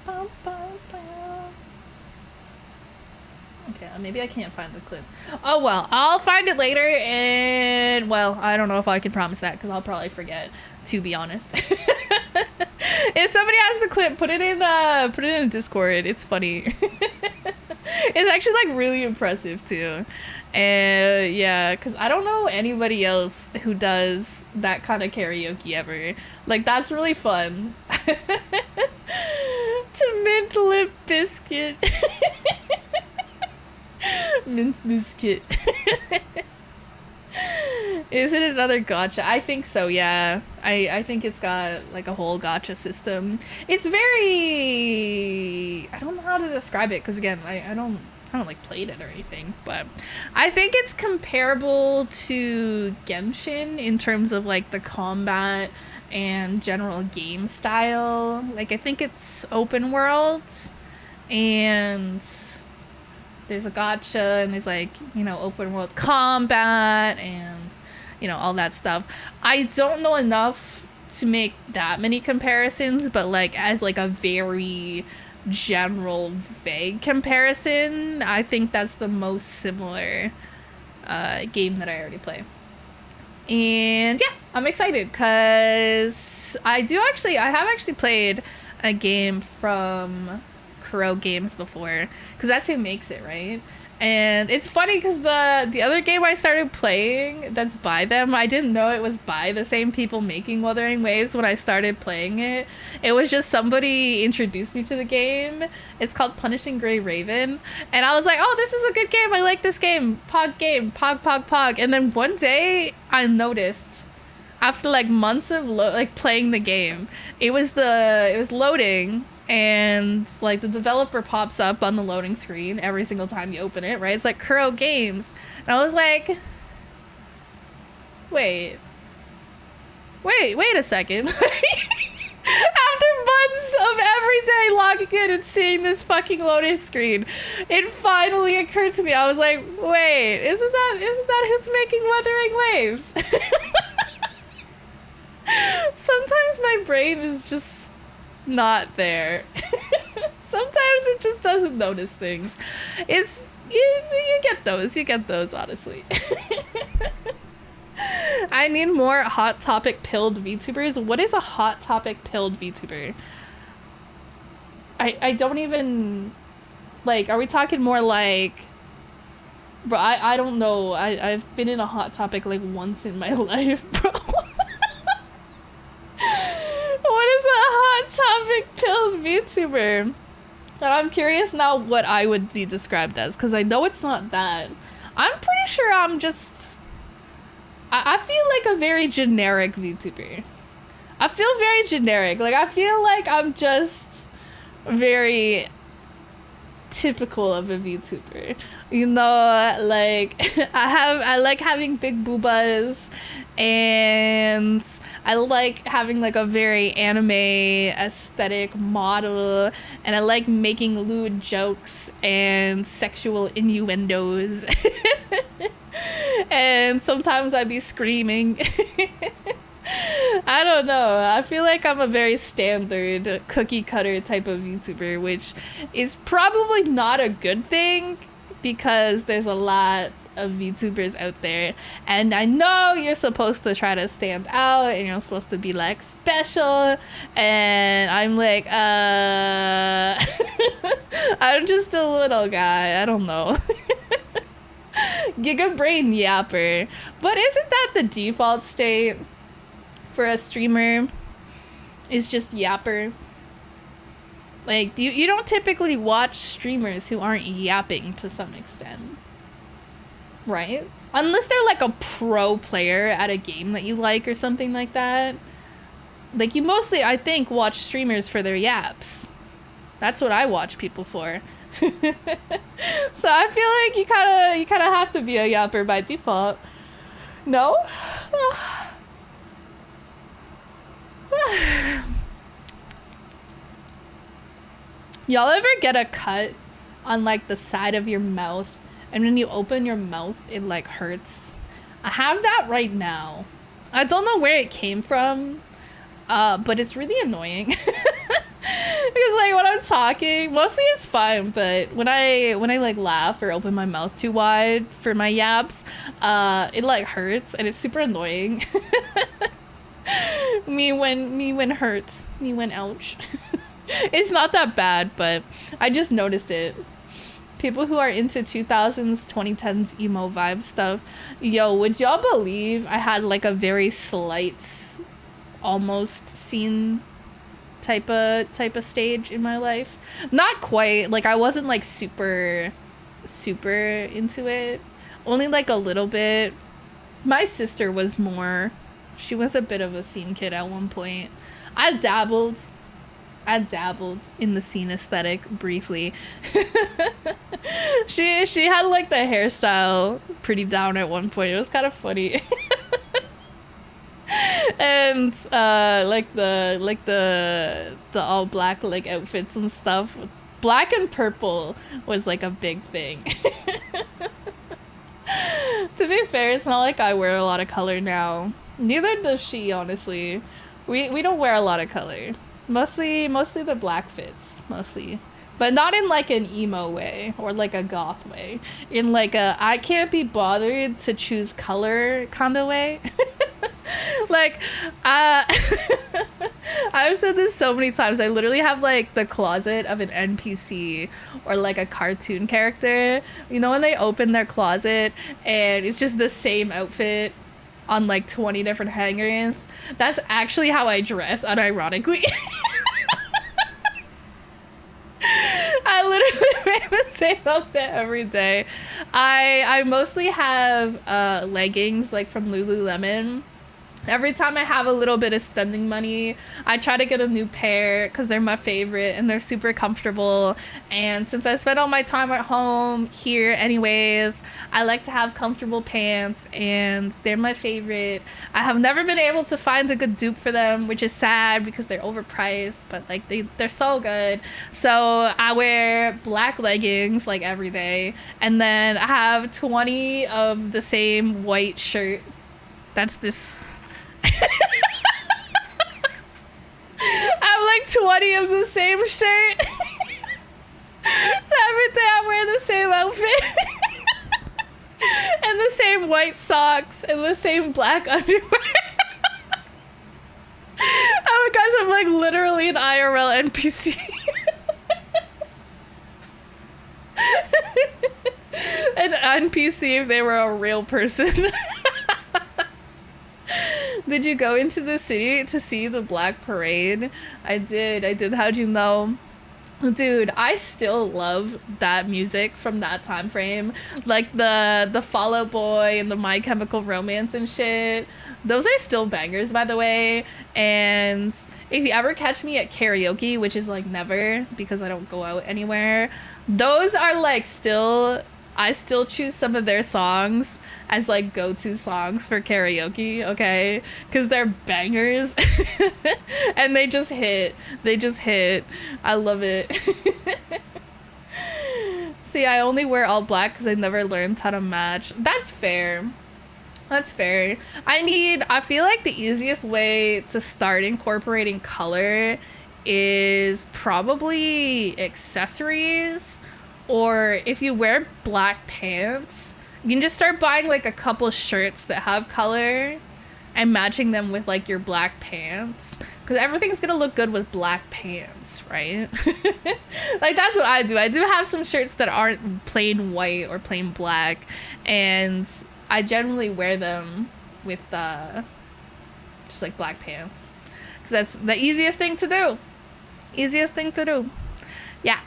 Bum, bum, bum. Okay, maybe I can't find the clip. Oh well, I'll find it later, and well, I don't know if I can promise that because I'll probably forget, to be honest. If somebody has the clip, put it in Discord. It's funny. It's actually like really impressive too. And yeah, because I don't know anybody else who does that kind of karaoke ever. Like, that's really fun. To mint lip biscuit. Mint biscuit. Is it another gacha? I think so, yeah. I think it's got like a whole gacha system. It's very, I don't know how to describe it, because again, I don't like played it or anything, but I think it's comparable to Genshin in terms of like the combat and general game style. Like, I think it's open world, and there's a gacha, and there's like, you know, open world combat and, you know, all that stuff. I don't know enough to make that many comparisons, but like as like a very general vague comparison, I think that's the most similar game that I already play. And yeah, I'm excited because I have actually played a game from Kuro Games before, because that's who makes it, right? And it's funny because the other game I started playing that's by them, I didn't know it was by the same people making Wuthering Waves when I started playing it. It was just somebody introduced me to the game. It's called Punishing Gray Raven, and I was like, oh, this is a good game, I like this game, pog game, pog pog pog. And then one day I noticed, after like months of playing the game, it was loading, and like the developer pops up on the loading screen every single time you open it, right? It's like Kuro Games, and I was like, wait a second. After months of every day logging in and seeing this fucking loading screen, it finally occurred to me. I was like, wait, isn't that who's making Wuthering Waves? Sometimes my brain is just not there. Sometimes it just doesn't notice things. You get those honestly. I need more hot topic pilled VTubers. What is a hot topic pilled VTuber? I don't even, like, are we talking more like Bro, I don't know. I've been in a Hot Topic like once in my life, bro. What is a Hot Topic pilled VTuber? And I'm curious now what I would be described as, because I know it's not that. I'm pretty sure I'm just... I feel like a very generic VTuber. I feel very generic. Like, I feel like I'm just very typical of a VTuber. You know, like, I like having big boobas, and I like having like a very anime aesthetic model, and I like making lewd jokes and sexual innuendos. And sometimes I'd be screaming. I don't know. I feel like I'm a very standard cookie cutter type of VTuber, which is probably not a good thing because there's a lot of VTubers out there, and I know you're supposed to try to stand out and you're supposed to be like special, and I'm like I'm just a little guy. I don't know. Giga brain yapper. But isn't that the default state for a streamer? Is just yapper? Like, you don't typically watch streamers who aren't yapping to some extent, right? Unless they're like a pro player at a game that you like or something like that. Like, you mostly, I think, watch streamers for their yaps. That's what I watch people for. So I feel like you kind of have to be a yapper by default. No? Y'all ever get a cut on like the side of your mouth, and when you open your mouth it like hurts? I have that right now. I don't know where it came from, but it's really annoying. Because like when I'm talking, mostly it's fine, but when I like laugh or open my mouth too wide for my yaps, it like hurts and it's super annoying. me when hurts, me when ouch. It's not that bad, but I just noticed it. People who are into 2000s, 2010s emo vibe stuff, yo, would y'all believe I had like a very slight, almost scene type of stage in my life? Not quite, like I wasn't like super into it, only like a little bit. My sister was more. She was a bit of a scene kid at one point. I dabbled in the scene aesthetic briefly. She had like the hairstyle pretty down at one point. It was kind of funny. And like the all black like outfits and stuff. Black and purple was like a big thing. To be fair, it's not like I wear a lot of color now. Neither does she, honestly. We don't wear a lot of color. Mostly the black fits, mostly. But not in like an emo way or like a goth way. In like a I can't be bothered to choose color kind of way. Like, I've said this so many times. I literally have like the closet of an NPC or like a cartoon character. You know when they open their closet and it's just the same outfit on like 20 different hangers? That's actually how I dress, unironically. I literally wear the same outfit every day. I mostly have leggings like from Lululemon. Every time I have a little bit of spending money, I try to get a new pair because they're my favorite and they're super comfortable. And since I spend all my time at home here anyways, I like to have comfortable pants and they're my favorite. I have never been able to find a good dupe for them, which is sad because they're overpriced, but like they're so good. So I wear black leggings like every day, and then I have 20 of the same white shirt. That's this. I have like 20 of the same shirt. So every day I wear the same outfit. And the same white socks and the same black underwear. Oh my gosh, I'm like literally an IRL NPC. An NPC if they were a real person. Did you go into the city to see the Black Parade? I did. How'd you know? Dude, I still love that music from that time frame. Like the Fall Out Boy and the My Chemical Romance and shit. Those are still bangers, by the way. And if you ever catch me at karaoke, which is like never because I don't go out anywhere, those are like I still choose some of their songs as like go-to songs for karaoke, okay? Because they're bangers. And they just hit. I love it. See, I only wear all black because I never learned how to match. That's fair. I feel like the easiest way to start incorporating color is probably accessories, or if you wear black pants, you can just start buying like a couple shirts that have color and matching them with like your black pants, because everything's gonna look good with black pants, right? Like that's what I do. I do have some shirts that aren't plain white or plain black, and I generally wear them with just like black pants, because that's the easiest thing to do. Yeah.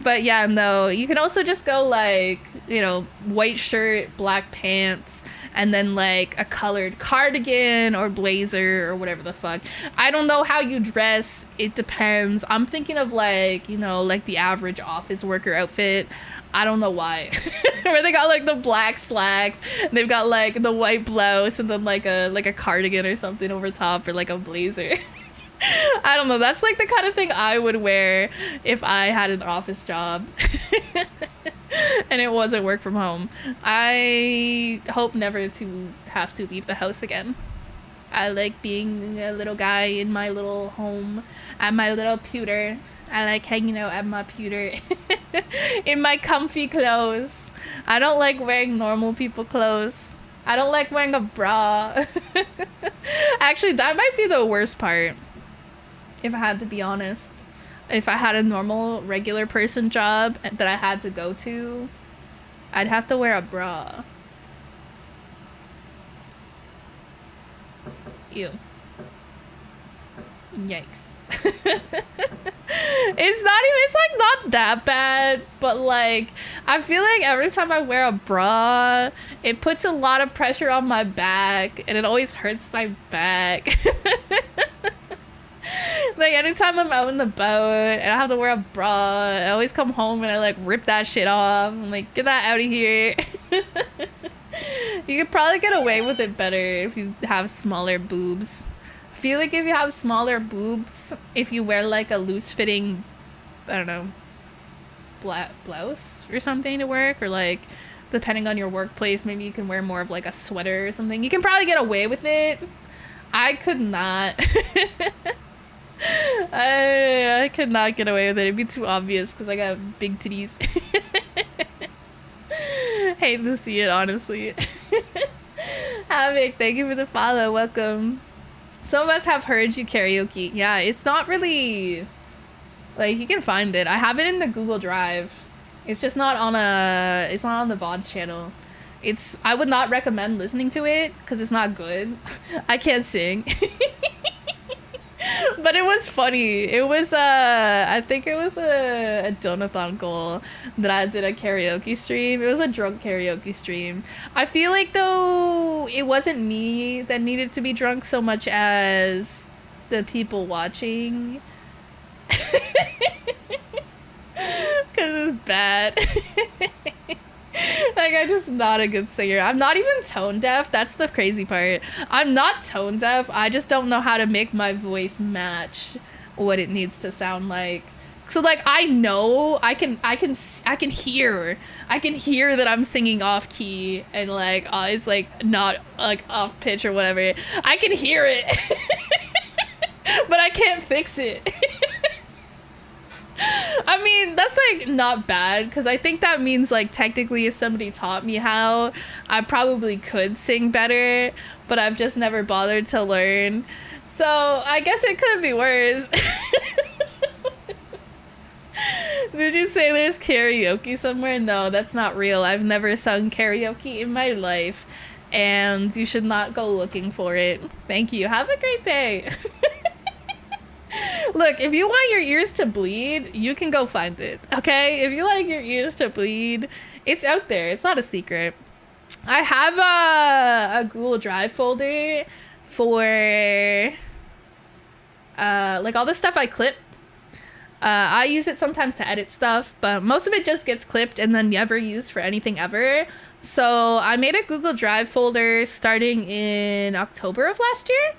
But yeah, no, you can also just go like, white shirt, black pants, and then like a colored cardigan or blazer or whatever the fuck. I don't know how you dress. It depends. I'm thinking of like, like the average office worker outfit. I don't know why. Where they got like the black slacks, and they've got like the white blouse, and then like a cardigan or something over top, or like a blazer. I don't know. That's like the kind of thing I would wear if I had an office job and it wasn't work from home. I hope never to have to leave the house again. I like being a little guy in my little home at my little pewter. I like hanging out at my pewter in my comfy clothes. I don't like wearing normal people clothes. I don't like wearing a bra. Actually, that might be the worst part. If I had to be honest, if I had a normal, regular person job that I had to go to, I'd have to wear a bra. Ew. Yikes. It's like not that bad, but like, I feel like every time I wear a bra, it puts a lot of pressure on my back, and it always hurts my back. Like anytime I'm out and about and I have to wear a bra, I always come home and I like rip that shit off. I'm like, get that out of here. You could probably get away with it better if you have smaller boobs. I feel like if you have smaller boobs, if you wear like a loose fitting, I don't know, blouse or something to work, or like depending on your workplace, maybe you can wear more of like a sweater or something. You can probably get away with it. I could not. I could not get away with it. It'd be too obvious because I got big titties. Hate to see it, honestly. Havoc, thank you for the follow. Welcome. Some of us have heard you karaoke. Yeah, it's not really like, you can find it. I have it in the Google Drive. It's just not on it's not on the VODS channel. I would not recommend listening to it because it's not good. I can't sing. But it was funny. It was I think it was a donathon goal that I did a karaoke stream. It was a drunk karaoke stream. I feel like though it wasn't me that needed to be drunk so much as the people watching. Cause it's bad. Like, I'm just not a good singer. I'm not even tone deaf. That's the crazy part. I'm not tone deaf. I just don't know how to make my voice match what it needs to sound like. So like, I know I can hear that I'm singing off key and like it's like not like off pitch or whatever. I can hear it. But I can't fix it. I mean, that's like not bad, because I think that means like technically if somebody taught me how, I probably could sing better, but I've just never bothered to learn. So I guess it could be worse. Did you say there's karaoke somewhere? No, that's not real. I've never sung karaoke in my life, and you should not go looking for it. Thank you. Have a great day. Look, if you want your ears to bleed, you can go find it, okay? If you like your ears to bleed, it's out there. It's not a secret. I have a Google Drive folder for like all the stuff I clip. I use it sometimes to edit stuff, but most of it just gets clipped and then never used for anything ever. So I made a Google Drive folder starting in October of last year.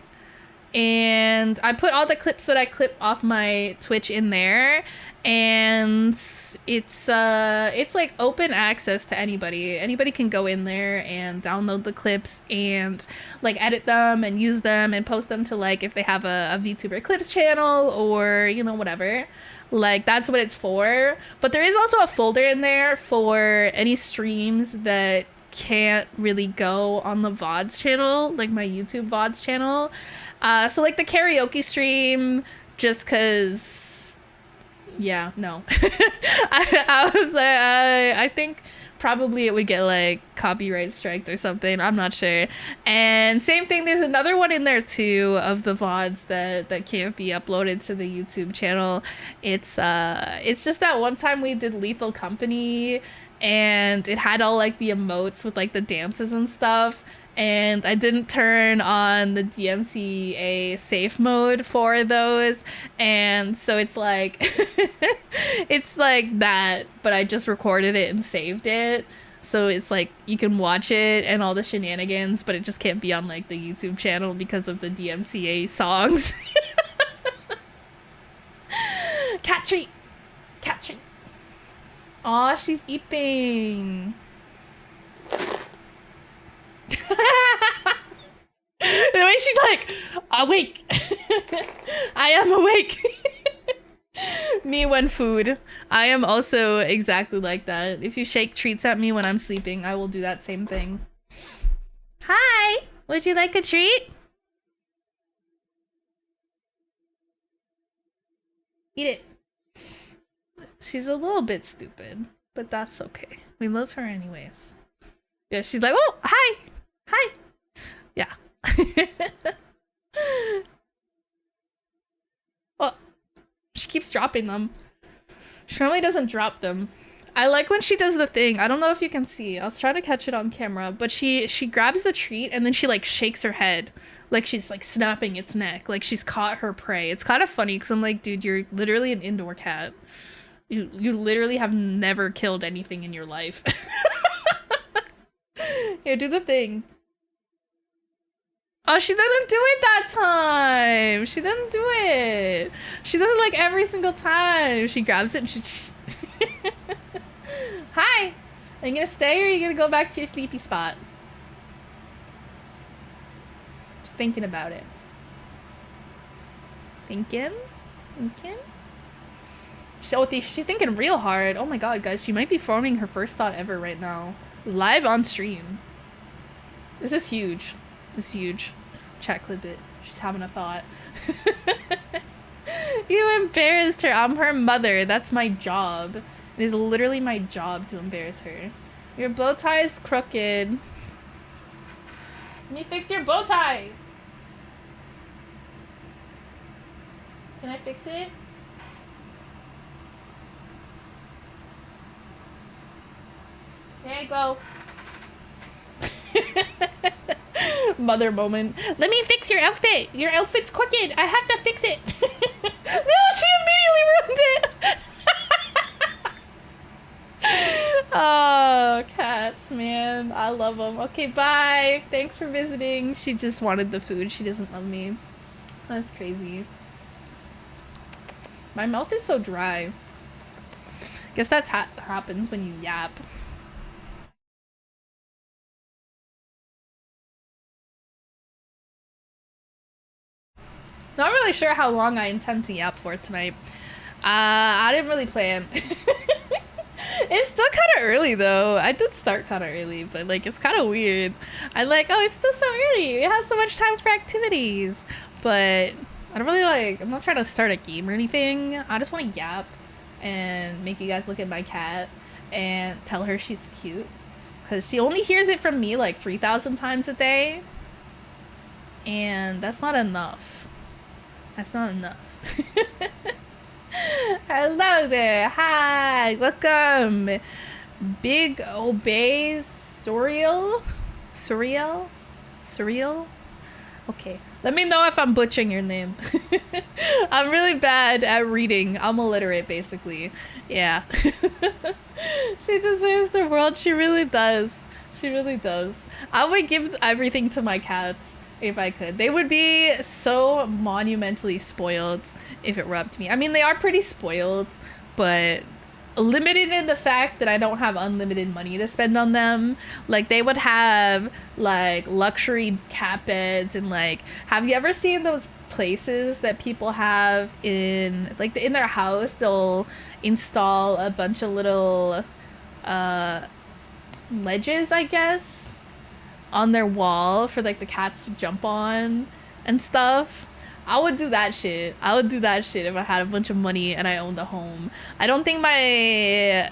And I put all the clips that I clip off my Twitch in there, and it's like open access to anybody. Anybody can go in there and download the clips and like edit them and use them and post them to, like, if they have a VTuber Clips channel or, you know, whatever. Like, that's what it's for. But there is also a folder in there for any streams that can't really go on the VODs channel, like my YouTube VODs channel. So like the karaoke stream, just cause, yeah, no. I think probably it would get like copyright striked or something. I'm not sure. And same thing, there's another one in there too of the VODs that can't be uploaded to the YouTube channel. It's just that one time we did Lethal Company, and it had all like the emotes with like the dances and stuff. And I didn't turn on the DMCA safe mode for those, and so it's like it's like that, but I just recorded it and saved it, so it's like you can watch it and all the shenanigans, but it just can't be on like the YouTube channel because of the DMCA songs. Cat treat, cat treat. Aw, she's eating. The way she's like, awake. I am awake. Me when food. I am also exactly like that. If you shake treats at me when I'm sleeping, I will do that same thing. Hi, would you like a treat? Eat it. She's a little bit stupid, but that's okay. We love her anyways. Yeah, she's like, oh, hi. Hi. Yeah. Oh, she keeps dropping them. She normally doesn't drop them. I like when she does the thing. I don't know if you can see. I was trying to catch it on camera, but she grabs the treat and then she like shakes her head like she's like snapping its neck, like she's caught her prey. It's kind of funny because I'm like, dude, you're literally an indoor cat. You literally have never killed anything in your life. Here, do the thing. Oh, she didn't do it that time. She didn't do it. She does it like every single time. She grabs it and she... Hi. Are you gonna stay or are you gonna go back to your sleepy spot? Just thinking about it. Thinking? She's thinking real hard. Oh my god, guys. She might be forming her first thought ever right now. Live on stream. This is huge. It's huge. Chat clip it. She's having a thought. You embarrassed her. I'm her mother. That's my job. It is literally my job to embarrass her. Your bow tie is crooked. Let me fix your bow tie. Can I fix it? There you go. Mother moment. Let me fix your outfit. Your outfit's crooked. I have to fix it. No, she immediately ruined it. Oh, cats, man. I love them. Okay, bye. Thanks for visiting. She just wanted the food. She doesn't love me. That's crazy. My mouth is so dry. Guess that's happens when you yap. Not really sure how long I intend to yap for tonight. I didn't really plan. It's still kind of early though. I did start kind of early, but like it's kind of weird. I'm like, oh, it's still so early. We have so much time for activities. But I don't really like, I'm not trying to start a game or anything. I just want to yap and make you guys look at my cat and tell her she's cute. Because she only hears it from me like 3,000 times a day. And that's not enough. That's not enough. Hello there. Hi. Welcome. Big Obeys Surreal? Surreal? Surreal? Okay. Let me know if I'm butchering your name. I'm really bad at reading. I'm illiterate, basically. Yeah. She deserves the world. She really does. She really does. I would give everything to my cats if I could. They would be so monumentally spoiled if it were up to me. I mean, they are pretty spoiled, but limited in the fact that I don't have unlimited money to spend on them. Like, they would have like luxury cat beds and like, have you ever seen those places that people have in like in their house? They'll install a bunch of little ledges, I guess, on their wall for like the cats to jump on and stuff. I would do that shit. I would do that shit if I had a bunch of money and I owned a home. I don't think my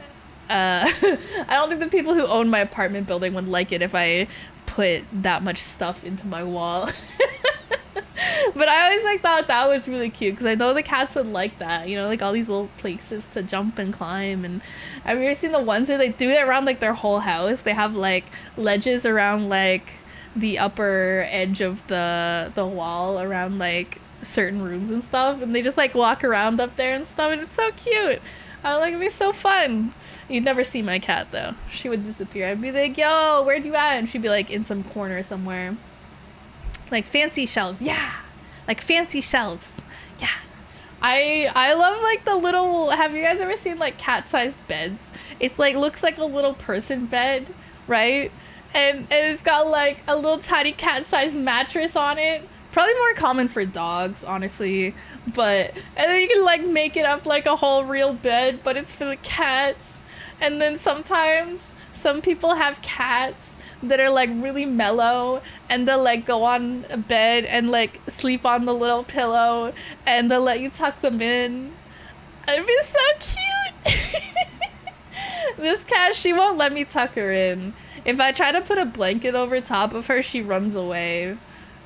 I don't think the people who own my apartment building would like it if I put that much stuff into my wall. But I always like thought that was really cute because I know the cats would like that, you know, like all these little places to jump and climb. And have you ever seen the ones where they do it around like their whole house? They have like ledges around like the upper edge of the wall around like certain rooms and stuff, and they just like walk around up there and stuff, and it's so cute. I like, it'd be so fun. You'd never see my cat though. She would disappear. I'd be like, yo, where'd you at? And she'd be like in some corner somewhere. Like fancy shelves, yeah. Like fancy shelves, yeah. I love like the little, have you guys ever seen like cat-sized beds? It's like, looks like a little person bed, right? And it's got like a little tiny cat-sized mattress on it. Probably more common for dogs, honestly. But, and then you can like make it up like a whole real bed, but it's for the cats. And then sometimes some people have cats that are like really mellow, and they'll like go on a bed and like sleep on the little pillow, and they'll let you tuck them in. It'd be so cute. This cat, she won't let me tuck her in. If I try to put a blanket over top of her, she runs away.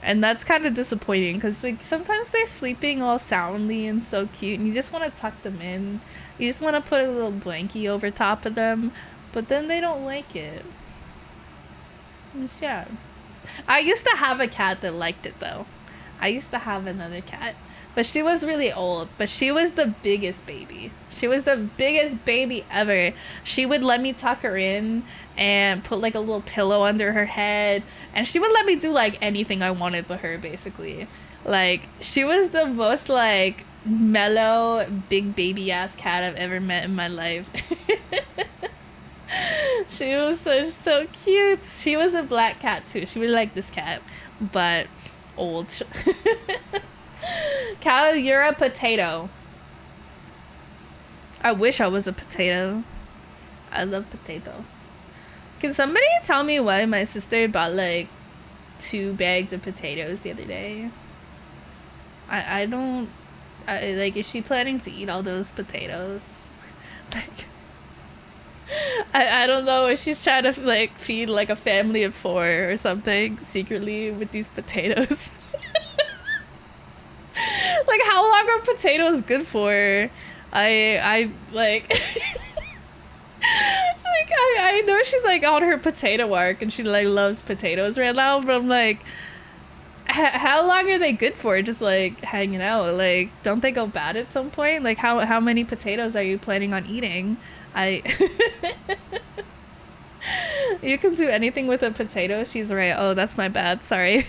And that's kind of disappointing because like sometimes they're sleeping all soundly and so cute, and you just want to tuck them in. You just want to put a little blankie over top of them, but then they don't like it. It's sad. I used to have a cat that liked it though. I used to have another cat, but she was really old, but she was the biggest baby. She was the biggest baby ever. She would let me tuck her in and put like a little pillow under her head, and she would let me do like anything I wanted to her, basically. Like, she was the most like mellow big baby ass cat I've ever met in my life. She was so cute. She was a black cat too. She really liked this cat, but old. Cal, you're a potato. I wish I was a potato. I love potato. Can somebody tell me why my sister bought like 2 bags of potatoes the other day? I don't like, is she planning to eat all those potatoes? Like, I don't know if she's trying to like feed like a family of 4 or something secretly with these potatoes. Like, how long are potatoes good for? I like like I know she's like on her potato arc and she like loves potatoes right now, but I'm like, how long are they good for? Just like hanging out? Like, don't they go bad at some point? Like, how many potatoes are you planning on eating? You can do anything with a potato. She's right. Oh, that's my bad. Sorry.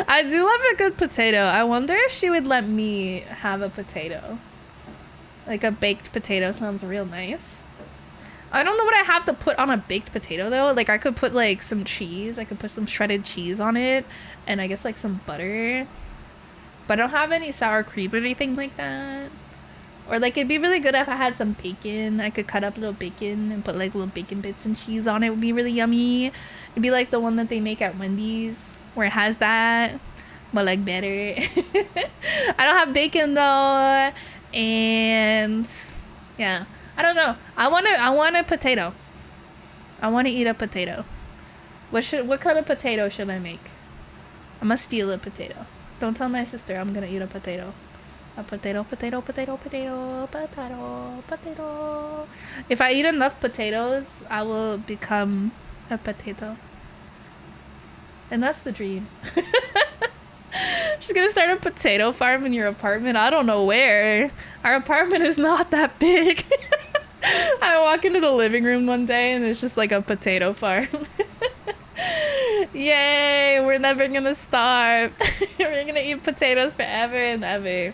I do love a good potato. I wonder if she would let me have a potato. Like a baked potato sounds real nice. I don't know what I have to put on a baked potato though. Like, I could put like some cheese. I could put some shredded cheese on it, and I guess like some butter. But I don't have any sour cream or anything like that. Or like, it'd be really good if I had some bacon. I could cut up a little bacon and put like little bacon bits and cheese on it. It would be really yummy. It'd be like the one that they make at Wendy's, where it has that, but like better. I don't have bacon though, And yeah, I don't know. I want a potato. I want to eat a potato. What kind of potato should I make? I'm gonna steal a potato. Don't tell my sister I'm gonna eat a potato. A potato, potato, potato, potato, potato, potato. If I eat enough potatoes, I will become a potato. And that's the dream. Just gonna start a potato farm in your apartment. I don't know where. Our apartment is not that big. I walk into the living room one day and it's just like a potato farm. Yay, we're never gonna starve. We're gonna eat potatoes forever and ever.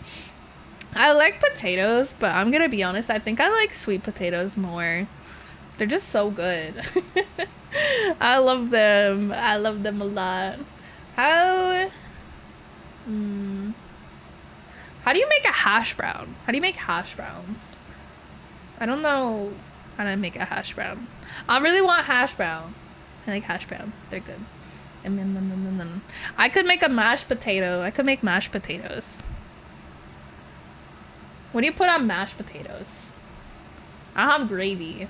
I like potatoes, but I'm gonna be honest, I think I like sweet potatoes more. They're just so good. I love them. I love them a lot. How do you make a hash brown? How do you make hash browns? I don't know how to make a hash brown. I really want hash brown. I like hash brown. They're good. I could make a mashed potato. I could make mashed potatoes. What do you put on mashed potatoes? I have gravy.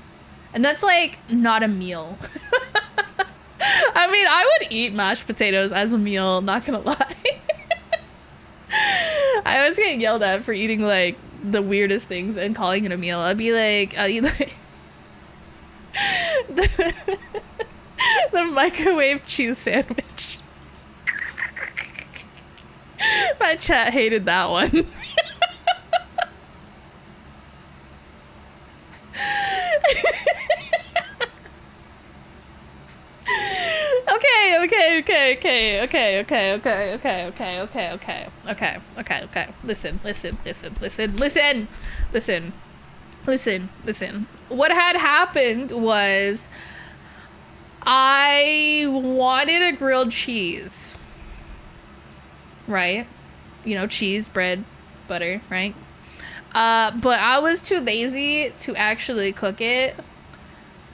And that's like not a meal. I mean, I would eat mashed potatoes as a meal, not gonna lie. I always get yelled at for eating like the weirdest things and calling it a meal. I'll eat like the microwave cheese sandwich. My chat hated that one. Okay. Listen. What had happened was I wanted a grilled cheese, right? You know, cheese, bread, butter, right? But I was too lazy to actually cook it.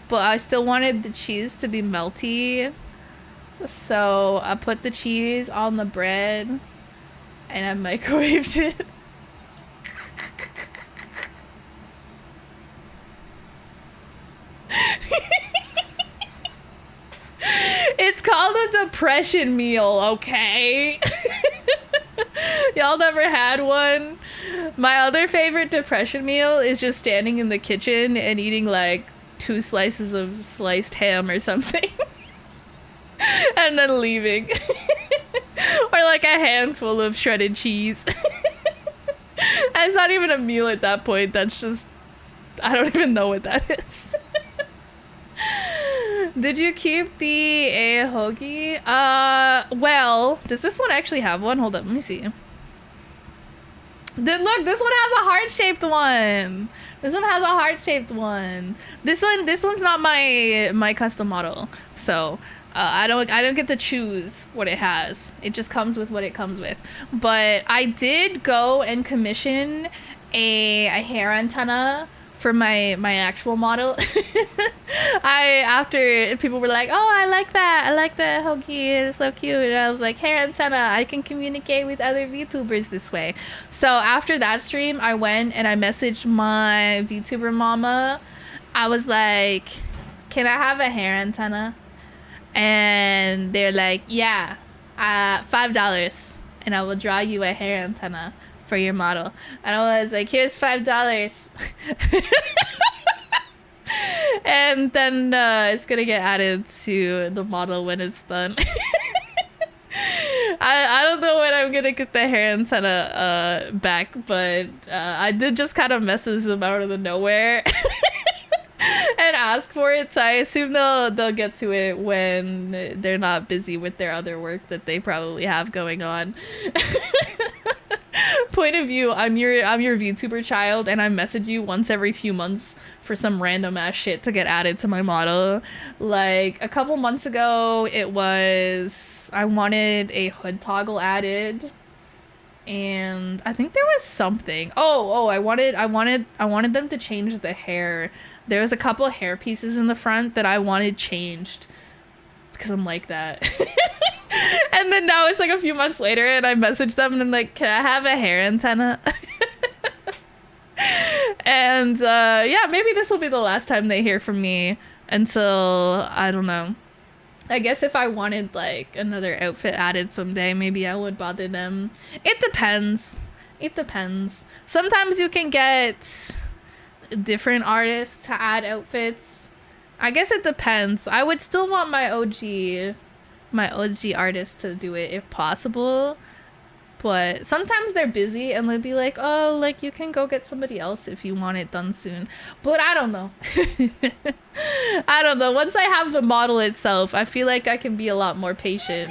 But I still wanted the cheese to be melty. So I put the cheese on the bread and I microwaved it. It's called a depression meal, okay? Y'all never had one? My other favorite depression meal is just standing in the kitchen and eating like 2 slices of sliced ham or something. And then leaving. Or like a handful of shredded cheese. It's not even a meal at that point. That's just, I don't even know what that is. Did you keep the hoagie? Well, does this one actually have one? Hold up, let me see. Look, this one has a heart-shaped one. This one's not my custom model. So, I don't get to choose what it has. It just comes with what it comes with. But I did go and commission a hair antenna for my actual model. After people were like, oh, I like that hoagie, it's so cute, and I was like, hair antenna, I can communicate with other VTubers this way. So after that stream, I went and I messaged my VTuber mama. I was like, can I have a hair antenna? And they're like, yeah, $5 and I will draw you a hair antenna for your model. And I was like, here's $5. And then it's gonna get added to the model when it's done. I don't know when I'm gonna get the hair antenna back, but I did just kind of message them out of the nowhere. And ask for it, so I assume they'll get to it when they're not busy with their other work that they probably have going on. Point of view, I'm your VTuber child, and I message you once every few months for some random ass shit to get added to my model. Like a couple months ago, I wanted a hood toggle added, and I think there was something. I wanted them to change the hair. There was a couple of hair pieces in the front that I wanted changed because I'm like that. And then now it's like a few months later and I message them and I'm like, can I have a hair antenna? And yeah, maybe this will be the last time they hear from me until, I don't know. I guess if I wanted like another outfit added someday, maybe I would bother them. It depends. It depends. Sometimes you can get different artists to add outfits. I guess it depends. I would still want my OG artist to do it if possible. But sometimes they're busy and they'll be like, oh, like you can go get somebody else if you want it done soon. But I don't know. I don't know. Once I have the model itself, I feel like I can be a lot more patient.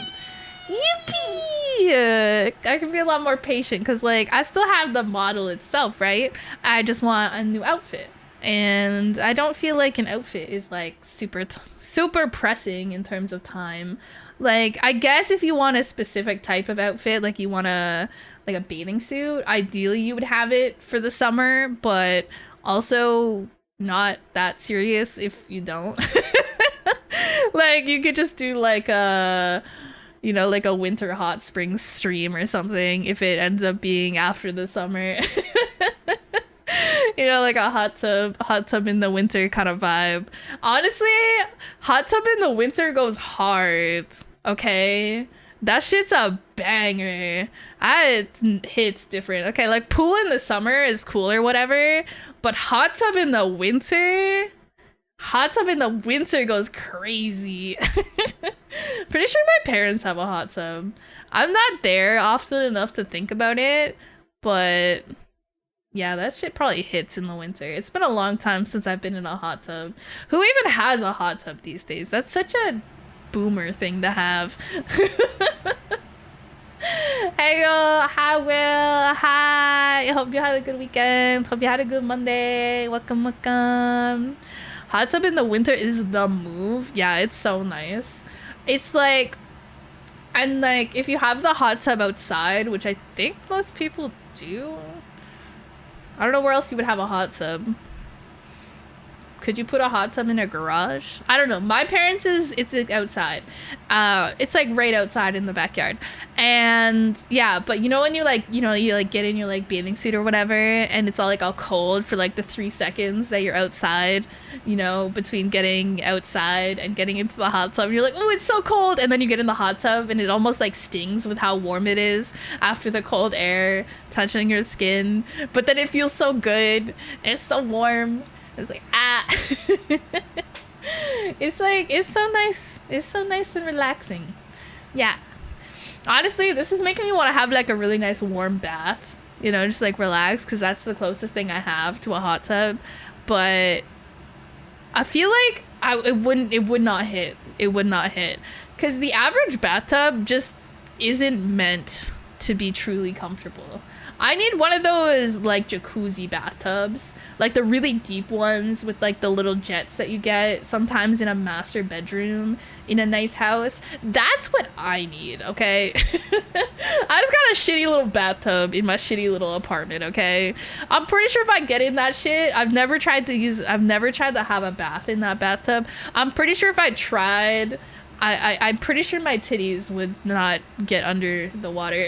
Yippee! I can be a lot more patient because like I still have the model itself, right? I just want a new outfit. And I don't feel like an outfit is like super pressing in terms of time. Like, I guess if you want a specific type of outfit, like you want a bathing suit, ideally you would have it for the summer, but also not that serious if you don't. Like, you could just do like a, you know, like a winter hot spring stream or something if it ends up being after the summer. You know, like a hot tub in the winter kind of vibe. Honestly, hot tub in the winter goes hard. Okay, that shit's a banger. It hits different. Okay, like pool in the summer is cool or whatever, but hot tub in the winter goes crazy. Pretty sure my parents have a hot tub. I'm not there often enough to think about it, but yeah, that shit probably hits in the winter. It's been a long time since I've been in a hot tub. Who even has a hot tub these days? That's such a boomer thing to have. Hey yo, hi Will, hi. Hope you had a good weekend. Hope you had a good Monday. Welcome, welcome. Hot tub in the winter is the move. Yeah, it's so nice. It's like, and like if you have the hot tub outside, which I think most people do. I don't know where else you would have a hot tub. Could you put a hot tub in a garage? I don't know. My parents' it's like outside. It's like right outside in the backyard. And yeah, but you know when you like, you know, you like get in your like bathing suit or whatever and it's all like all cold for like the 3 seconds that you're outside, you know, between getting outside and getting into the hot tub. You're like, oh, it's so cold. And then you get in the hot tub and it almost like stings with how warm it is after the cold air touching your skin. But then it feels so good. And it's so warm. It's like, ah. It's like, it's so nice. It's so nice and relaxing. Yeah. Honestly, this is making me want to have like a really nice warm bath. You know, just like relax because that's the closest thing I have to a hot tub. But I feel like it would not hit. It would not hit. Because the average bathtub just isn't meant to be truly comfortable. I need one of those like jacuzzi bathtubs. Like the really deep ones with like the little jets that you get sometimes in a master bedroom in a nice house. That's what I need, okay? I just got a shitty little bathtub in my shitty little apartment, okay? I'm pretty sure if I get in that shit, I've never tried to have a bath in that bathtub. I'm pretty sure if I tried, I'm pretty sure my titties would not get under the water.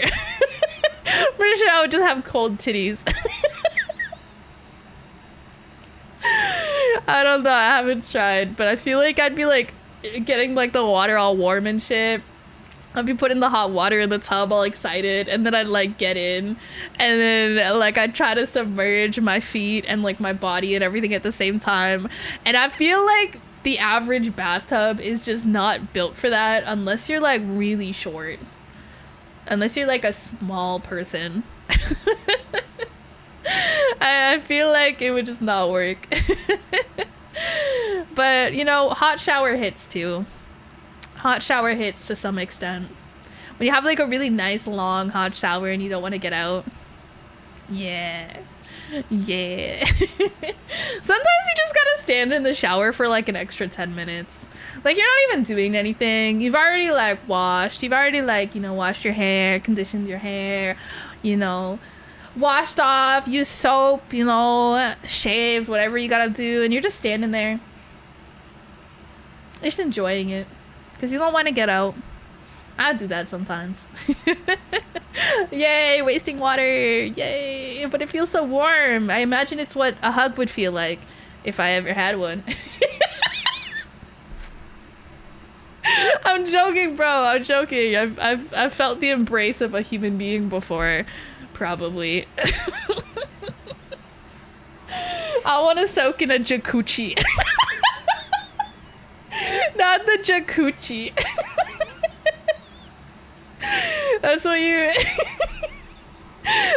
Pretty sure I would just have cold titties. I don't know, I haven't tried, but I feel like I'd be like getting like the water all warm and shit. I'd be putting the hot water in the tub all excited and then I'd like get in and then like I'd try to submerge my feet and like my body and everything at the same time. And I feel like the average bathtub is just not built for that unless you're like really short. Unless you're like a small person. I feel like it would just not work. But, you know, hot shower hits too. Hot shower hits to some extent. When you have like a really nice long hot shower and you don't want to get out. Yeah. Yeah. Sometimes you just gotta stand in the shower for like an extra 10 minutes. Like you're not even doing anything. You've already like washed. You've already like, you know, washed your hair, conditioned your hair, you know, washed off, used soap, you know, shaved, whatever you gotta do, and you're just standing there. Just enjoying it. Because you don't want to get out. I do that sometimes. Yay, wasting water. Yay. But it feels so warm. I imagine it's what a hug would feel like if I ever had one. I'm joking, bro. I'm joking. I've felt the embrace of a human being before, probably. I want to soak in a jacuzzi. Not the jacuzzi. That's what you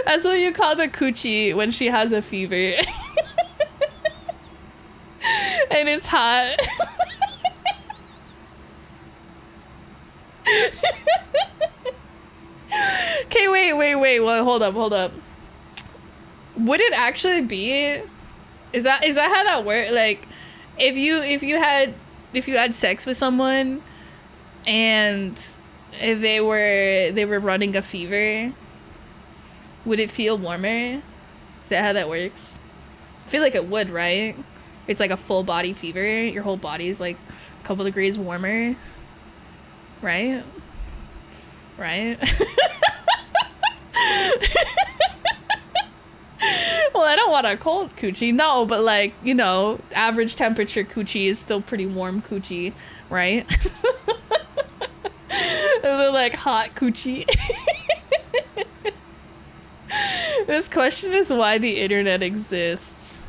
That's what you call the coochie when she has a fever. And it's hot. Okay, wait, well, hold up. Would it actually be, is that how that works? Like, if you had sex with someone and they were running a fever, would it feel warmer? Is that how that works? I feel like it would, right? It's like a full body fever. Your whole body's like a couple degrees warmer. Right? Right? Well, I don't want a cold coochie. No, but like, you know, average temperature coochie is still pretty warm coochie, right? And like hot coochie. This question is why the internet exists.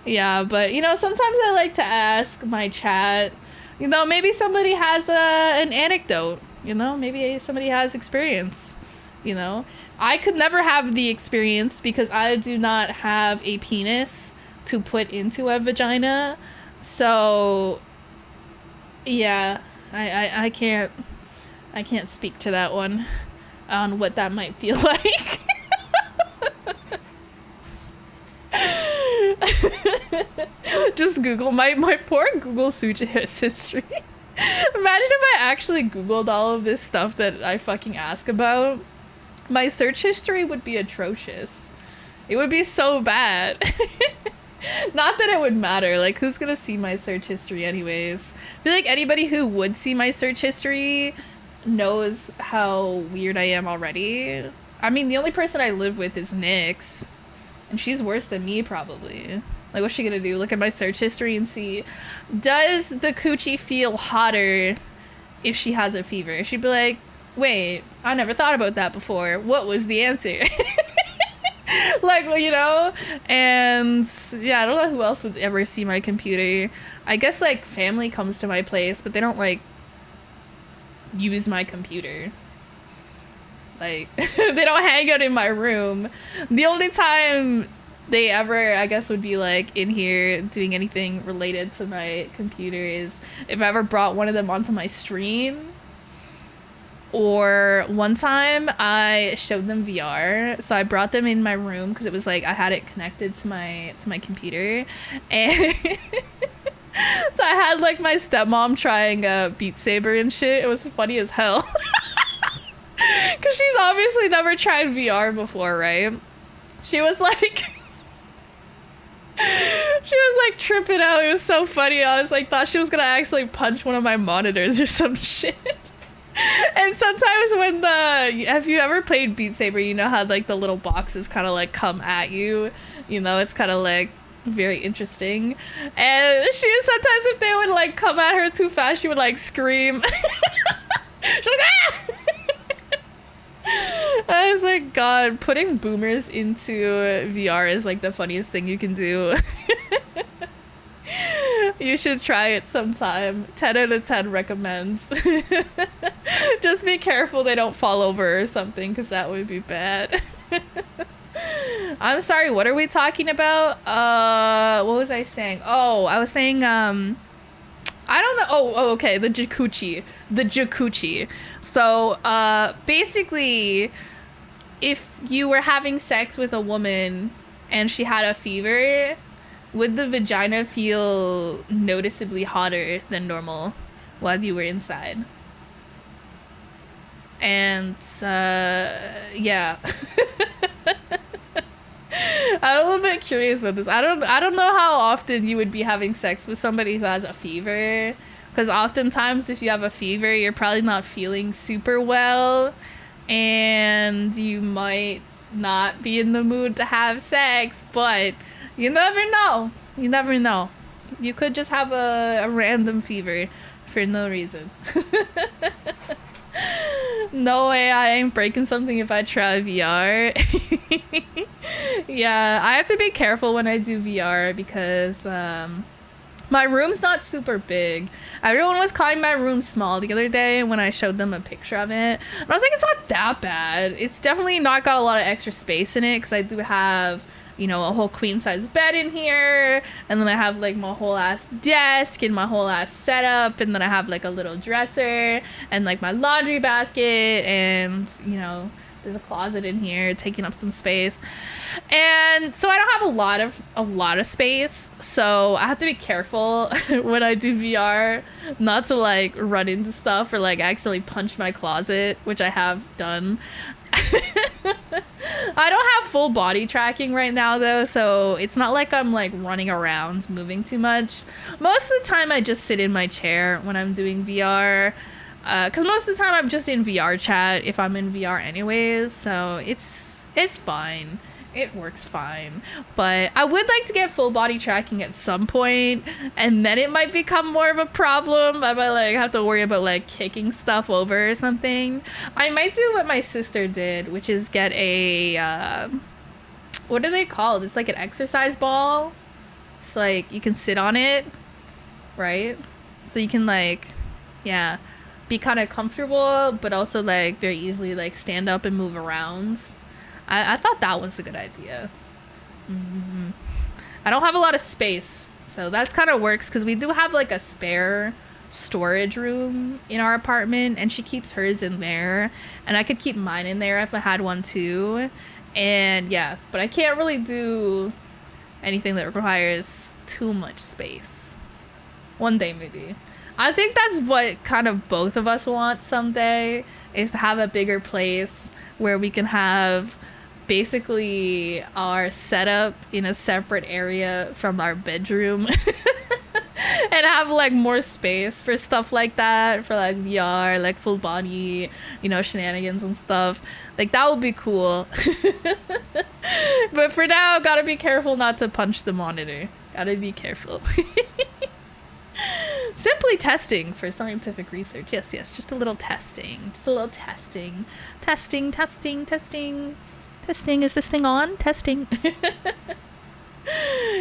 Yeah, but you know, sometimes I like to ask my chat, you know, maybe somebody has an anecdote, you know, maybe somebody has experience, you know. I could never have the experience because I do not have a penis to put into a vagina. So yeah, I can't speak to that one on what that might feel like. Just Google my poor Google search history. Imagine if I actually Googled all of this stuff that I fucking ask about. My search history would be atrocious. It would be so bad. Not that it would matter. Like, who's gonna see my search history anyways? I feel like anybody who would see my search history knows how weird I am already. I mean, the only person I live with is Nyx. And she's worse than me, probably. Like, what's she gonna do? Look at my search history and see, does the coochie feel hotter if she has a fever? She'd be like, wait, I never thought about that before. What was the answer? Like, well, you know? And yeah, I don't know who else would ever see my computer. I guess, like, family comes to my place, but they don't, like, use my computer. Like, they don't hang out in my room. The only time they ever, I guess, would be like in here doing anything related to my computer is if I ever brought one of them onto my stream. Or one time I showed them VR, so I brought them in my room because it was like I had it connected to my computer, and so I had like my stepmom trying Beat Saber and shit. It was funny as hell. Because she's obviously never tried VR before, right? She was like tripping out. It was so funny. I was like, thought she was gonna actually punch one of my monitors or some shit. And sometimes when have you ever played Beat Saber, you know how like the little boxes kind of like come at you, you know, it's kind of like very interesting. And she sometimes, if they would like come at her too fast, she would like scream. She's like, ah! I was like, God, putting boomers into VR is like the funniest thing you can do. You should try it sometime. 10 out of 10 recommends. Just be careful they don't fall over or something, because that would be bad. I'm sorry, what are we talking about? What was I saying? Oh, I was saying, I don't know. Oh, okay, the jacuzzi. So, basically, if you were having sex with a woman and she had a fever, would the vagina feel noticeably hotter than normal while you were inside? And, yeah. I'm a little bit curious about this. I don't know how often you would be having sex with somebody who has a fever, because oftentimes if you have a fever, you're probably not feeling super well, and you might not be in the mood to have sex, but you never know. You never know. You could just have a random fever for no reason. No way, I ain't breaking something if I try VR. Yeah, I have to be careful when I do VR because my room's not super big. Everyone was calling my room small the other day when I showed them a picture of it. And I was like, it's not that bad. It's definitely not got a lot of extra space in it because I do have, you know, a whole queen size bed in here, and then I have like my whole ass desk and my whole ass setup, and then I have like a little dresser and like my laundry basket, and you know, there's a closet in here taking up some space. And so I don't have a lot of space, so I have to be careful when I do VR not to like run into stuff or like accidentally punch my closet, which I have done. I don't have full body tracking right now though, so it's not like I'm like running around moving too much. Most of the time I just sit in my chair when I'm doing VR, because most of the time I'm just in VR chat if I'm in VR anyways, so it's fine. It works fine. But I would like to get full body tracking at some point, and then it might become more of a problem. I might like have to worry about like kicking stuff over or something. I might do what my sister did, which is get a what are they called? It's like an exercise ball. It's like you can sit on it, right? So you can like, yeah, be kind of comfortable, but also like very easily like stand up and move around. I thought that was a good idea. Mm-hmm. I don't have a lot of space, so that's kind of works because we do have like a spare storage room in our apartment, and she keeps hers in there, and I could keep mine in there if I had one too. And yeah, but I can't really do anything that requires too much space. One day maybe. I think that's what kind of both of us want someday, is to have a bigger place where we can have basically our setup in a separate area from our bedroom and have like more space for stuff like that, for like VR, like full body, you know, shenanigans and stuff. Like that would be cool. But for now, gotta be careful not to punch the monitor. Gotta be careful. Simply testing for scientific research. Yes, just a little testing. Just a little testing. Testing. Is this thing on? Testing.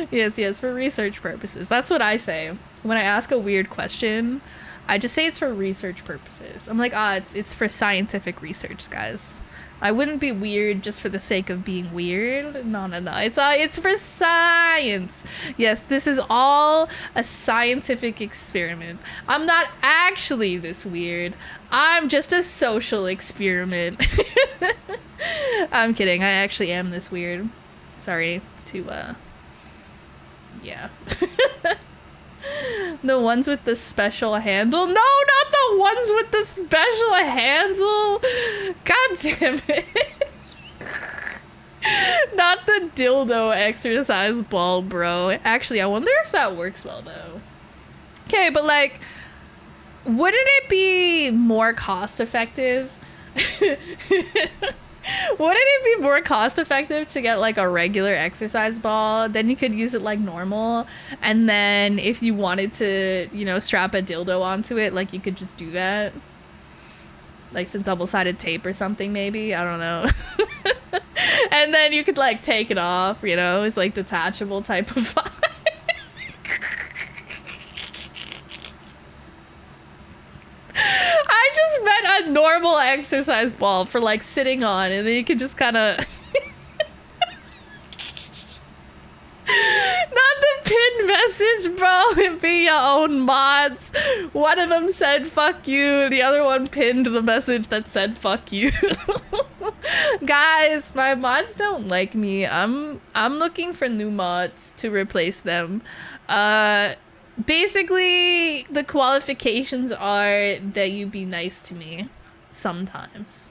Yes, for research purposes. That's what I say. When I ask a weird question, I just say it's for research purposes. I'm like, it's for scientific research, guys. I wouldn't be weird just for the sake of being weird. No. It's for science. Yes, this is all a scientific experiment. I'm not actually this weird. I'm just a social experiment. I'm kidding. I actually am this weird. Sorry to, yeah. The ones with the special handle? No, not the ones with the special handle. God damn it. Not the dildo exercise ball, bro. Actually, I wonder if that works well, though. Okay, but like, wouldn't it be more cost effective? Wouldn't it be more cost effective to get like a regular exercise ball? Then you could use it like normal, and then if you wanted to, you know, strap a dildo onto it, like you could just do that, like some double-sided tape or something, maybe, I don't know. And then you could like take it off, you know, it's like detachable type of vibe. I just meant a normal exercise ball for like sitting on, and then you can just kind of not the pinned message, bro. It'd be your own mods. One of them said fuck you, the other one pinned the message that said fuck you. Guys, my mods don't like me. I'm looking for new mods to replace them. Basically, the qualifications are that you be nice to me sometimes.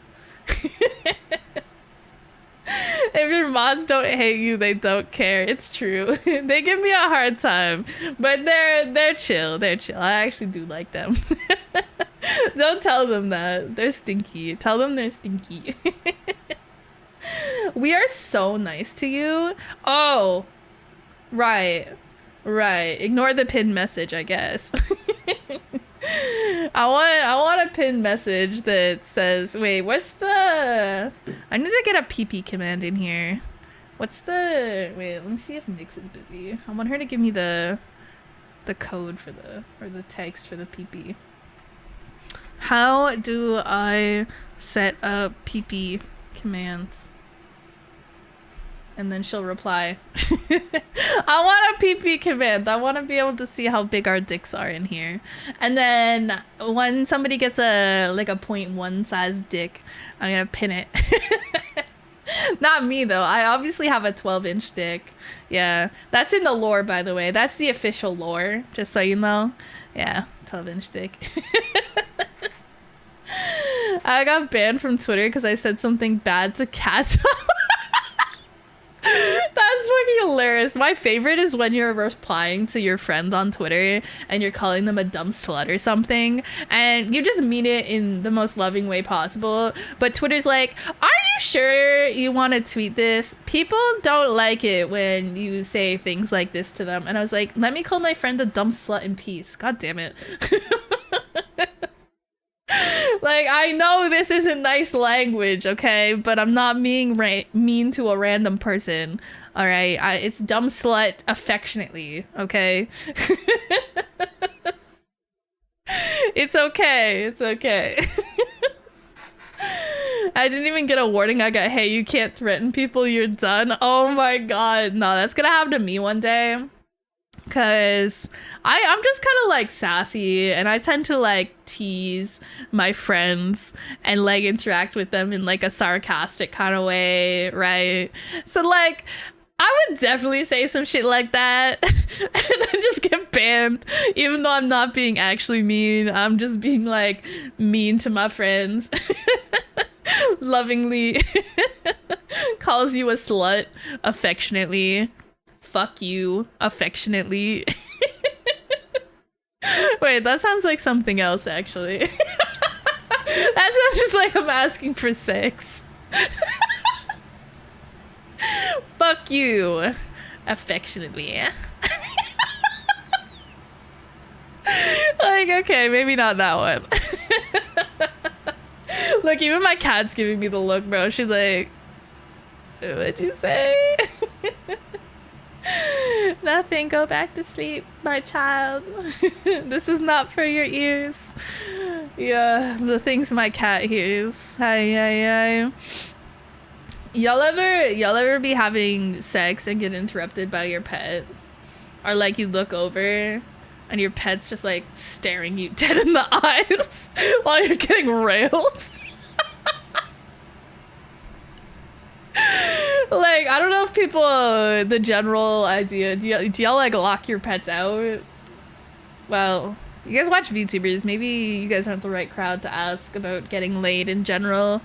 If your mods don't hate you, they don't care. It's true. They give me a hard time, but they're chill. They're chill. I actually do like them. Don't tell them that. They're stinky. Tell them they're stinky. We are so nice to you. Oh, right. Right. Ignore the pinned message, I guess. I want a pinned message that says, wait, what's the... I need to get a PP command in here. What's the... Wait, let me see if Nyx is busy. I want her to give me the code for the... or the text for the PP. How do I set up PP commands? And then she'll reply. I want a PP command. I want to be able to see how big our dicks are in here. And then when somebody gets a like a 0.1 size dick, I'm gonna pin it. Not me though. I obviously have a 12-inch dick. Yeah, that's in the lore, by the way. That's the official lore, just so you know. Yeah, 12-inch dick. I got banned from Twitter because I said something bad to cats. That's fucking hilarious. My favorite is when you're replying to your friend on Twitter and you're calling them a dumb slut or something, and you just mean it in the most loving way possible, but Twitter's like, are you sure you want to tweet this? People don't like it when you say things like this to them. And I was like, let me call my friend a dumb slut in peace. God damn it. Like, I know this isn't nice language, okay? But I'm not being mean to a random person, all right? It's dumb slut affectionately, okay? It's okay. It's okay. I didn't even get a warning. I got, hey, you can't threaten people. You're done. Oh my God. No, that's gonna happen to me one day. Cause I'm just kind of like sassy, and I tend to like tease my friends and like interact with them in like a sarcastic kind of way, right? So like I would definitely say some shit like that and then just get banned, even though I'm not being actually mean. I'm just being like mean to my friends. Lovingly calls you a slut affectionately. Fuck you affectionately. Wait, that sounds like something else actually. That sounds just like I'm asking for sex. Fuck you affectionately. Like, okay, maybe not that one. Look, even my cat's giving me the look, bro. She's like, what'd you say? Nothing, go back to sleep, my child. This is not for your ears. Yeah, the things my cat hears. Hi. Y'all ever be having sex and get interrupted by your pet? Or like you look over and your pet's just like staring you dead in the eyes while you're getting railed? Like, I don't know if people, the general idea, do y'all like lock your pets out? Well, you guys watch VTubers, maybe you guys aren't the right crowd to ask about getting laid in general.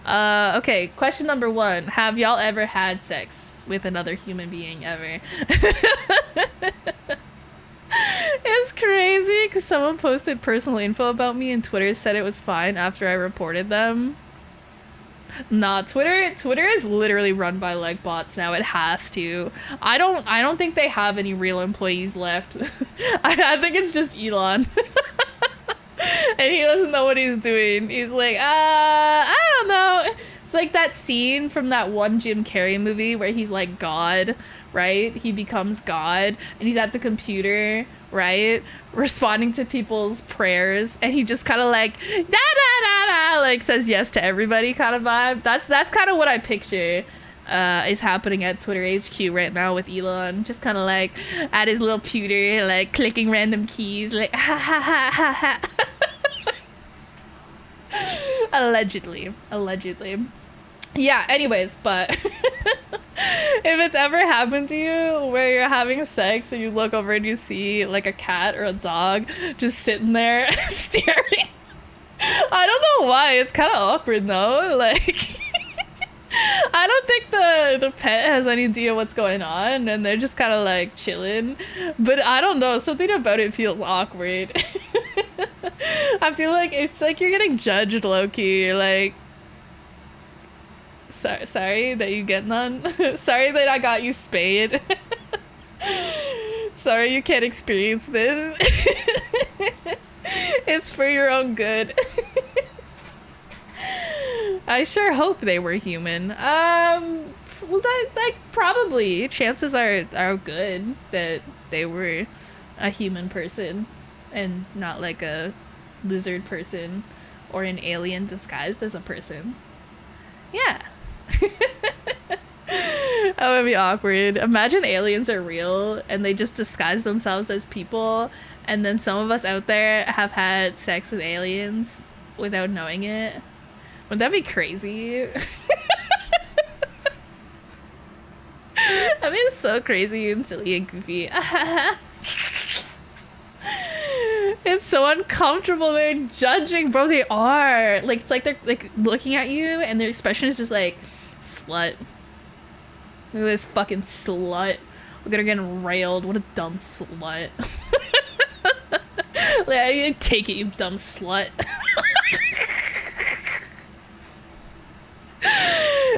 Okay, question number 1. Have y'all ever had sex with another human being ever? It's crazy because someone posted personal info about me and Twitter said it was fine after I reported them. Nah, Twitter is literally run by like bots now. It has to. I don't think they have any real employees left. I think it's just Elon. And he doesn't know what he's doing. He's like, I don't know. It's like that scene from that one Jim Carrey movie where he's like God, right? He becomes God and he's at the computer, right? Responding to people's prayers, and he just kind of like da da da da, like says yes to everybody kind of vibe. That's kind of what I picture is happening at Twitter HQ right now with Elon. Just kind of like at his little pewter, like clicking random keys, like ha ha ha ha ha. Allegedly. Yeah, anyways, but if it's ever happened to you where you're having sex and you look over and you see like a cat or a dog just sitting there staring, I don't know why, it's kind of awkward though. Like, I don't think the pet has any idea what's going on and they're just kind of like chilling, but I don't know, something about it feels awkward. I feel like it's like you're getting judged low-key. You're like, sorry that you get none. Sorry that I got you spayed. Sorry you can't experience this. It's for your own good. I sure hope they were human. Well, that, like, probably. Chances are good that they were a human person and not like a lizard person or an alien disguised as a person. Yeah. That would be awkward. Imagine aliens are real and they just disguise themselves as people, and then some of us out there have had sex with aliens without knowing it. Wouldn't that be crazy? I mean, it's so crazy and silly and goofy. It's so uncomfortable. They're judging, bro. They are. Like, it's like they're like looking at you and their expression is just like, slut. Look at this fucking slut. Look at her getting railed. What a dumb slut. Like, take it, you dumb slut.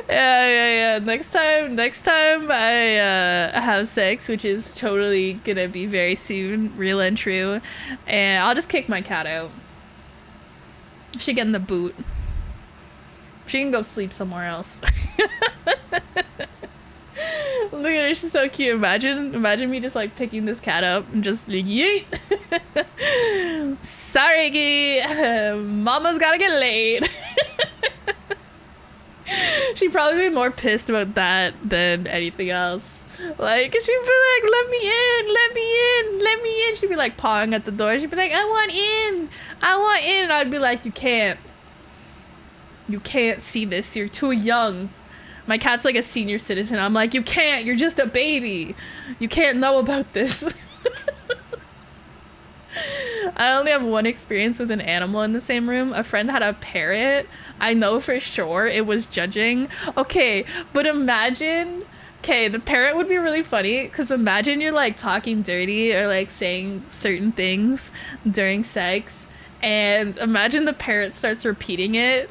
Yeah. Next time I have sex, which is totally gonna be very soon, real and true, and I'll just kick my cat out. She get in the boot. She can go sleep somewhere else. Look at her, she's so cute. Imagine me just like picking this cat up and just like, yeet. Sorry, mama's gotta get laid. She'd probably be more pissed about that than anything else. Like, she'd be like, let me in. She'd be like pawing at the door. She'd be like, I want in. And I'd be like, you can't see this. You're too young. My cat's like a senior citizen. I'm like, you can't. You're just a baby. You can't know about this. I only have one experience with an animal in the same room. A friend had a parrot. I know for sure it was judging. Okay, but imagine... Okay, the parrot would be really funny, because imagine you're like talking dirty or like saying certain things during sex, and imagine the parrot starts repeating it.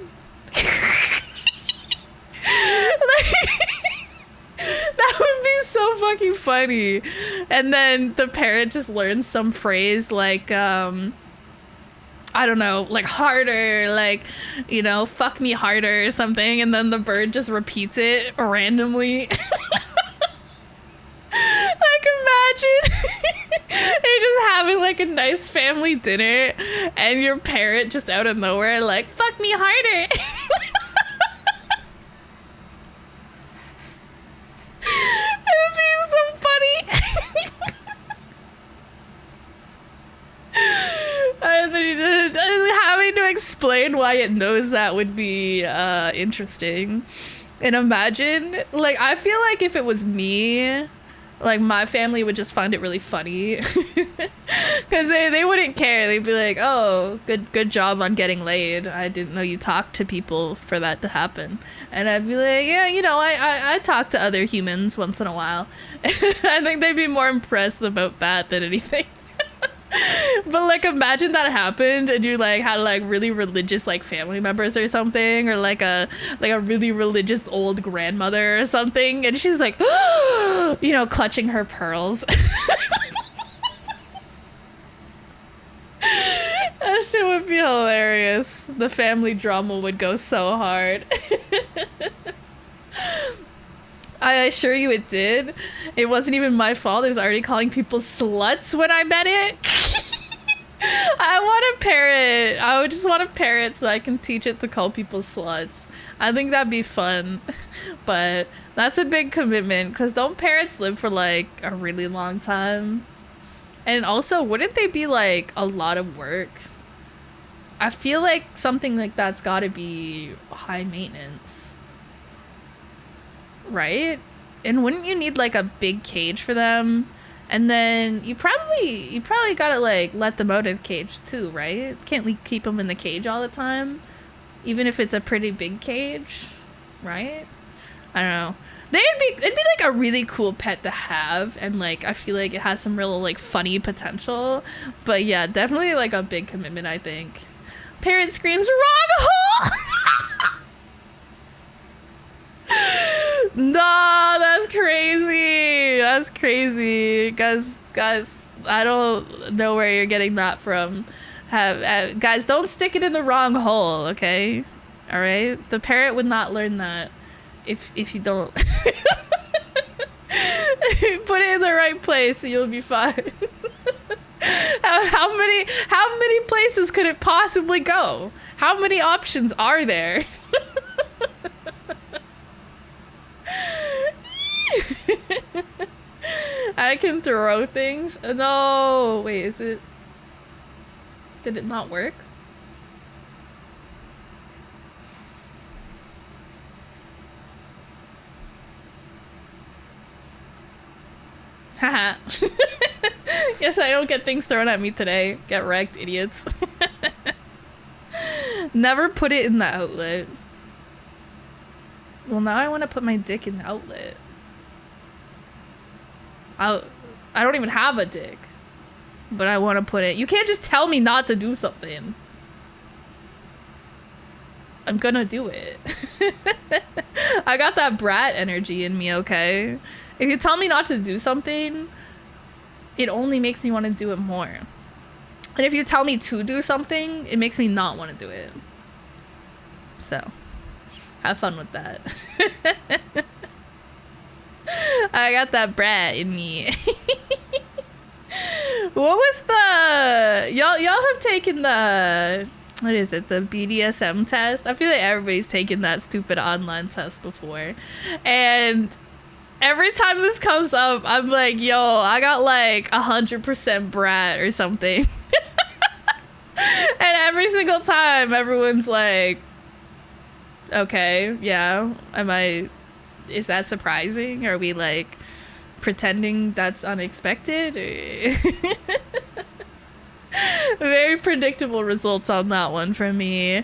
That would be so fucking funny. And then the parrot just learns some phrase like, I don't know, like harder, like, you know, fuck me harder or something. And then the bird just repeats it randomly. Like, imagine you're just having like a nice family dinner and your parrot just out of nowhere, like, fuck me harder. It'd be so funny. And then having to explain why it knows that would be interesting. And imagine, like, I feel like if it was me, like, my family would just find it really funny. Because they wouldn't care. They'd be like, oh, good job on getting laid. I didn't know you talked to people for that to happen. And I'd be like, yeah, you know, I talk to other humans once in a while. I think they'd be more impressed about that than anything. But like, imagine that happened and you like had like really religious like family members or something, or like a really religious old grandmother or something, and she's like, you know, clutching her pearls. That shit would be hilarious. The family drama would go so hard. I assure you it did. It wasn't even my fault. I was already calling people sluts when I met it. I want a parrot. I would just want a parrot so I can teach it to call people sluts. I think that'd be fun. But that's a big commitment, because don't parrots live for like a really long time? And also, wouldn't they be like a lot of work? I feel like something like that's gotta be high maintenance. Right? And wouldn't you need like a big cage for them? And then you probably gotta like let them out of the cage too, right? Can't keep them in the cage all the time, even if it's a pretty big cage, right? I don't know. It'd be like a really cool pet to have, and like I feel like it has some real like funny potential. But yeah, definitely like a big commitment, I think. Parrot screams wrong hole. No, that's crazy. That's crazy. Guys, I don't know where you're getting that from. Guys, don't stick it in the wrong hole, okay? All right? The parrot would not learn that if you don't put it in the right place, you'll be fine. How many places could it possibly go? How many options are there? I can throw things. No, wait, did it not work? Haha. Guess I don't get things thrown at me today. Get wrecked, idiots. Never put it in the outlet. Well, now I want to put my dick in the outlet. I don't even have a dick. But I want to put it. You can't just tell me not to do something. I'm gonna do it. I got that brat energy in me, okay? If you tell me not to do something, it only makes me want to do it more. And if you tell me to do something, it makes me not want to do it. So, have fun with that. I got that brat in me. What was the... Y'all have taken the... What is it? The BDSM test? I feel like everybody's taken that stupid online test before. And every time this comes up, I'm like, yo, I got like 100% brat or something. And every single time, everyone's like, okay, yeah, is that surprising? Are we like pretending that's unexpected? Very predictable results on that one for me.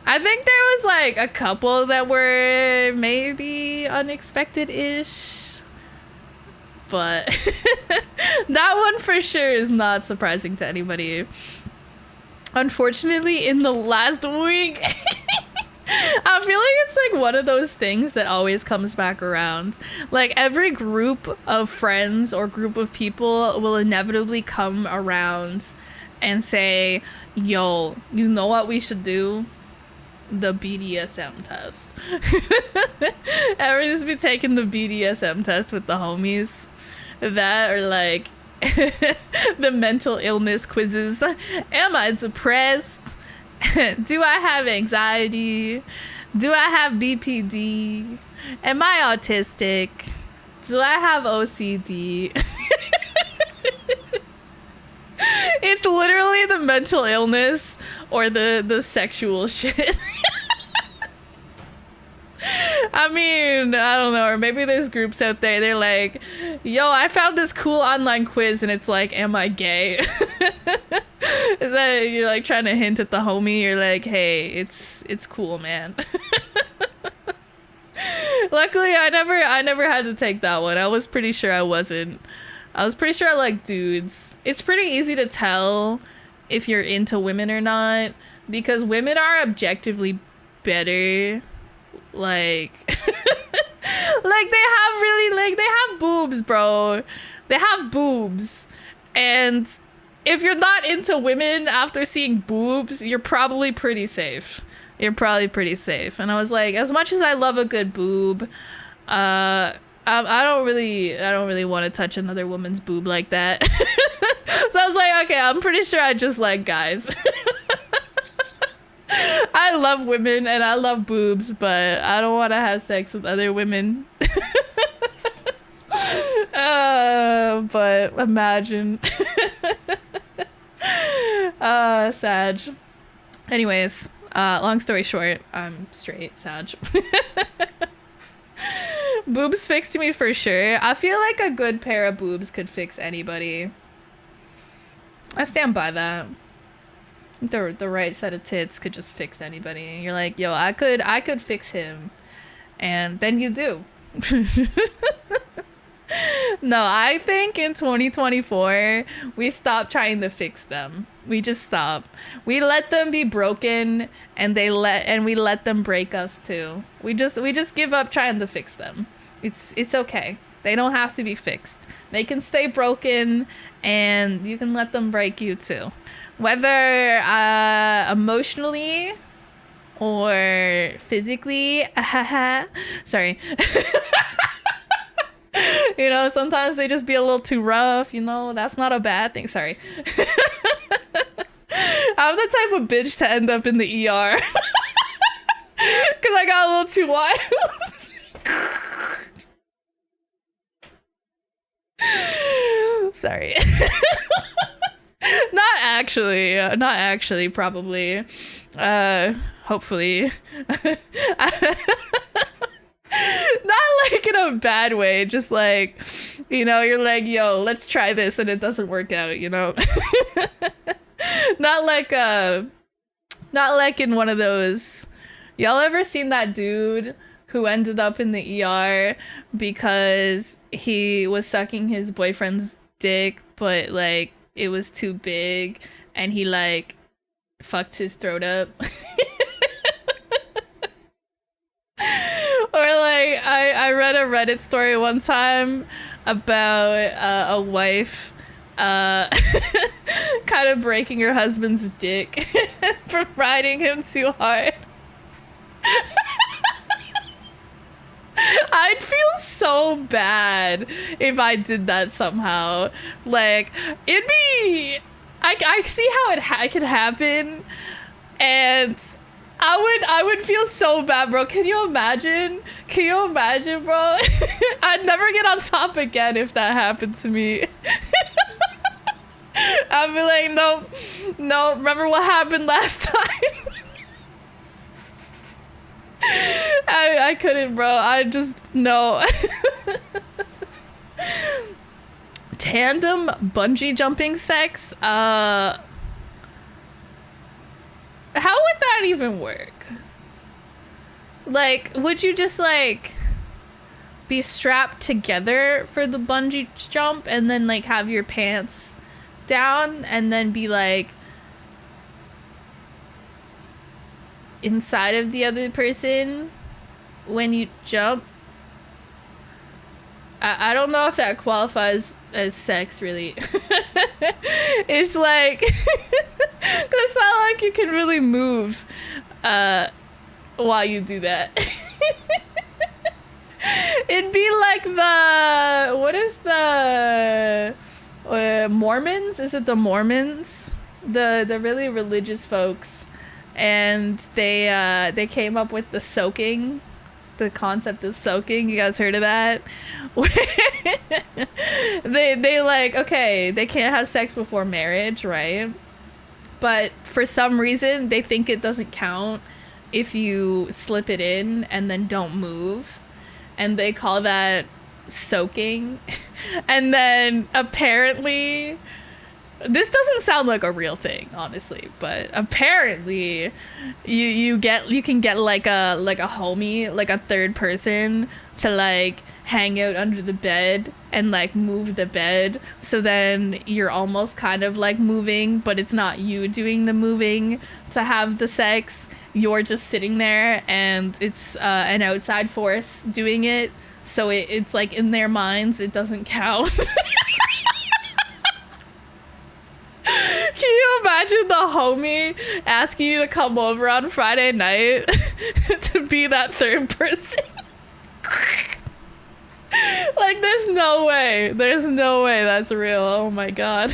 I think there was like a couple that were maybe unexpected-ish, but that one for sure is not surprising to anybody. Unfortunately, in the last week, I feel like it's like one of those things that always comes back around. Like every group of friends or group of people will inevitably come around and say, yo, you know what we should do? The BDSM test. Ever just be taking the BDSM test with the homies? That or like the mental illness quizzes. Am I depressed? Do I have anxiety? Do I have BPD? Am I autistic? Do I have OCD? It's literally the mental illness or the sexual shit. I mean, I don't know, or maybe there's groups out there, they're like, yo, I found this cool online quiz and it's like, am I gay? Is that you're like trying to hint at the homie? You're like, hey, it's cool, man. Luckily, I never had to take that one. I was pretty sure I wasn't. I was pretty sure I like dudes. It's pretty easy to tell if you're into women or not because women are objectively better. Like, like they have boobs, bro. They have boobs. And if you're not into women after seeing boobs, you're probably pretty safe. You're probably pretty safe. And I was like, as much as I love a good boob, I don't really want to touch another woman's boob like that. So I was like, okay, I'm pretty sure I just like guys. I love women and I love boobs, but I don't want to have sex with other women. But imagine. Sag. Anyways, long story short, I'm straight, Sag. Boobs fixed me for sure. I feel like a good pair of boobs could fix anybody. I stand by that. The right set of tits could just fix anybody. And you're like, yo, I could fix him. And then you do. No, I think in 2024 we stop trying to fix them. We just stop. We let them be broken, and we let them break us too. We just give up trying to fix them. It's okay. They don't have to be fixed. They can stay broken, and you can let them break you too. Whether emotionally or physically. Sorry. You know, sometimes they just be a little too rough, you know, that's not a bad thing. Sorry. I'm the type of bitch to end up in the ER. Because I got a little too wild. Sorry. Not actually, probably. Hopefully. Not like in a bad way, just like, you know, you're like, yo, let's try this, and it doesn't work out, you know. Not like in one of those. Y'all ever seen that dude who ended up in the ER because he was sucking his boyfriend's dick, but like it was too big, and he like fucked his throat up? Or like I read a Reddit story one time about a wife kind of breaking her husband's dick from riding him too hard. I'd feel so bad if I did that somehow. Like, it'd be... I see how it could happen, and I would feel so bad, bro. Can you imagine? Can you imagine, bro? I'd never get on top again if that happened to me. I'd be like, no, remember what happened last time? I couldn't, bro. I just, no. Tandem bungee jumping sex? How would that even work? Like, would you just like be strapped together for the bungee jump and then like have your pants down and then be like inside of the other person when you jump? I don't know if that qualifies as sex, really. It's like, it's not like you can really move while you do that. It'd be like what is the Mormons? Is it the Mormons? The really religious folks, and they came up with the concept of soaking. You guys heard of that? they like, okay, they can't have sex before marriage, right? But for some reason they think it doesn't count if you slip it in and then don't move, and they call that soaking. And then apparently, this doesn't sound like a real thing, honestly, but apparently you can get like a homie, like a third person, to like hang out under the bed and like move the bed, so then you're almost kind of like moving, but it's not you doing the moving to have the sex. You're just sitting there, and it's an outside force doing it, so it's like in their minds it doesn't count. Can you imagine the homie asking you to come over on Friday night to be that third person? Like, there's no way that's real. Oh my god.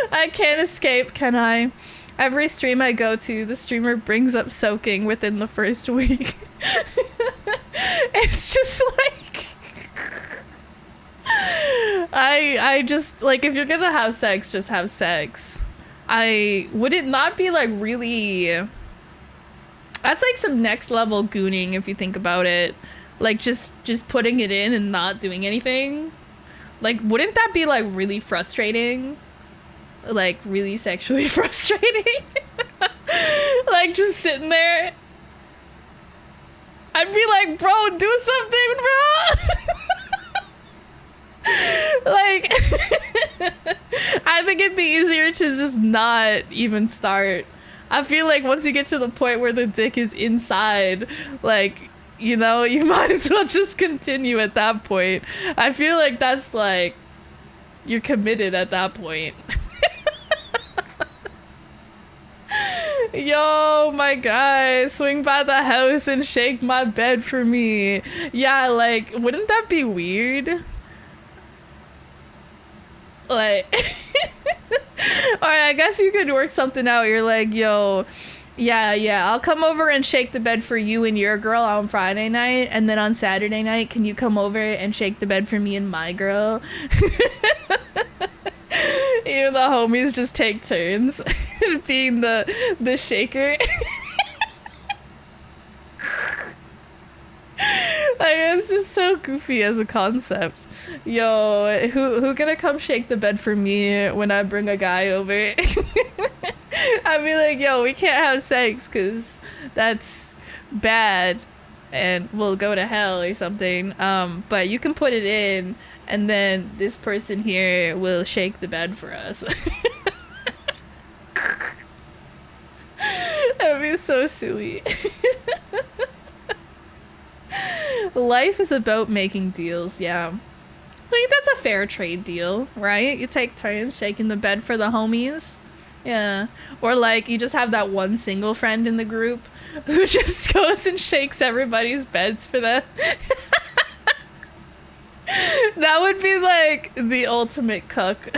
I can't escape, can I? Every stream I go to, the streamer brings up soaking within the first week. It's just like, I just, like, if you're gonna have sex, just have sex. Would it not be like really, that's like some next level gooning if you think about it. Like just putting it in and not doing anything. Like, wouldn't that be like really frustrating? Like really sexually frustrating? Like just sitting there. I'd be like, bro, do something, bro. Like, I think it'd be easier to just not even start. I feel like once you get to the point where the dick is inside, like, you know, you might as well just continue at that point. I feel like that's like, you're committed at that point. Yo, my guy, swing by the house and shake my bed for me. Yeah, like, wouldn't that be weird? Like, or I guess you could work something out. You're like, yo, yeah, I'll come over and shake the bed for you and your girl on Friday night, and then on Saturday night, can you come over and shake the bed for me and my girl? You the homies just take turns being the shaker. Like, it's just so goofy as a concept. Yo, who gonna come shake the bed for me when I bring a guy over? I'd be like, yo, we can't have sex because that's bad and we'll go to hell or something. But you can put it in, and then this person here will shake the bed for us. That'd be so silly. Life is about making deals, yeah. I think that's a fair trade deal, right? You take turns shaking the bed for the homies. Yeah. Or like you just have that one single friend in the group who just goes and shakes everybody's beds for them. That would be like the ultimate cuck.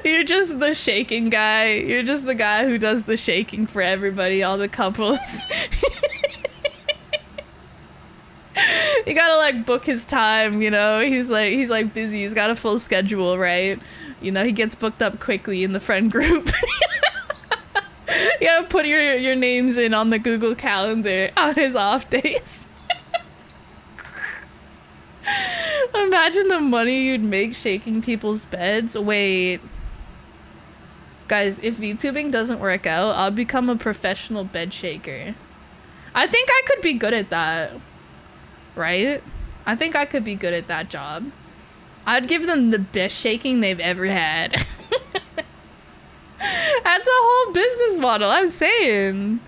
You're just the shaking guy. You're just the guy who does the shaking for everybody, all the couples. You gotta like book his time, you know. He's like busy. He's got a full schedule, right? You know, he gets booked up quickly in the friend group. You gotta put your names in on the Google Calendar on his off days. Imagine the money you'd make shaking people's beds. Wait. Guys, if VTubing doesn't work out, I'll become a professional bed shaker. I think I could be good at that. Right? I think I could be good at that job. I'd give them the best shaking they've ever had. That's a whole business model. I'm saying.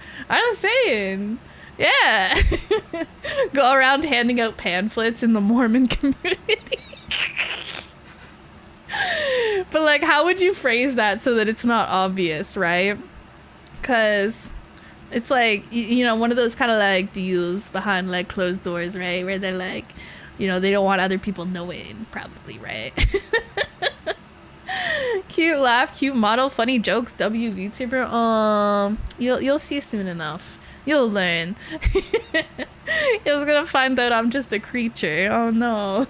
Yeah. Go around handing out pamphlets in the Mormon community. But like, how would you phrase that so that it's not obvious, right? Because it's like, you know, one of those kind of like deals behind like closed doors, right? Where they're like, you know, they don't want other people knowing, probably, right? Cute laugh, cute model, funny jokes, WVTuber. You'll see soon enough. You'll learn. You're gonna find out I'm just a creature. Oh no.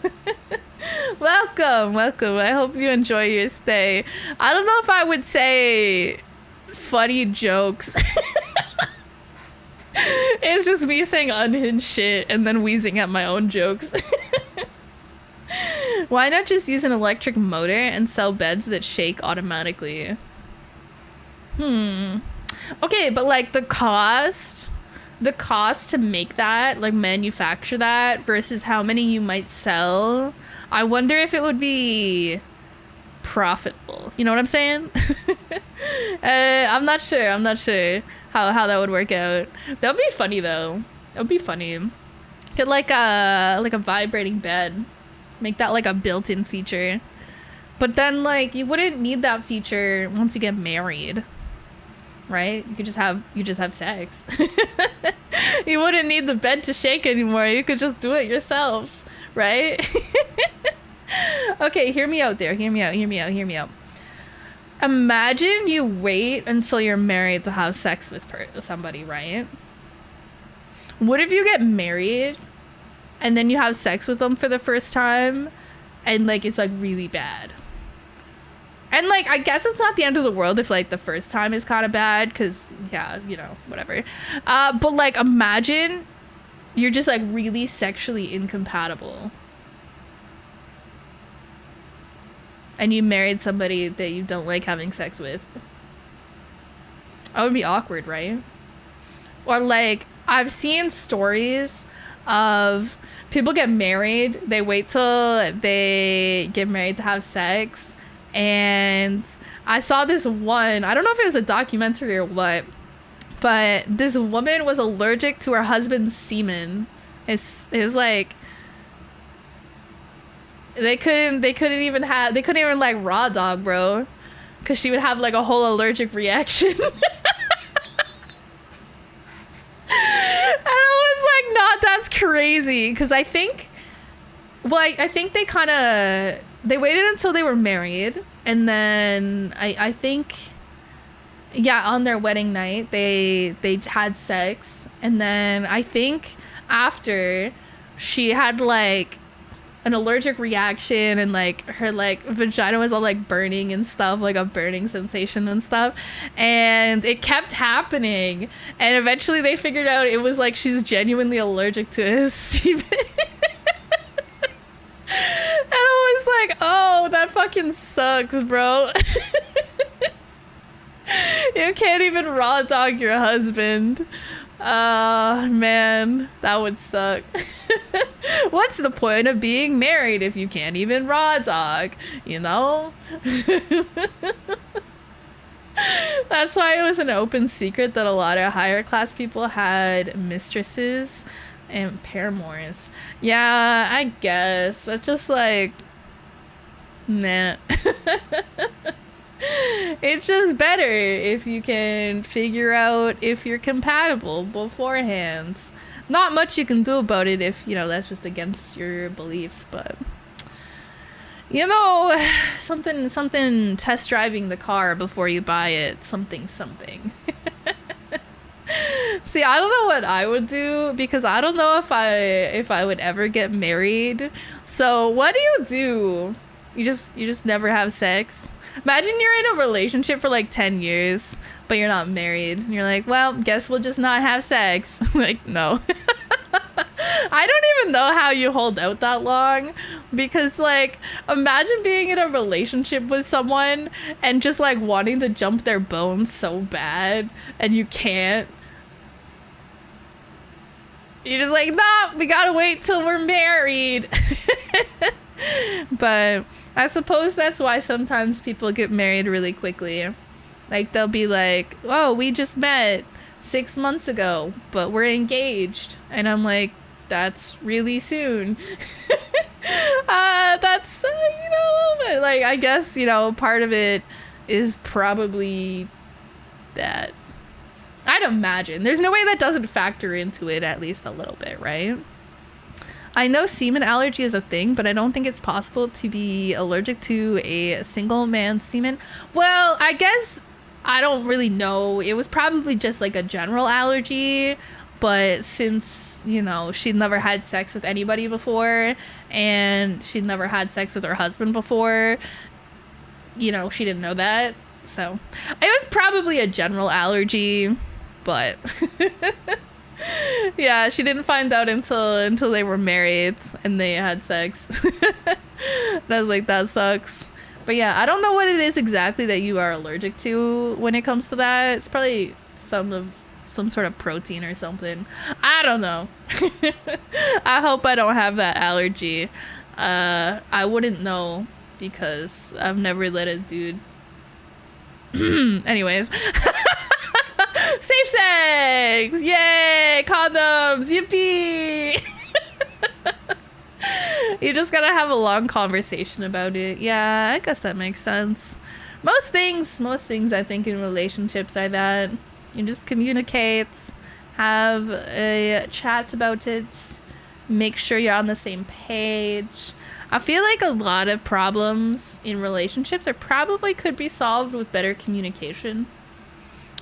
Welcome. I hope you enjoy your stay. I don't know if I would say funny jokes. It's just me saying unhinged shit and then wheezing at my own jokes. Why not just use an electric motor and sell beds that shake automatically? Okay, but like the cost to make that, like manufacture that versus how many you might sell, I wonder if it would be profitable. You know what I'm saying? I'm not sure how that would work out. That would be funny though. That would be funny. Get like a vibrating bed. Make that like a built-in feature. But then like you wouldn't need that feature once you get married. Right? You just have sex. You wouldn't need the bed to shake anymore. You could just do it yourself, right? Okay, hear me out there. Hear me out. Imagine you wait until you're married to have sex with somebody, right? What if you get married and then you have sex with them for the first time and like it's like really bad? And like, I guess it's not the end of the world if like the first time is kind of bad, because yeah, you know, whatever. But like, imagine you're just like really sexually incompatible and you married somebody that you don't like having sex with. That would be awkward, right? Or like, I've seen stories of people get married, they wait till they get married to have sex, and I saw this one, I don't know if it was a documentary or what, but this woman was allergic to her husband's semen. It's like they couldn't even like raw dog, bro, because she would have like a whole allergic reaction. And I was like, "Not, that's crazy." Because I think they waited until they were married, and then I think, yeah, on their wedding night they had sex, and then I think after, she had like an allergic reaction, and like her like vagina was all like burning and stuff, like a burning sensation and stuff, and it kept happening, and eventually they figured out it was like she's genuinely allergic to his semen. And I was like, oh, that fucking sucks, bro. You can't even raw dog your husband. Man, that would suck. What's the point of being married if you can't even raw dog, you know? That's why it was an open secret that a lot of higher class people had mistresses and paramours. Yeah, I guess. That's just like, nah. It's just better if you can figure out if you're compatible beforehand. Not much you can do about it if, you know, that's just against your beliefs, but, you know, something test driving the car before you buy it, something. See, I don't know what I would do, because I don't know if I would ever get married. So what do? You just never have sex? Imagine you're in a relationship for like 10 years, but you're not married. And you're like, well, guess we'll just not have sex. Like, no. I don't even know how you hold out that long, because like, imagine being in a relationship with someone and just like wanting to jump their bones so bad and you can't. You're just like, nah, we gotta wait till we're married. But I suppose that's why sometimes people get married really quickly. Like, they'll be like, oh, we just met 6 months ago, but we're engaged. And I'm like, that's really soon. That's, you know, like, I guess, you know, part of it is probably that. I'd imagine. There's no way that doesn't factor into it at least a little bit, right? I know semen allergy is a thing, but I don't think it's possible to be allergic to a single man's semen. Well, I guess I don't really know. It was probably just like a general allergy, but since, you know, she'd never had sex with anybody before, and she'd never had sex with her husband before, you know, she didn't know that. So it was probably a general allergy, but yeah, she didn't find out until they were married and they had sex. And I was like, that sucks. But yeah, I don't know what it is exactly that you are allergic to when it comes to that. It's probably some sort of protein or something. I don't know. I hope I don't have that allergy. I wouldn't know, because I've never let a dude. Anyways. Safe sex! Yay! Condoms! Yippee! You just gotta have a long conversation about it. Yeah, I guess that makes sense. Most things I think in relationships are that. You just communicate, have a chat about it, make sure you're on the same page. I feel like a lot of problems in relationships probably could be solved with better communication.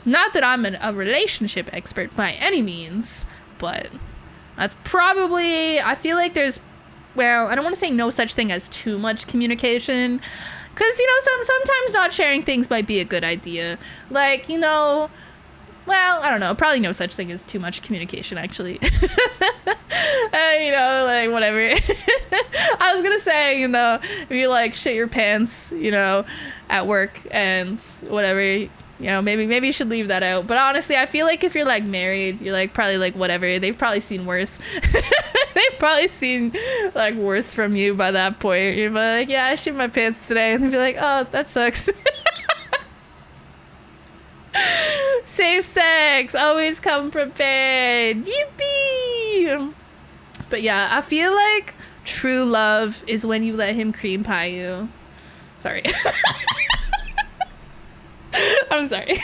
Not that I'm a relationship expert by any means, but that's probably, I feel like there's, well, I don't want to say no such thing as too much communication, because, you know, sometimes not sharing things might be a good idea. Like, you know, well, I don't know, probably no such thing as too much communication, actually. You know, like, whatever. I was gonna say, you know, if you, like, shit your pants, you know, at work and whatever, You know, maybe you should leave that out. But honestly, I feel like if you're like married, you're like probably like whatever. They've probably seen worse. They've probably seen like worse from you by that point. You're like, yeah, I shit my pants today, and they'd be like, oh, that sucks. Safe sex, always come prepared. Yippee! But yeah, I feel like true love is when you let him cream pie you. Sorry. I'm sorry.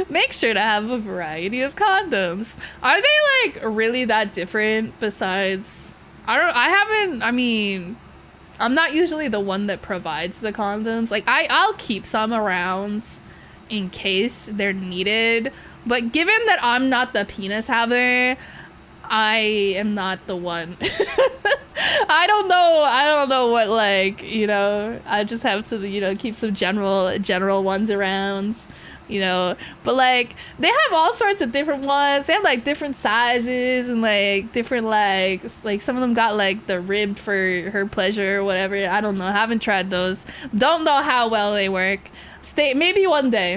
Make sure to have a variety of condoms. Are they like really that different besides I mean, I'm not usually the one that provides the condoms. Like I'll keep some around in case they're needed, but given that I'm not the penis haver, I am not the one. I don't know what, like, you know, I just have to, you know, keep some general ones around, you know, but like they have all sorts of different ones. They have like different sizes and like different like some of them got like the rib for her pleasure or whatever. I don't know. I haven't tried those. Don't know how well they work. Maybe one day.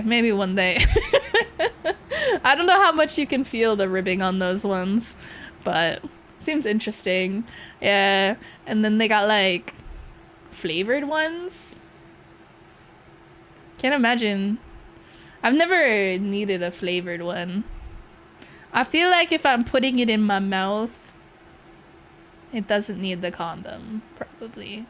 I don't know how much you can feel the ribbing on those ones, but seems interesting. Yeah. And then they got like flavored ones. Can't imagine. I've never needed a flavored one. I feel like if I'm putting it in my mouth, it doesn't need the condom, probably.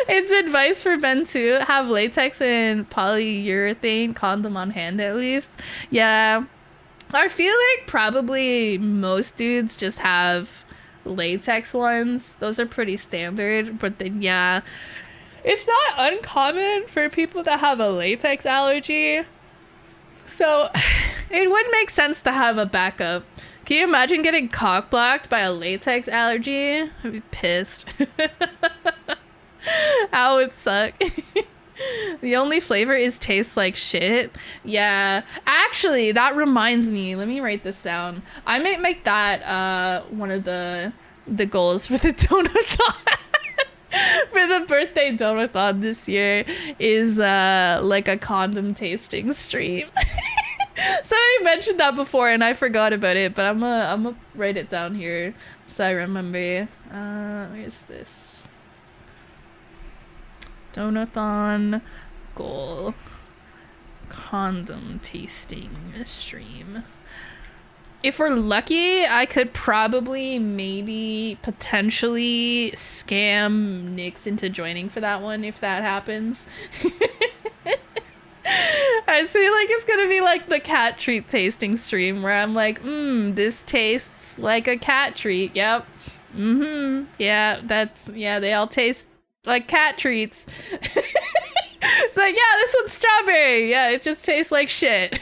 It's advice for men too. Have latex and polyurethane condom on hand at least. Yeah. I feel like probably most dudes just have latex ones. Those are pretty standard. But then, yeah, it's not uncommon for people to have a latex allergy. So it would make sense to have a backup. Can you imagine getting cock blocked by a latex allergy? I'd be pissed. That would suck. The only flavor is tastes like shit. Yeah. Actually, that reminds me. Let me write this down. I might make that one of the goals for the donathon. For the birthday donathon this year is like a condom tasting stream. Somebody mentioned that before and I forgot about it, but I'm gonna write it down here so I remember. Where's this? Donathon goal condom tasting stream. If we're lucky, I could probably maybe potentially scam Nyx into joining for that one if that happens. I feel like it's gonna be like the cat treat tasting stream where I'm like, this tastes like a cat treat. Yep. Yeah, they all taste like cat treats. It's like, yeah, this one's strawberry. Yeah, it just tastes like shit.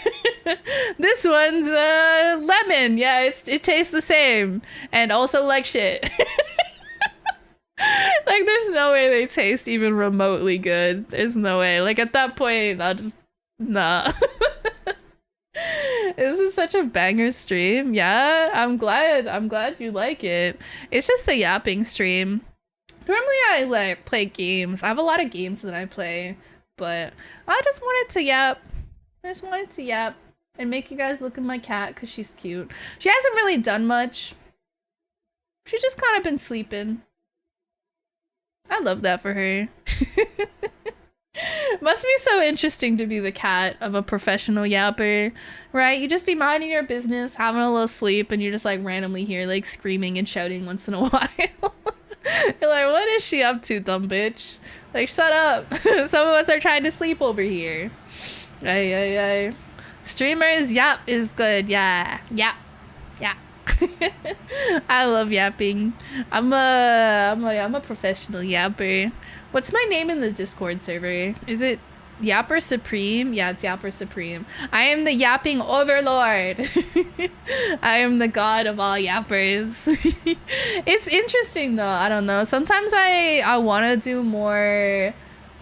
This one's lemon. Yeah, it tastes the same and also like shit. Like, there's no way they taste even remotely good. There's no way. Like, at that point, I'll just nah. This is such a banger stream. Yeah, I'm glad you like it. It's just a yapping stream. Normally I like play games. I have a lot of games that I play, but I just wanted to yap. And make you guys look at my cat because she's cute. She hasn't really done much. She's just kind of been sleeping. I love that for her. Must be so interesting to be the cat of a professional yapper, right? You just be minding your business, having a little sleep, and you're just like randomly here like screaming and shouting once in a while. You're like, what is she up to, dumb bitch? Like, shut up. Some of us are trying to sleep over here. Ay. Streamers, yap is good. Yeah. I love yapping. I'm a professional yapper. What's my name in the Discord server? Is it Yapper Supreme? Yeah, it's Yapper Supreme. I am the yapping overlord. I am the god of all yappers. It's interesting though. I don't know. Sometimes I want to do more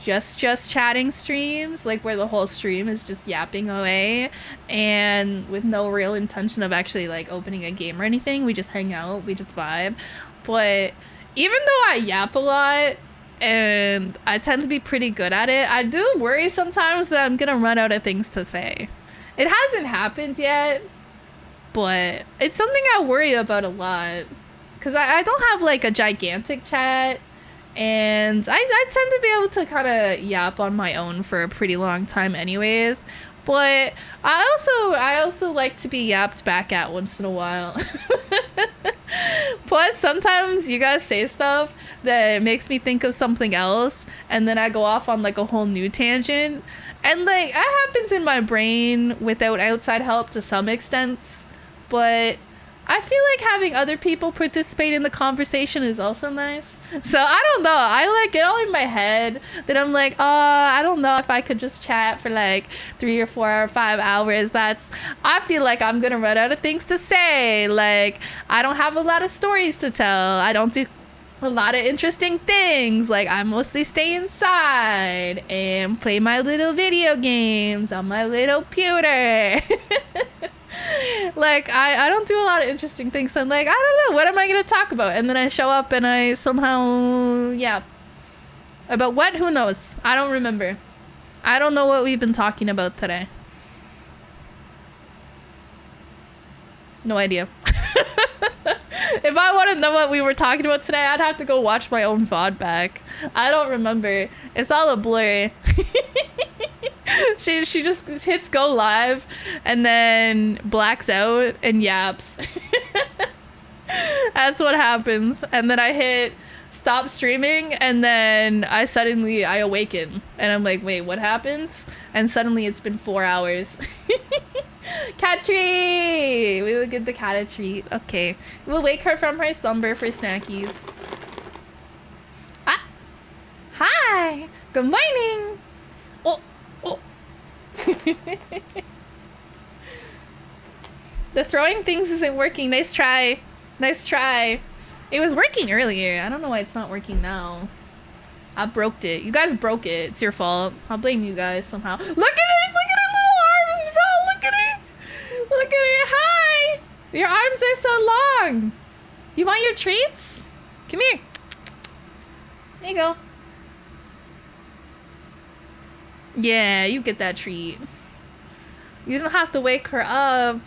just chatting streams, like where the whole stream is just yapping away and with no real intention of actually like opening a game or anything. We just hang out, we just vibe. But even though I yap a lot, and I tend to be pretty good at it. I do worry sometimes that I'm gonna run out of things to say. It hasn't happened yet, but it's something I worry about a lot. Because I don't have like a gigantic chat, and I tend to be able to kind of yap on my own for a pretty long time anyways. But I also like to be yapped back at once in a while. Plus, sometimes you guys say stuff that makes me think of something else, and then I go off on like a whole new tangent. And like, that happens in my brain without outside help to some extent. But I feel like having other people participate in the conversation is also nice. So I don't know. I like get all in my head that I'm like, oh, I don't know if I could just chat for like 3 or 4 or 5 hours. I feel like I'm gonna run out of things to say. Like, I don't have a lot of stories to tell. I don't do a lot of interesting things. Like, I mostly stay inside and play my little video games on my little computer. Like, I don't do a lot of interesting things. So I'm like, I don't know, what am I gonna talk about? And then I show up and I somehow, yeah. About what? Who knows? I don't remember. I don't know what we've been talking about today. No idea. If I want to know what we were talking about today, I'd have to go watch my own VOD back. I don't remember. It's all a blur. She just hits go live and then blacks out and yaps. That's what happens. And then I hit stop streaming and then I awaken and I'm like, wait, what happened? And suddenly it's been 4 hours. Cat treat! We will give the cat a treat. Okay. We'll wake her from her slumber for snackies. Ah! Hi! Good morning! Oh! Oh! The throwing things isn't working. Nice try. Nice try. It was working earlier. I don't know why it's not working now. I broke it. You guys broke it. It's your fault. I'll blame you guys somehow. Look at it! Look at her little arms, bro! Look at her! Look at her! Hi! Your arms are so long! You want your treats? Come here. There you go. Yeah, you get that treat. You don't have to wake her up.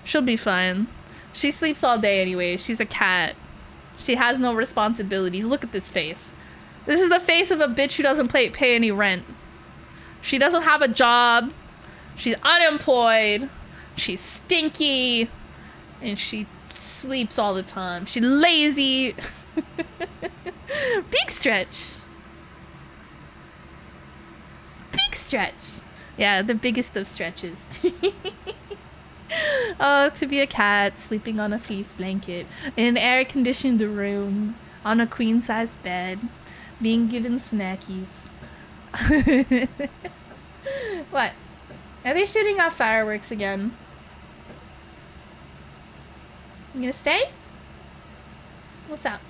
She'll be fine. She sleeps all day anyway. She's a cat. She has no responsibilities. Look at this face. This is the face of a bitch who doesn't pay any rent. She doesn't have a job. She's unemployed. She's stinky. And she sleeps all the time. She's lazy. Big stretch. Big stretch. Yeah, the biggest of stretches. Oh, to be a cat sleeping on a fleece blanket in an air-conditioned room on a queen-size bed, being given snackies. What? Are they shooting off fireworks again? You gonna stay? What's up?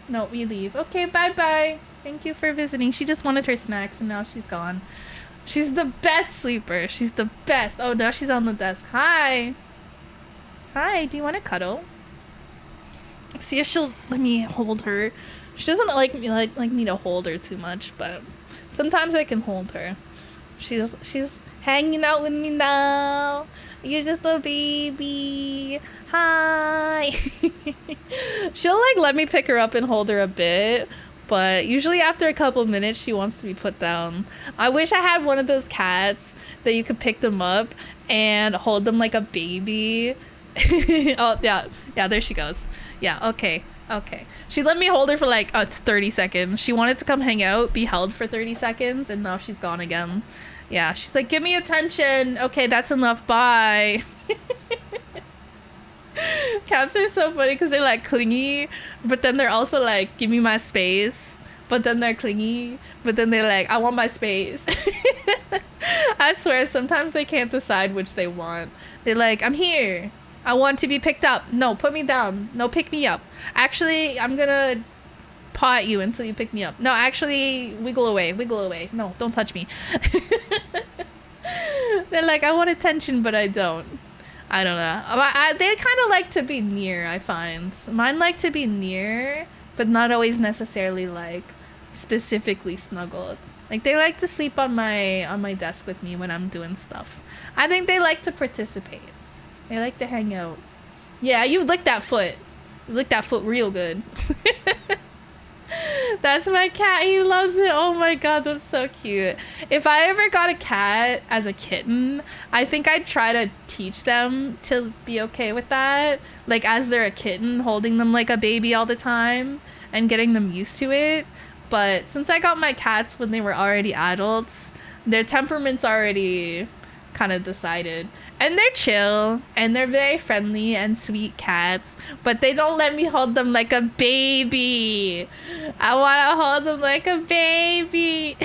No, we leave. Okay, bye-bye. Thank you for visiting. She just wanted her snacks and now she's gone. She's the best sleeper. She's the best. Oh, now she's on the desk. Hi. Hi, do you want to cuddle? See if she'll let me hold her. She doesn't like me to hold her too much, but sometimes I can hold her. She's hanging out with me now. You're just a baby. Hi. She'll like let me pick her up and hold her a bit. But usually after a couple of minutes, she wants to be put down. I wish I had one of those cats that you could pick them up and hold them like a baby. Oh, yeah. Yeah, there she goes. Yeah, okay. Okay. She let me hold her for like 30 seconds. She wanted to come hang out, be held for 30 seconds, and now she's gone again. Yeah, she's like, give me attention. Okay, that's enough. Bye. Cats are so funny because they're like clingy, but then they're also like, give me my space. But then they're clingy, but then they're like, I want my space. I swear, sometimes they can't decide which they want. They're like, I'm here. I want to be picked up. No, put me down. No, pick me up. Actually, I'm gonna paw at you until you pick me up. No, actually, wiggle away. Wiggle away. No, don't touch me. They're like, I want attention, but I don't. I don't know. They kind of like to be near, I find. Mine like to be near, but not always necessarily like specifically snuggled. Like they like to sleep on my desk with me when I'm doing stuff. I think they like to participate. They like to hang out. Yeah, you licked that foot. You licked that foot real good. That's my cat. He loves it. Oh my god, that's so cute. If I ever got a cat as a kitten, I think I'd try to teach them to be okay with that. Like as they're a kitten, holding them like a baby all the time and getting them used to it. But since I got my cats when they were already adults, their temperament's already kind of decided. And they're chill and they're very friendly and sweet cats, but they don't let me hold them like a baby. I want to hold them like a baby.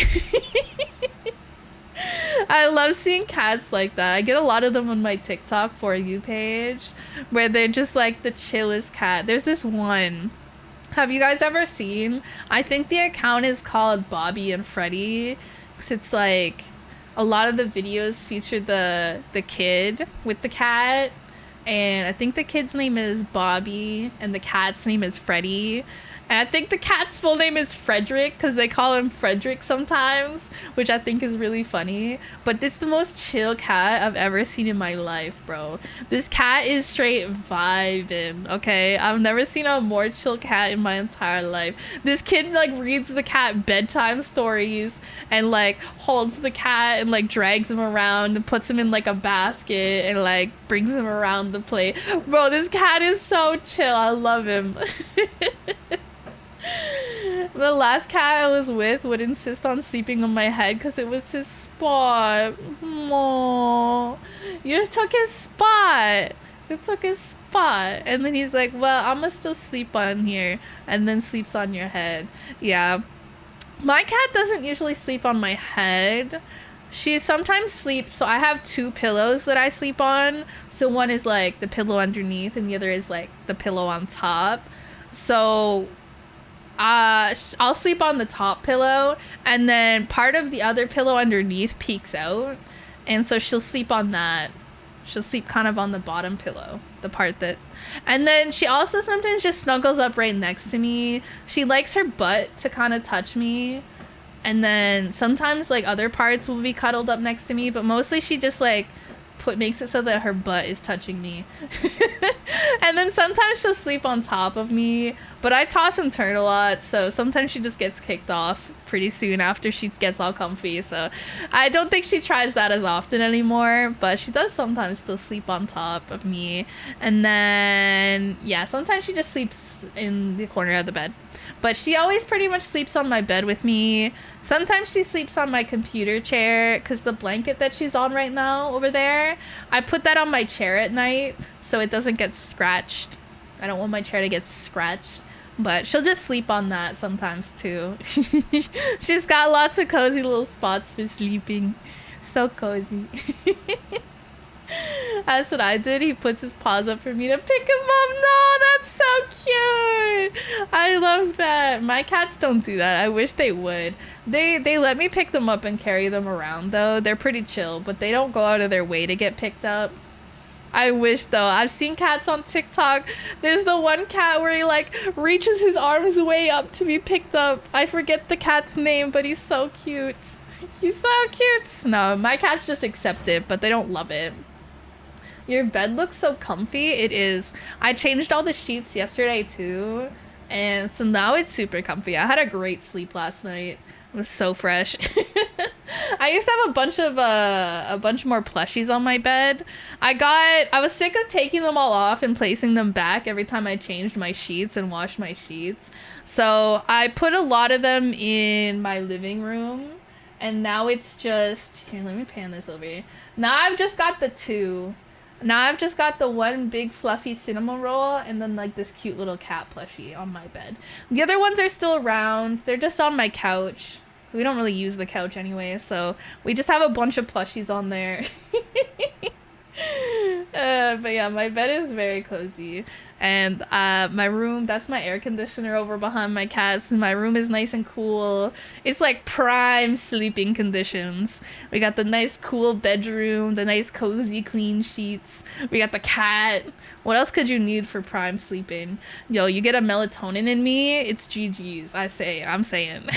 I love seeing cats like that. I get a lot of them on my TikTok For You page where they're just like the chillest cat. There's this one. Have you guys ever seen? I think the account is called Bobby and Freddy. 'Cause it's like a lot of the videos feature the kid with the cat, and I think the kid's name is Bobby and the cat's name is Freddy. And I think the cat's full name is Frederick because they call him Frederick sometimes, which I think is really funny. But it's the most chill cat I've ever seen in my life, bro. This cat is straight vibing, okay? I've never seen a more chill cat in my entire life. This kid like reads the cat bedtime stories and like holds the cat and like drags him around and puts him in like a basket and like brings him around the plate. Bro, this cat is so chill. I love him. The last cat I was with would insist on sleeping on my head because it was his spot. Aww. You just took his spot. You took his spot. And then he's like, well, I'm gonna still sleep on here. And then sleeps on your head. Yeah. My cat doesn't usually sleep on my head. She sometimes sleeps, so I have two pillows that I sleep on. So one is like the pillow underneath and the other is like the pillow on top. So I'll sleep on the top pillow and then part of the other pillow underneath peeks out. And so she'll sleep on that. She'll sleep kind of on the bottom pillow, the part that... And then she also sometimes just snuggles up right next to me. She likes her butt to kind of touch me. And then sometimes like other parts will be cuddled up next to me, but mostly she just like makes it so that her butt is touching me. And then sometimes she'll sleep on top of me, but I toss and turn a lot, so sometimes she just gets kicked off pretty soon after she gets all comfy. So I don't think she tries that as often anymore, but she does sometimes still sleep on top of me. And then yeah, sometimes she just sleeps in the corner of the bed, but she always pretty much sleeps on my bed with me. Sometimes she sleeps on my computer chair because the blanket that she's on right now over there, I put that on my chair at night so it doesn't get scratched. I don't want my chair to get scratched, but she'll just sleep on that sometimes too. She's got lots of cozy little spots for sleeping. So cozy. That's what I did. He puts his paws up for me to pick him up. No, that's so cute. I love that. My cats don't do that. I wish they would. They let me pick them up and carry them around though. They're pretty chill, but they don't go out of their way to get picked up. I wish though. I've seen cats on TikTok. There's the one cat where he like reaches his arms way up to be picked up. I forget the cat's name, but he's so cute. He's so cute. No, my cats just accept it, but they don't love it. Your bed looks so comfy. It is. I changed all the sheets yesterday too, and so now it's super comfy. I had a great sleep last night. It was so fresh. I used to have a bunch more plushies on my bed. I was sick of taking them all off and placing them back every time I changed my sheets and washed my sheets. So I put a lot of them in my living room, and now it's just here. Let me pan this over here. Now I've just got the two. Now I've just got the one big fluffy cinnamon roll and then like this cute little cat plushie on my bed. The other ones are still around. They're just on my couch. We don't really use the couch anyway, so we just have a bunch of plushies on there. But yeah, my bed is very cozy. And my room, that's my air conditioner over behind my cats. My room is nice and cool. It's like prime sleeping conditions. We got the nice cool bedroom, the nice cozy clean sheets. We got the cat. What else could you need for prime sleeping? Yo, you get a melatonin in me, it's GG's. I'm saying.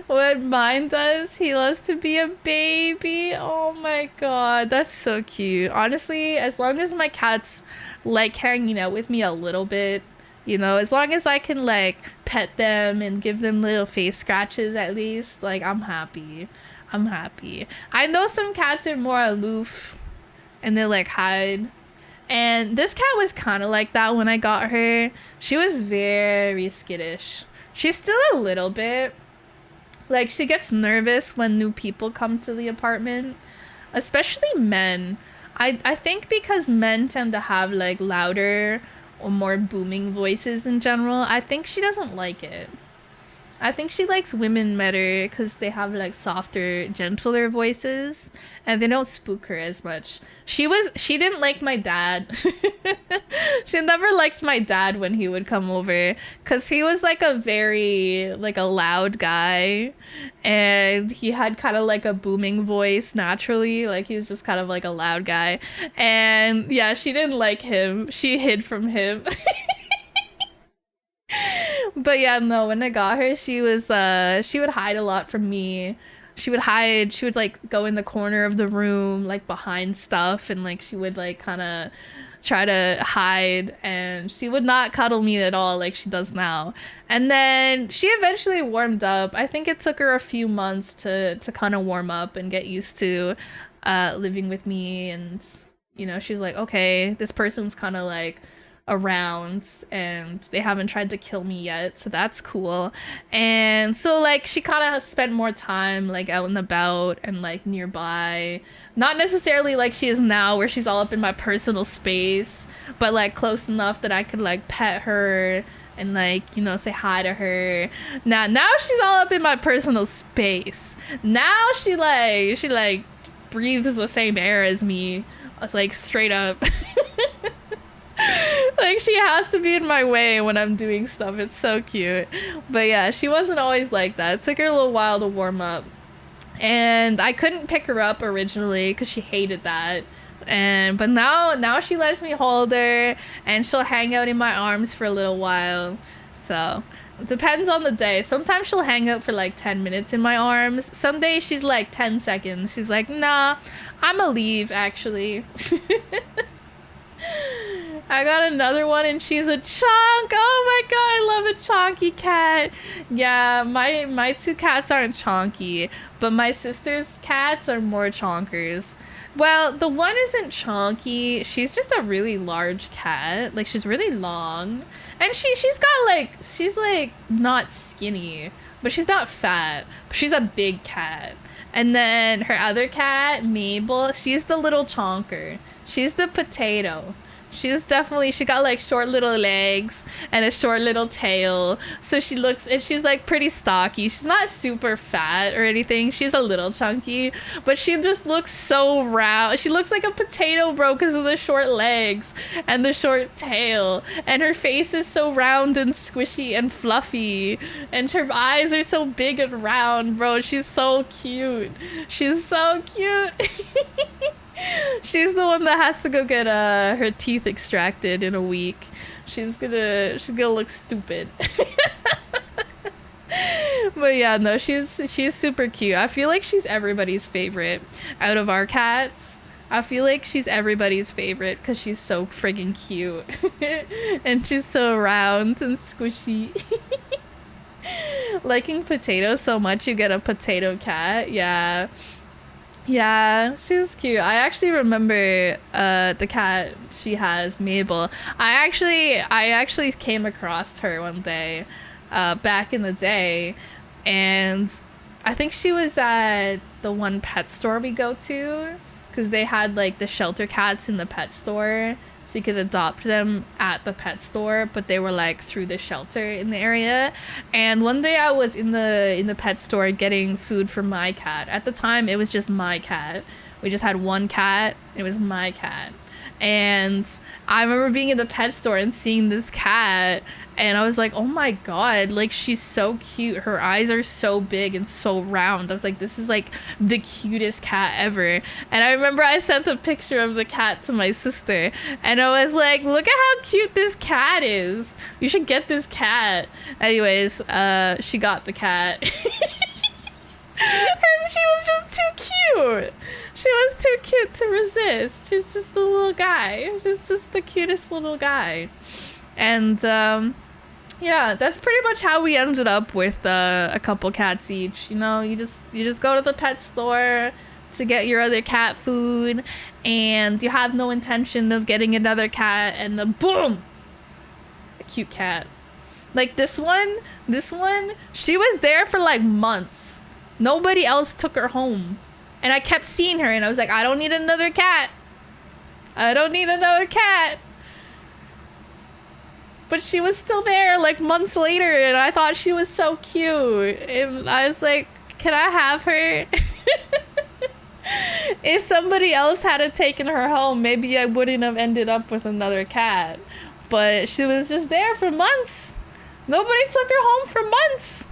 What mine does, he loves to be a baby. Oh my god, that's so cute. Honestly, as long as my cats like hanging out with me a little bit, you know, as long as I can like pet them and give them little face scratches at least, like I'm happy. I'm happy. I know some cats are more aloof and they like hide. And this cat was kind of like that when I got her. She was very skittish. She's still a little bit. Like, she gets nervous when new people come to the apartment, especially men. I think because men tend to have, like, louder or more booming voices in general, I think she doesn't like it. I think she likes women better because they have like softer, gentler voices and they don't spook her as much. She didn't like my dad. She never liked my dad when he would come over because he was like a loud guy and he had kind of like a booming voice naturally. Like he was just kind of like a loud guy. And yeah, she didn't like him. She hid from him. But yeah, no, when I got her, she would hide a lot from me. She would like go in the corner of the room, like behind stuff, and like she would like kind of try to hide, and she would not cuddle me at all like she does now. And then she eventually warmed up. I think it took her a few months to kind of warm up and get used to living with me, and you know, she's like, okay, this person's kind of like around and they haven't tried to kill me yet, so that's cool. And so like she kind of spent more time like out and about and like nearby, not necessarily like she is now where she's all up in my personal space, but like close enough that I could like pet her and like, you know, say hi to her. Now she's all up in my personal space. Now she like breathes the same air as me. It's like straight up. Like she has to be in my way when I'm doing stuff. It's so cute. But yeah, she wasn't always like that. It took her a little while to warm up. And I couldn't pick her up originally because she hated that. But now she lets me hold her and she'll hang out in my arms for a little while. So it depends on the day. Sometimes she'll hang out for like 10 minutes in my arms. Some days she's like 10 seconds. She's like, nah, I'ma leave actually. I got another one and she's a chonk. Oh my god, I love a chonky cat. Yeah, my two cats aren't chonky, but my sister's cats are more chonkers. Well, the one isn't chonky. She's just a really large cat. Like she's really long. And she's like not skinny, but she's not fat. But she's a big cat. And then her other cat, Mabel, she's the little chonker. She's the potato. She got like short little legs and a short little tail. So she's like pretty stocky. She's not super fat or anything. She's a little chunky, but she just looks so round. She looks like a potato, bro, because of the short legs and the short tail. And her face is so round and squishy and fluffy. And her eyes are so big and round, bro. She's so cute. She's so cute. She's the one that has to go get her teeth extracted in a week. She's gonna look stupid. But yeah, no, she's super cute. I feel like she's everybody's favorite out of our cats. I feel like she's everybody's favorite because she's so friggin' cute. And she's so round and squishy. Liking potatoes so much you get a potato cat. Yeah, she was cute. I actually remember the cat she has, Mabel. I actually came across her one day back in the day, and I think she was at the one pet store we go to because they had like the shelter cats in the pet store. So you could adopt them at the pet store, but they were like through the shelter in the area. And one day I was in the pet store getting food for my cat. At the time, it was just my cat, We just had one cat. It was my cat. And I remember being in the pet store and seeing this cat, and I was like, oh my god, like, she's so cute. Her eyes are so big and so round. I was like, this is like the cutest cat ever. And I remember I sent a picture of the cat to my sister, and I was like, look at how cute this cat is. You should get this cat. Anyways, she got the cat. And she was just too cute. She was too cute to resist. She's just a little guy. She's just the cutest little guy. And yeah, that's pretty much how we ended up with a couple cats each. You know, you just go to the pet store to get your other cat food, and you have no intention of getting another cat, and then boom, a cute cat. Like this one, she was there for like months. Nobody else took her home. And I kept seeing her, and I was like, I don't need another cat. I don't need another cat. But she was still there like months later, and I thought she was so cute. And I was like, can I have her? If somebody else had taken her home, maybe I wouldn't have ended up with another cat. But she was just there for months. Nobody took her home for months.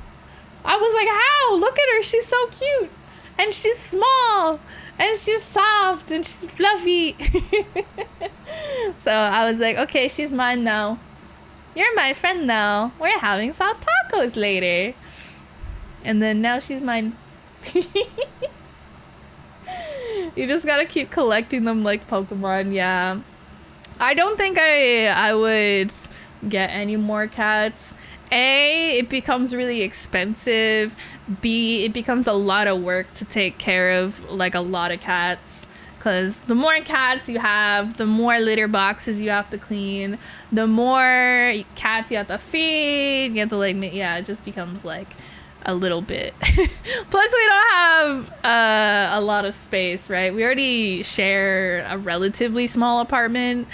I was like, how? Look at her. She's so cute. And she's small. And she's soft. And she's fluffy. So I was like, okay, she's mine now. You're my friend now. We're having some tacos later. And then now she's mine. You just gotta keep collecting them like Pokemon. Yeah. I don't think I would get any more cats. A, it becomes really expensive. B, it becomes a lot of work to take care of like a lot of cats, because the more cats you have, the more litter boxes you have to clean, the more cats you have to feed, you have to like, yeah, it just becomes like a little bit. Plus we don't have a lot of space, right? We already share a relatively small apartment,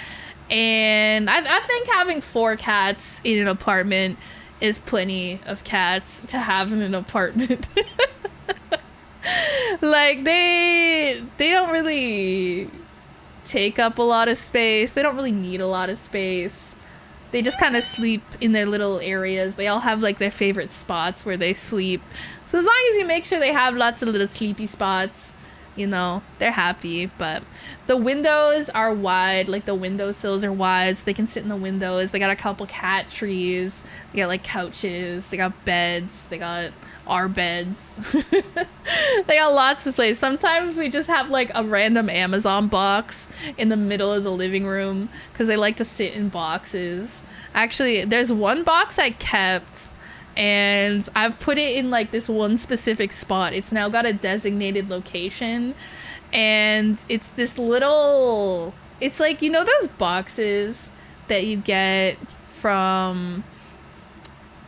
and I think having 4 cats in an apartment is plenty of cats to have in an apartment. Like they don't really take up a lot of space. They don't really need a lot of space. They just kind of sleep in their little areas. They all have like their favorite spots where they sleep. So as long as you make sure they have lots of little sleepy spots, you know, they're happy. But the windows are wide, like the windowsills are wide, so they can sit in the windows. They got a couple cat trees. They got like couches. They got beds. They got our beds. They got lots of place. Sometimes we just have like a random Amazon box in the middle of the living room because they like to sit in boxes. Actually, there's one box I kept, and I've put it in like this one specific spot. It's now got a designated location, and it's this little, it's like, you know those boxes that you get from,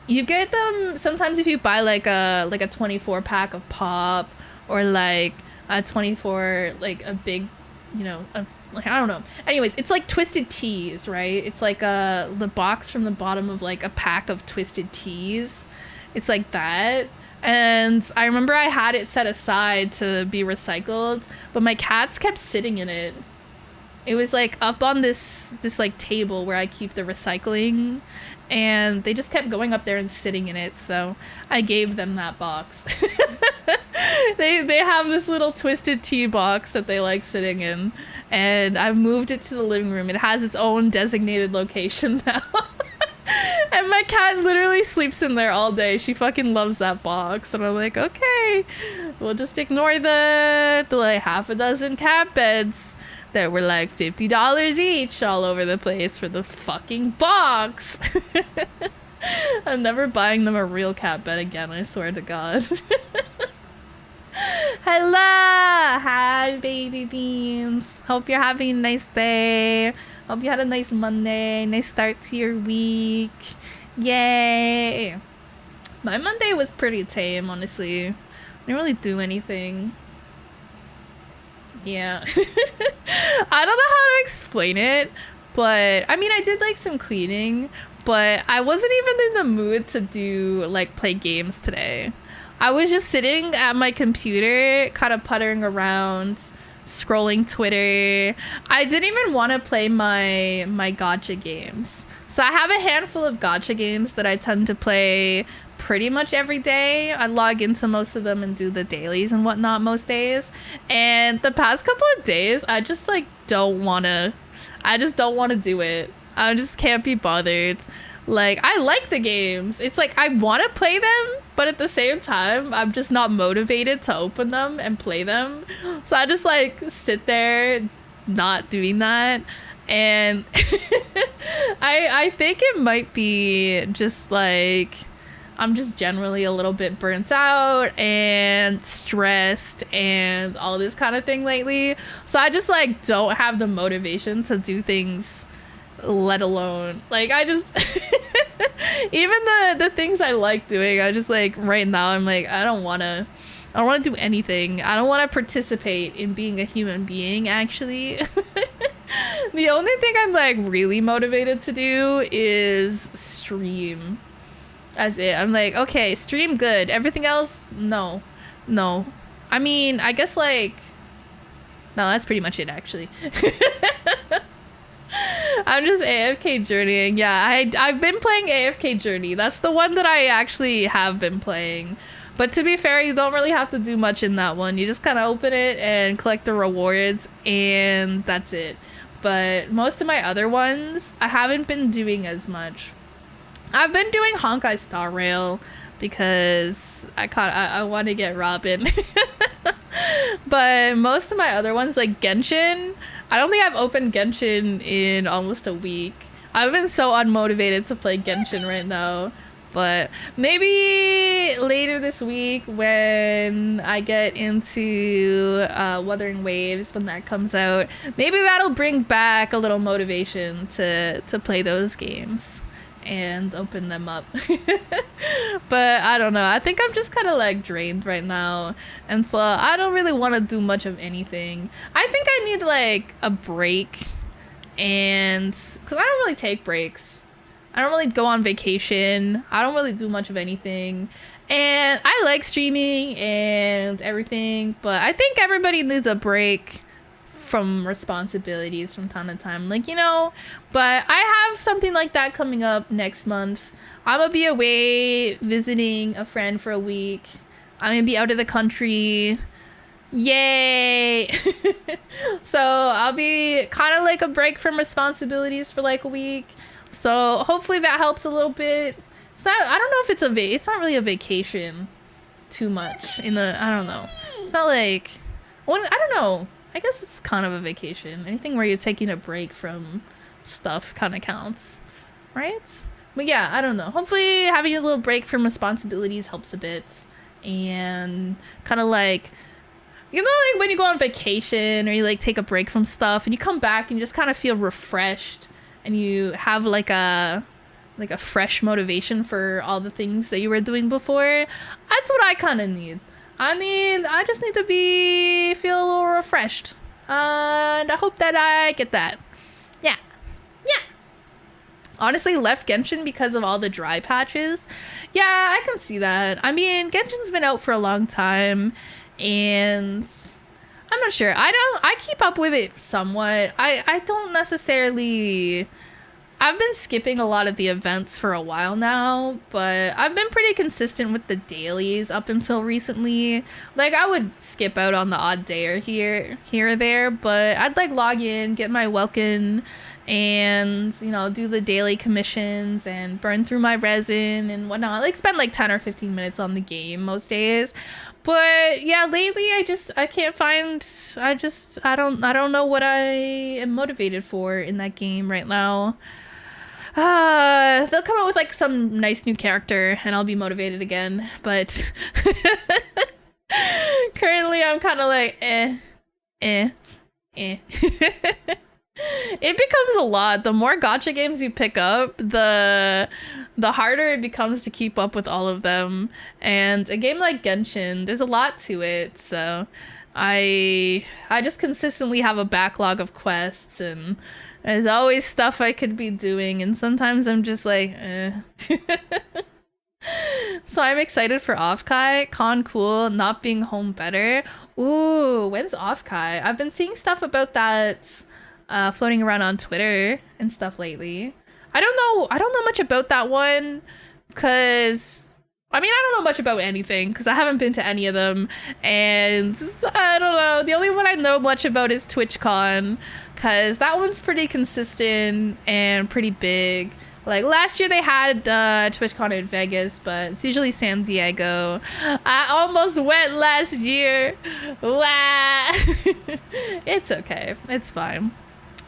you get them sometimes if you buy like a 24 pack of pop, or like a 24, like a big, you know, like, I don't know. Anyways, it's like Twisted Teas, right? It's like the box from the bottom of like a pack of Twisted Teas. It's like that. And I remember I had it set aside to be recycled, but my cats kept sitting in it. It was like up on this like table where I keep the recycling, and they just kept going up there and sitting in it. So I gave them that box. They have this little Twisted Tea box that they like sitting in, and I've moved it to the living room. It has its own designated location now. And my cat literally sleeps in there all day. She fucking loves that box. And I'm like, okay, we'll just ignore the like half a dozen cat beds that were like $50 each all over the place for the fucking box. I'm never buying them a real cat bed again, I swear to God. Hello! Hi, baby beans. Hope you're having a nice day. Hope you had a nice Monday. Nice start to your week. Yay! My Monday was pretty tame, honestly. I didn't really do anything. Yeah. I don't know how to explain it, but I mean, I did like some cleaning, but I wasn't even in the mood to do like play games today. I was just sitting at my computer, kind of puttering around, scrolling Twitter. I didn't even want to play my gacha games. So I have a handful of gacha games that I tend to play pretty much every day. I log into most of them and do the dailies and whatnot most days. And the past couple of days, I just like don't want to do it. I just can't be bothered. Like, I like the games. It's like I want to play them, but at the same time, I'm just not motivated to open them and play them. So I just like sit there not doing that. And I think it might be just like I'm just generally a little bit burnt out and stressed and all this kind of thing lately. So I just like don't have the motivation to do things, let alone like I just even the things I like doing, I just like right now I'm like I don't want to do anything. I don't want to participate in being a human being actually. The only thing I'm like really motivated to do is stream. That's it. I'm like, okay, stream good. Everything else, no. I mean, I guess like no, that's pretty much it actually. I'm just AFK journeying. Yeah, I've been playing AFK Journey. That's the one that I actually have been playing. But to be fair, you don't really have to do much in that one. You just kind of open it and collect the rewards, and that's it. But most of my other ones, I haven't been doing as much. I've been doing Honkai Star Rail because I want to get Robin. But most of my other ones, like Genshin, I don't think I've opened Genshin in almost a week. I've been so unmotivated to play Genshin right now. But maybe later this week when I get into Wuthering Waves, when that comes out, maybe that'll bring back a little motivation to play those games and open them up. But I don't know. I think I'm just kind of like drained right now. And so I don't really want to do much of anything. I think I need like a break. And because I don't really take breaks. I don't really go on vacation. I don't really do much of anything. And I like streaming and everything, but I think everybody needs a break from responsibilities from time to time. Like, you know, but I have something like that coming up next month. I'm gonna be away visiting a friend for a week. I'm gonna be out of the country. Yay! So I'll be kind of like a break from responsibilities for like a week. So hopefully that helps a little bit. It's not, I don't know if it's it's not really a vacation too much I don't know. It's not like, well, I don't know. I guess it's kind of a vacation. Anything where you're taking a break from stuff kind of counts, right? But yeah, I don't know. Hopefully having a little break from responsibilities helps a bit. And kind of like, you know, like when you go on vacation or you like take a break from stuff and you come back and you just kind of feel refreshed and you have like a fresh motivation for all the things that you were doing before. That's what I kind of need. I just need to feel a little refreshed. And I hope that I get that. Yeah. Honestly, left Genshin because of all the dry patches. Yeah, I can see that. I mean, Genshin's been out for a long time, and I'm not sure. I keep up with it somewhat. I don't necessarily... I've been skipping a lot of the events for a while now, but I've been pretty consistent with the dailies up until recently. Like, I would skip out on the odd day or here or there, but I'd like log in, get my Welkin, and, you know, do the daily commissions and burn through my resin and whatnot. Like, spend like 10 or 15 minutes on the game most days. But yeah, lately I can't find, I don't know what I am motivated for in that game right now. They'll come out with like some nice new character and I'll be motivated again, but currently I'm kind of like it becomes a lot. The more gacha games you pick up, the harder it becomes to keep up with all of them. And a game like Genshin, there's a lot to it, so I just consistently have a backlog of quests, and there's always stuff I could be doing, and sometimes I'm just like, So I'm excited for Offkai. Con cool, not being home better. Ooh, when's Offkai? I've been seeing stuff about that floating around on Twitter and stuff lately. I don't know much about that one because I mean, I don't know much about anything because I haven't been to any of them, and I don't know. The only one I know much about is TwitchCon because that one's pretty consistent and pretty big. Like last year they had TwitchCon in Vegas, but it's usually San Diego. I almost went last year. Wah. It's okay. It's fine.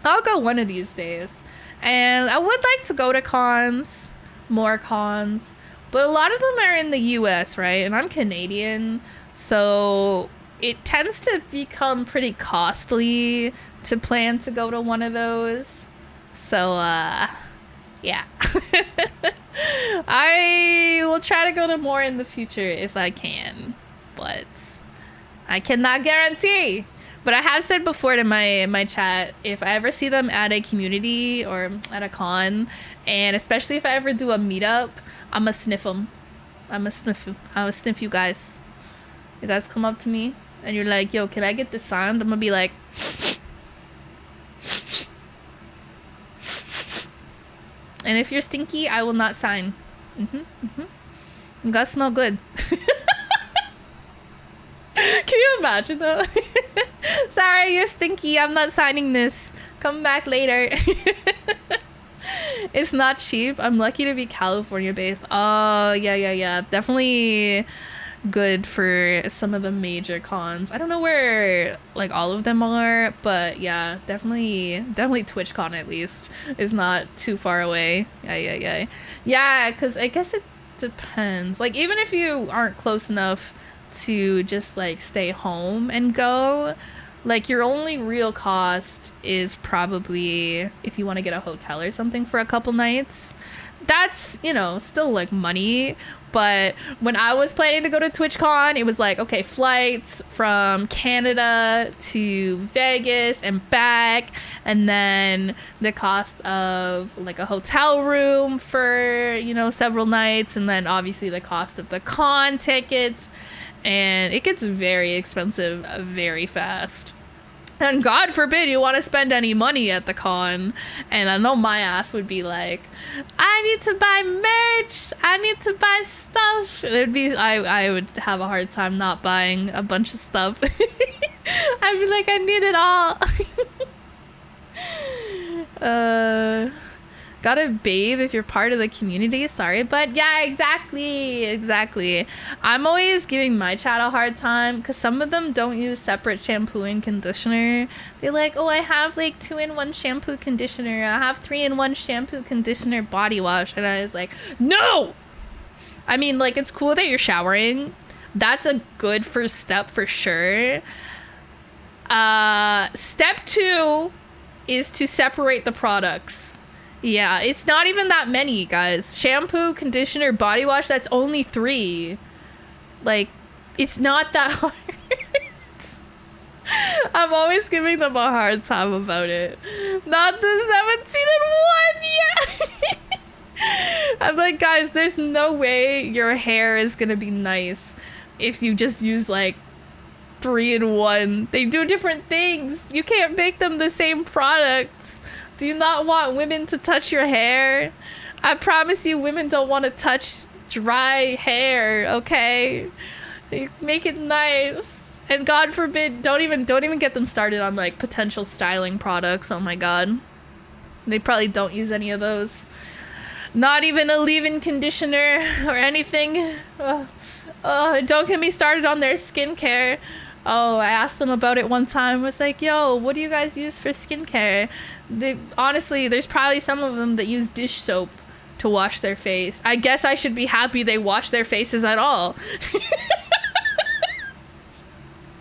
I'll go one of these days. And I would like to go to cons, more cons, but a lot of them are in the US, right? And I'm Canadian, so it tends to become pretty costly to plan to go to one of those. So, yeah. I will try to go to more in the future if I can, but I cannot guarantee. But I have said before to my chat, if I ever see them at a community or at a con, and especially if I ever do a meetup, I'ma sniff them. I'ma sniff you guys. You guys come up to me and you're like, yo, can I get this signed? I'm gonna be like, and if you're stinky, I will not sign. You guys smell good. Can you imagine though? Sorry, you're stinky. I'm not signing this. Come back later. It's not cheap. I'm lucky to be California based. Oh, yeah. Definitely good for some of the major cons. I don't know where like all of them are, but yeah, definitely TwitchCon at least is not too far away. Yeah, because I guess it depends. Like even if you aren't close enough to just like stay home and go, like your only real cost is probably if you want to get a hotel or something for a couple nights. That's, you know, still like money. But when I was planning to go to TwitchCon, it was like, okay, flights from Canada to Vegas and back, and then the cost of like a hotel room for, you know, several nights, and then obviously the cost of the con tickets. And it gets very expensive very fast. And God forbid you want to spend any money at the con. And I know my ass would be like, I need to buy merch. I need to buy stuff. It'd be, I would have a hard time not buying a bunch of stuff. I'd be like, I need it all. Gotta bathe if you're part of the community. Sorry, but yeah, exactly. I'm always giving my chat a hard time because some of them don't use separate shampoo and conditioner. They're like, oh, I have like 2-in-1 shampoo conditioner. I have 3-in-1 shampoo conditioner body wash. And I was like, no! I mean, like, it's cool that you're showering. That's a good first step for sure. Step 2 is to separate the products. Yeah, it's not even that many, guys. Shampoo, conditioner, body wash, that's only 3. Like, it's not that hard. I'm always giving them a hard time about it. Not the 17-in-1 yet. I'm like, guys, there's no way your hair is gonna be nice if you just use like 3-in-1. They do different things. You can't make them the same products. Do you not want women to touch your hair? I promise you, women don't want to touch dry hair, okay? Make it nice. And God forbid, don't even get them started on like potential styling products. Oh my God. They probably don't use any of those. Not even a leave-in conditioner or anything. Don't get me started on their skincare. Oh, I asked them about it one time. I was like, yo, what do you guys use for skincare? Honestly, there's probably some of them that use dish soap to wash their face. I guess I should be happy they wash their faces at all.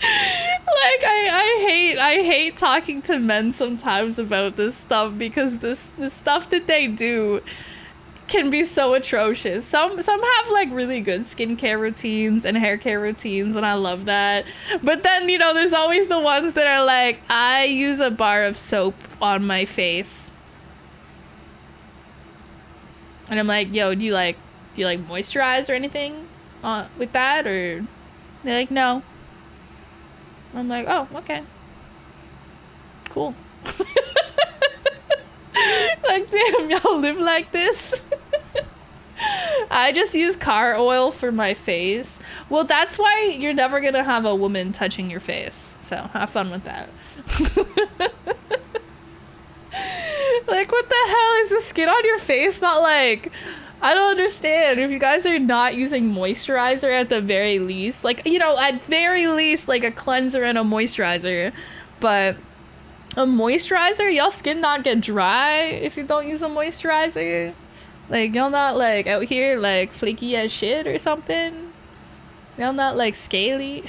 Like, I hate talking to men sometimes about this stuff because this stuff that they do can be so atrocious. Some have like really good skincare routines and hair care routines, and I love that. But then, you know, there's always the ones that are like, I use a bar of soap on my face. And I'm like, yo, do you like do you like moisturize or anything with that? Or they're like, no. I'm like, oh, okay. Cool. Like, damn, y'all live like this? I just use car oil for my face. Well, that's why you're never gonna have a woman touching your face. So have fun with that. Like, what the hell is the skin on your face not like? I don't understand. If you guys are not using moisturizer at the very least, like, you know, at very least, like a cleanser and a moisturizer. But a moisturizer, y'all skin not get dry if you don't use a moisturizer. Like, y'all not like out here like flaky as shit or something. Y'all not like scaly.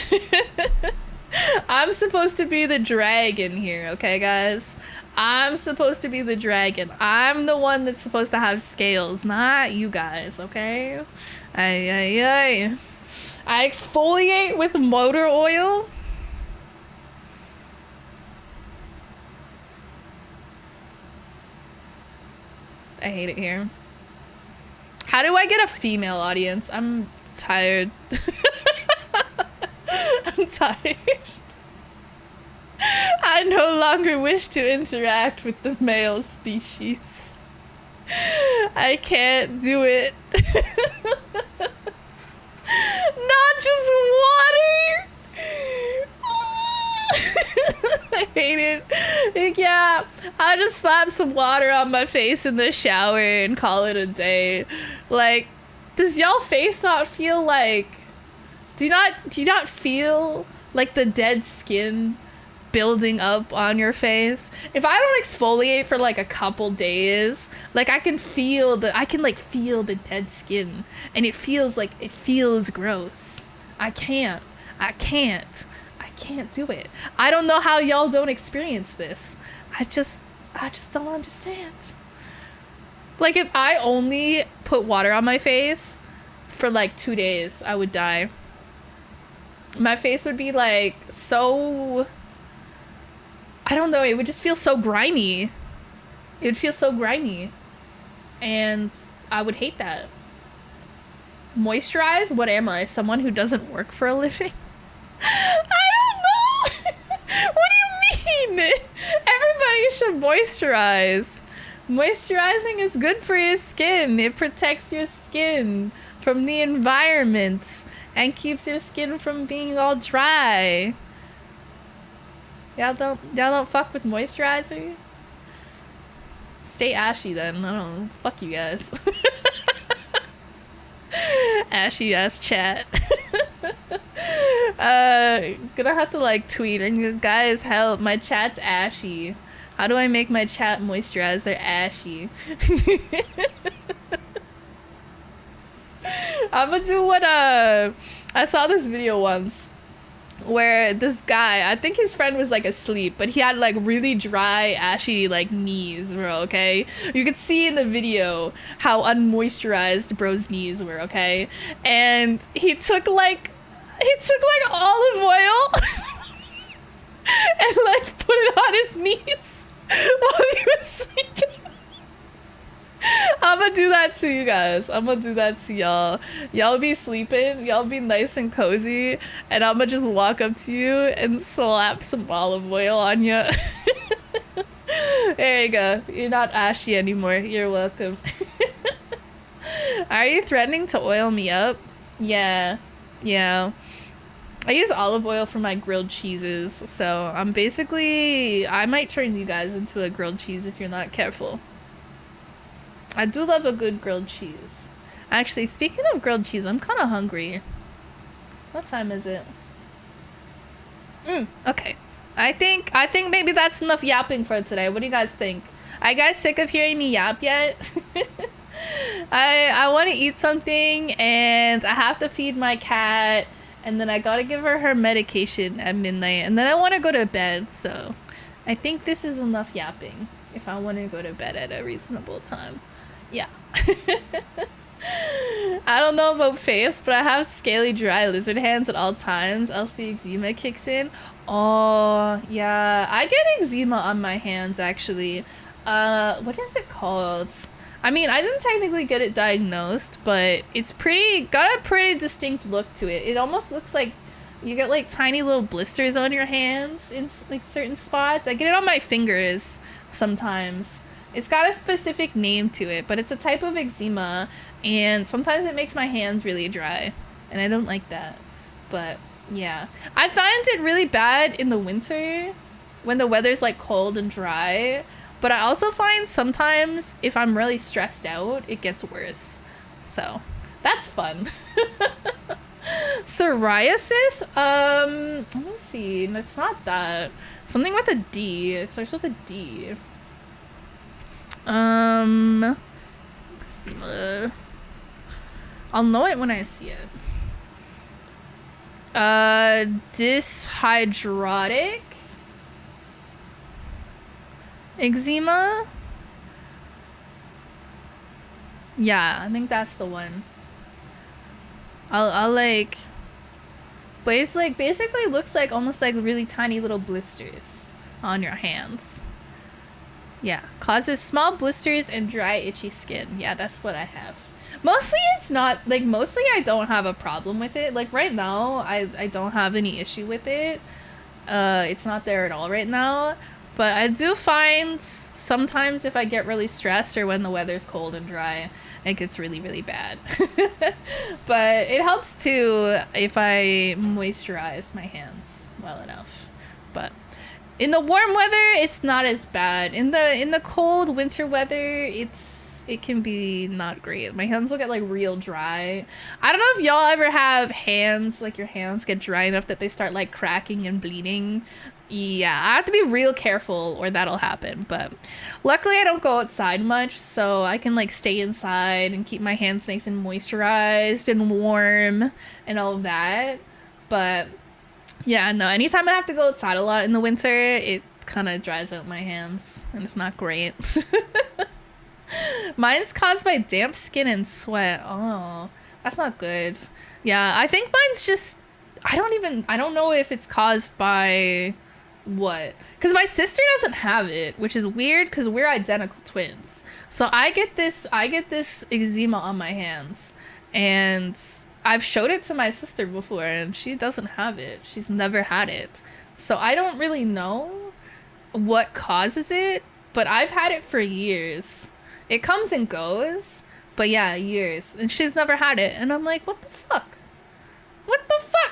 I'm supposed to be the dragon here, okay, guys? I'm supposed to be the dragon. I'm the one that's supposed to have scales, not you guys, okay? I exfoliate with motor oil. I hate it here. How do I get a female audience? I'm tired. I'm tired. I no longer wish to interact with the male species. I can't do it. Not just water. I hate it. Like, yeah, I'll just slap some water on my face in the shower and call it a day. Like, does y'all face not feel like, do you not feel like the dead skin building up on your face? If I don't exfoliate for like a couple days, like I can feel the dead skin, and it feels gross. I can't do it. I don't know how y'all don't experience this. I just don't understand. Like, if I only put water on my face for like 2 days, I would die. My face would be like so, I don't know, it would just feel so grimy. It would feel so grimy. And I would hate that. Moisturize? What am I? Someone who doesn't work for a living? I don't know! What do you mean? Everybody should moisturize. Moisturizing is good for your skin. It protects your skin from the environment and keeps your skin from being all dry. Y'all don't fuck with moisturizer? Stay ashy then. I don't know. Fuck you guys. Ashy ass chat. Gonna have to like tweet and guys, help, my chat's ashy. How do I make my chat moisturizer ashy? I'm gonna do what I saw this video once where this guy, I think his friend was like asleep, but he had like really dry, ashy like knees, bro, okay? You could see in the video how unmoisturized bro's knees were, okay? And he took like olive oil and like put it on his knees while he was sleeping. I'm gonna do that to you guys. I'm gonna do that to y'all. Y'all be sleeping, y'all be nice and cozy, and I'm gonna just walk up to you and slap some olive oil on you. There you go. You're not ashy anymore. You're welcome. Are you threatening to oil me up? Yeah. I use olive oil for my grilled cheeses, so I might turn you guys into a grilled cheese if you're not careful. I do love a good grilled cheese. Actually, speaking of grilled cheese, I'm kind of hungry. What time is it? Okay. I think maybe that's enough yapping for today. What do you guys think? Are you guys sick of hearing me yap yet? I want to eat something, and I have to feed my cat, and then I gotta give her medication at midnight, and then I want to go to bed, so I think this is enough yapping if I want to go to bed at a reasonable time. Yeah. I don't know about face, but I have scaly, dry lizard hands at all times, else the eczema kicks in. Oh, yeah. I get eczema on my hands, actually. What is it called? I mean, I didn't technically get it diagnosed, but it's got a pretty distinct look to it. It almost looks like you get like tiny little blisters on your hands in like certain spots. I get it on my fingers sometimes. It's got a specific name to it, but it's a type of eczema, and sometimes it makes my hands really dry, and I don't like that. But yeah, I find it really bad in the winter when the weather's like cold and dry, but I also find sometimes if I'm really stressed out, it gets worse. So that's fun. Psoriasis? Let me see. It's not that. Something with a D. It starts with a D. Eczema. I'll know it when I see it. Dyshydrotic eczema. Yeah, I think that's the one. I'll like, but it's like basically looks like almost like really tiny little blisters on your hands. Yeah, causes small blisters and dry itchy skin. Yeah, that's what I have. Mostly it's not like, mostly I don't have a problem with it. Like right now I don't have any issue with it. It's not there at all right now, but I do find sometimes if I get really stressed or when the weather's cold and dry, it gets really, really bad. But it helps too if I moisturize my hands well enough. But in the warm weather, it's not as bad. In the cold winter weather, it can be not great. My hands will get like real dry. I don't know if y'all ever have hands, like your hands get dry enough that they start like cracking and bleeding. Yeah, I have to be real careful or that'll happen. But luckily I don't go outside much, so I can like stay inside and keep my hands nice and moisturized and warm and all of that. But yeah, no, anytime I have to go outside a lot in the winter, it kind of dries out my hands and it's not great. Mine's caused by damp skin and sweat. Oh, that's not good. Yeah, I think mine's just, I don't know if it's caused by what. Because my sister doesn't have it, which is weird because we're identical twins. So I get this eczema on my hands, and I've showed it to my sister before and she doesn't have it. She's never had it. So I don't really know what causes it, but I've had it for years. It comes and goes, but yeah, years. And she's never had it. And I'm like, what the fuck? What the fuck?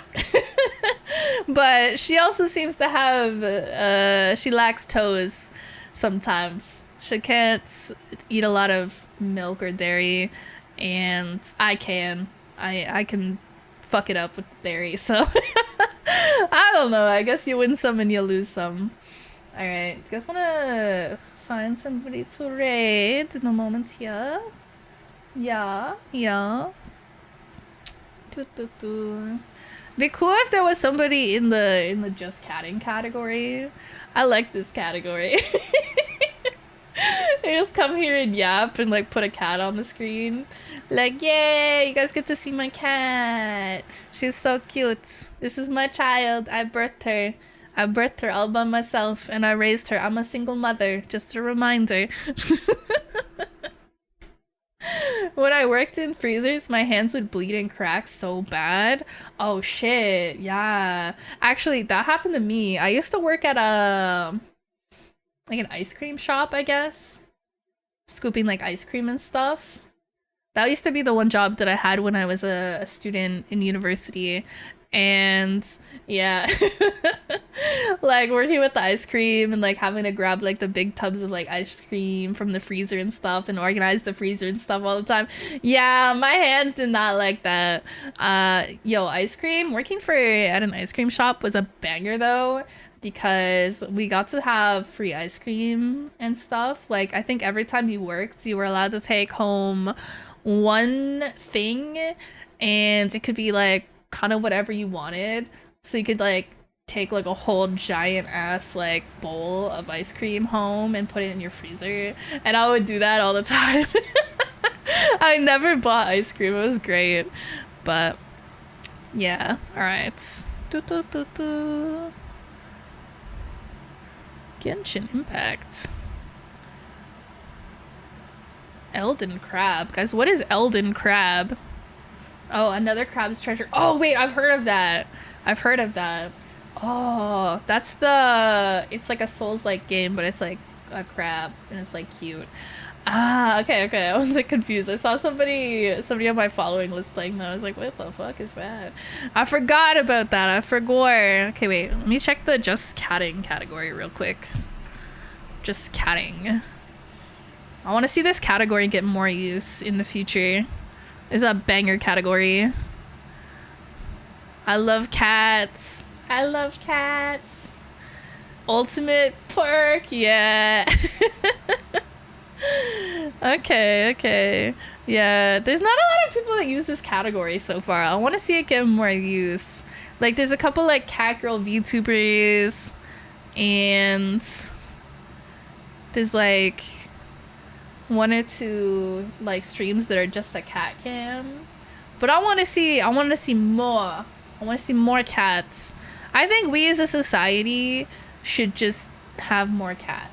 But she also seems to have, she lacks toes sometimes. She can't eat a lot of milk or dairy, and I can. I can fuck it up with the dairy, so I don't know. I guess you win some and you lose some. Alright, do you guys wanna find somebody to raid in a moment here? Yeah. Be cool if there was somebody in the just catting category. I like this category. They just come here and yap and like put a cat on the screen. Like, yay, you guys get to see my cat. She's so cute. This is my child. I birthed her. I birthed her all by myself and I raised her. I'm a single mother, just a reminder. When I worked in freezers, my hands would bleed and crack so bad. Oh shit, yeah. Actually, that happened to me. I used to work at like an ice cream shop, I guess. Scooping like ice cream and stuff. That used to be the one job that I had when I was a student in university. And yeah, like working with the ice cream and like having to grab like the big tubs of like ice cream from the freezer and stuff and organize the freezer and stuff all the time. Yeah, my hands did not like that. Yo, ice cream, working at an ice cream shop was a banger though, because we got to have free ice cream and stuff. Like I think every time you worked, you were allowed to take home one thing, and it could be like kind of whatever you wanted. So you could like take like a whole giant ass like bowl of ice cream home and put it in your freezer, and I would do that all the time. I never bought ice cream. It was great. But yeah, all right. Genshin Impact. Elden crab. Guys, what is Elden crab? Oh, another crab's treasure. Oh, wait, I've heard of that. I've heard of that. Oh, that's the... It's like a Souls-like game, but it's like a crab, and it's like cute. Ah, okay, okay. I was like confused. I saw somebody on my following list playing that. I was like, what the fuck is that? I forgot about that. I forgot. Okay, wait. Let me check the just catting category real quick. Just catting. I want to see this category get more use in the future. It's a banger category. I love cats. I love cats. Ultimate perk, yeah. Okay, okay. Yeah, there's not a lot of people that use this category so far. I want to see it get more use. Like, there's a couple, like, cat girl VTubers, and there's, like, one or two, like, streams that are just a cat cam. But I want to see more. I want to see more cats. I think we as a society should just have more cats.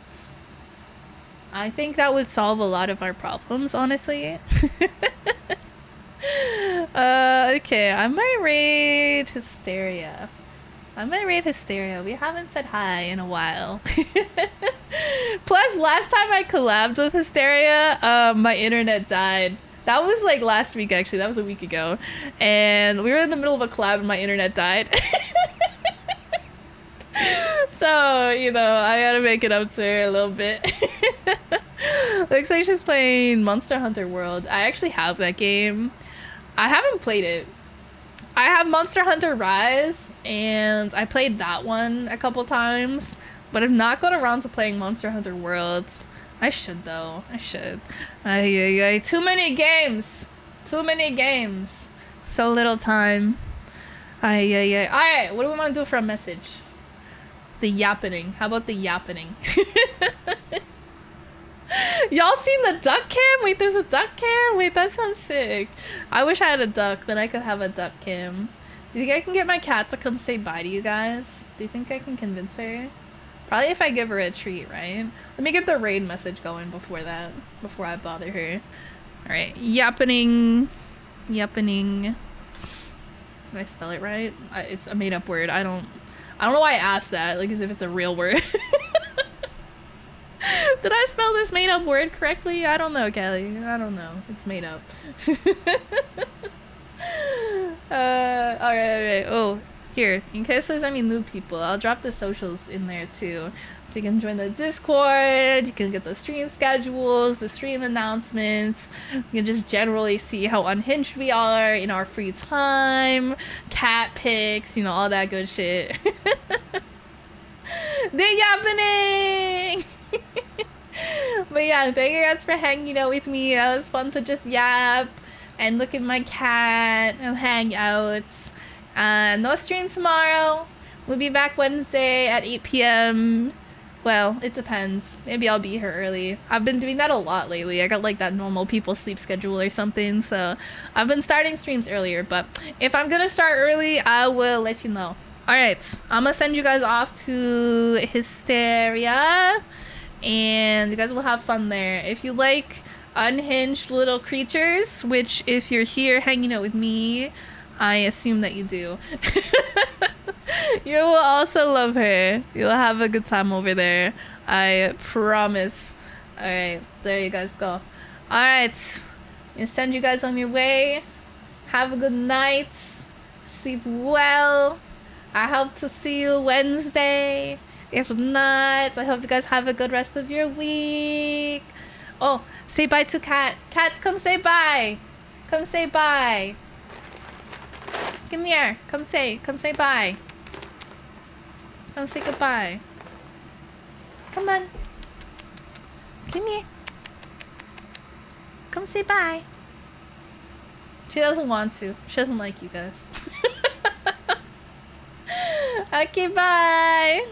I think that would solve a lot of our problems, honestly. Okay, I might raid Hysteria. We haven't said hi in a while. Plus, last time I collabed with Hysteria, my internet died. That was like last week, actually. That was a week ago. And we were in the middle of a collab and my internet died. So, you know, I gotta make it up to her a little bit. Looks like she's playing Monster Hunter World. I actually have that game. I haven't played it. I have Monster Hunter Rise, and I played that one a couple times, but I've not got around to playing Monster Hunter Worlds. I should, though. I should. Too many games. Too many games. So little time. Alright, what do we want to do for a message? The yappening. How about the yappening? Y'all seen the duck cam? Wait, there's a duck cam? Wait, that sounds sick. I wish I had a duck, then I could have a duck cam. Do you think I can get my cat to come say bye to you guys? Do you think I can convince her? Probably if I give her a treat, right? Let me get the raid message going before that. Before I bother her. Alright, yappening. Yappening. Did I spell it right? It's a made up word. I don't know why I asked that, like as if it's a real word. Did I spell this made up word correctly? I don't know, Kelly. I don't know. It's made up. Alright. Oh, here. In case there's any new people, I'll drop the socials in there too. So you can join the Discord, you can get the stream schedules, the stream announcements. You can just generally see how unhinged we are in our free time, cat pics, you know, all that good shit. They're yappening! But yeah, thank you guys for hanging out with me. It was fun to just yap and look at my cat and hang out. No stream tomorrow. We'll be back Wednesday at 8 p.m. Well, it depends. Maybe I'll be here early. I've been doing that a lot lately. I got like that normal people sleep schedule or something. So I've been starting streams earlier. But if I'm gonna start early, I will let you know. Alright, I'm gonna send you guys off to Hysteria. And you guys will have fun there. If you like unhinged little creatures, which if you're here hanging out with me, I assume that you do. You will also love her. You'll have a good time over there. I promise. Alright, there you guys go. Alright, I'm gonna send you guys on your way. Have a good night. Sleep well. I hope to see you Wednesday. If not, I hope you guys have a good rest of your week. Oh, say bye to Cat. Cats, come say bye. Come say bye. Come here. Come say bye. Come say goodbye. Come on. Come here. Come say bye. She doesn't want to. She doesn't like you guys. Okay, bye.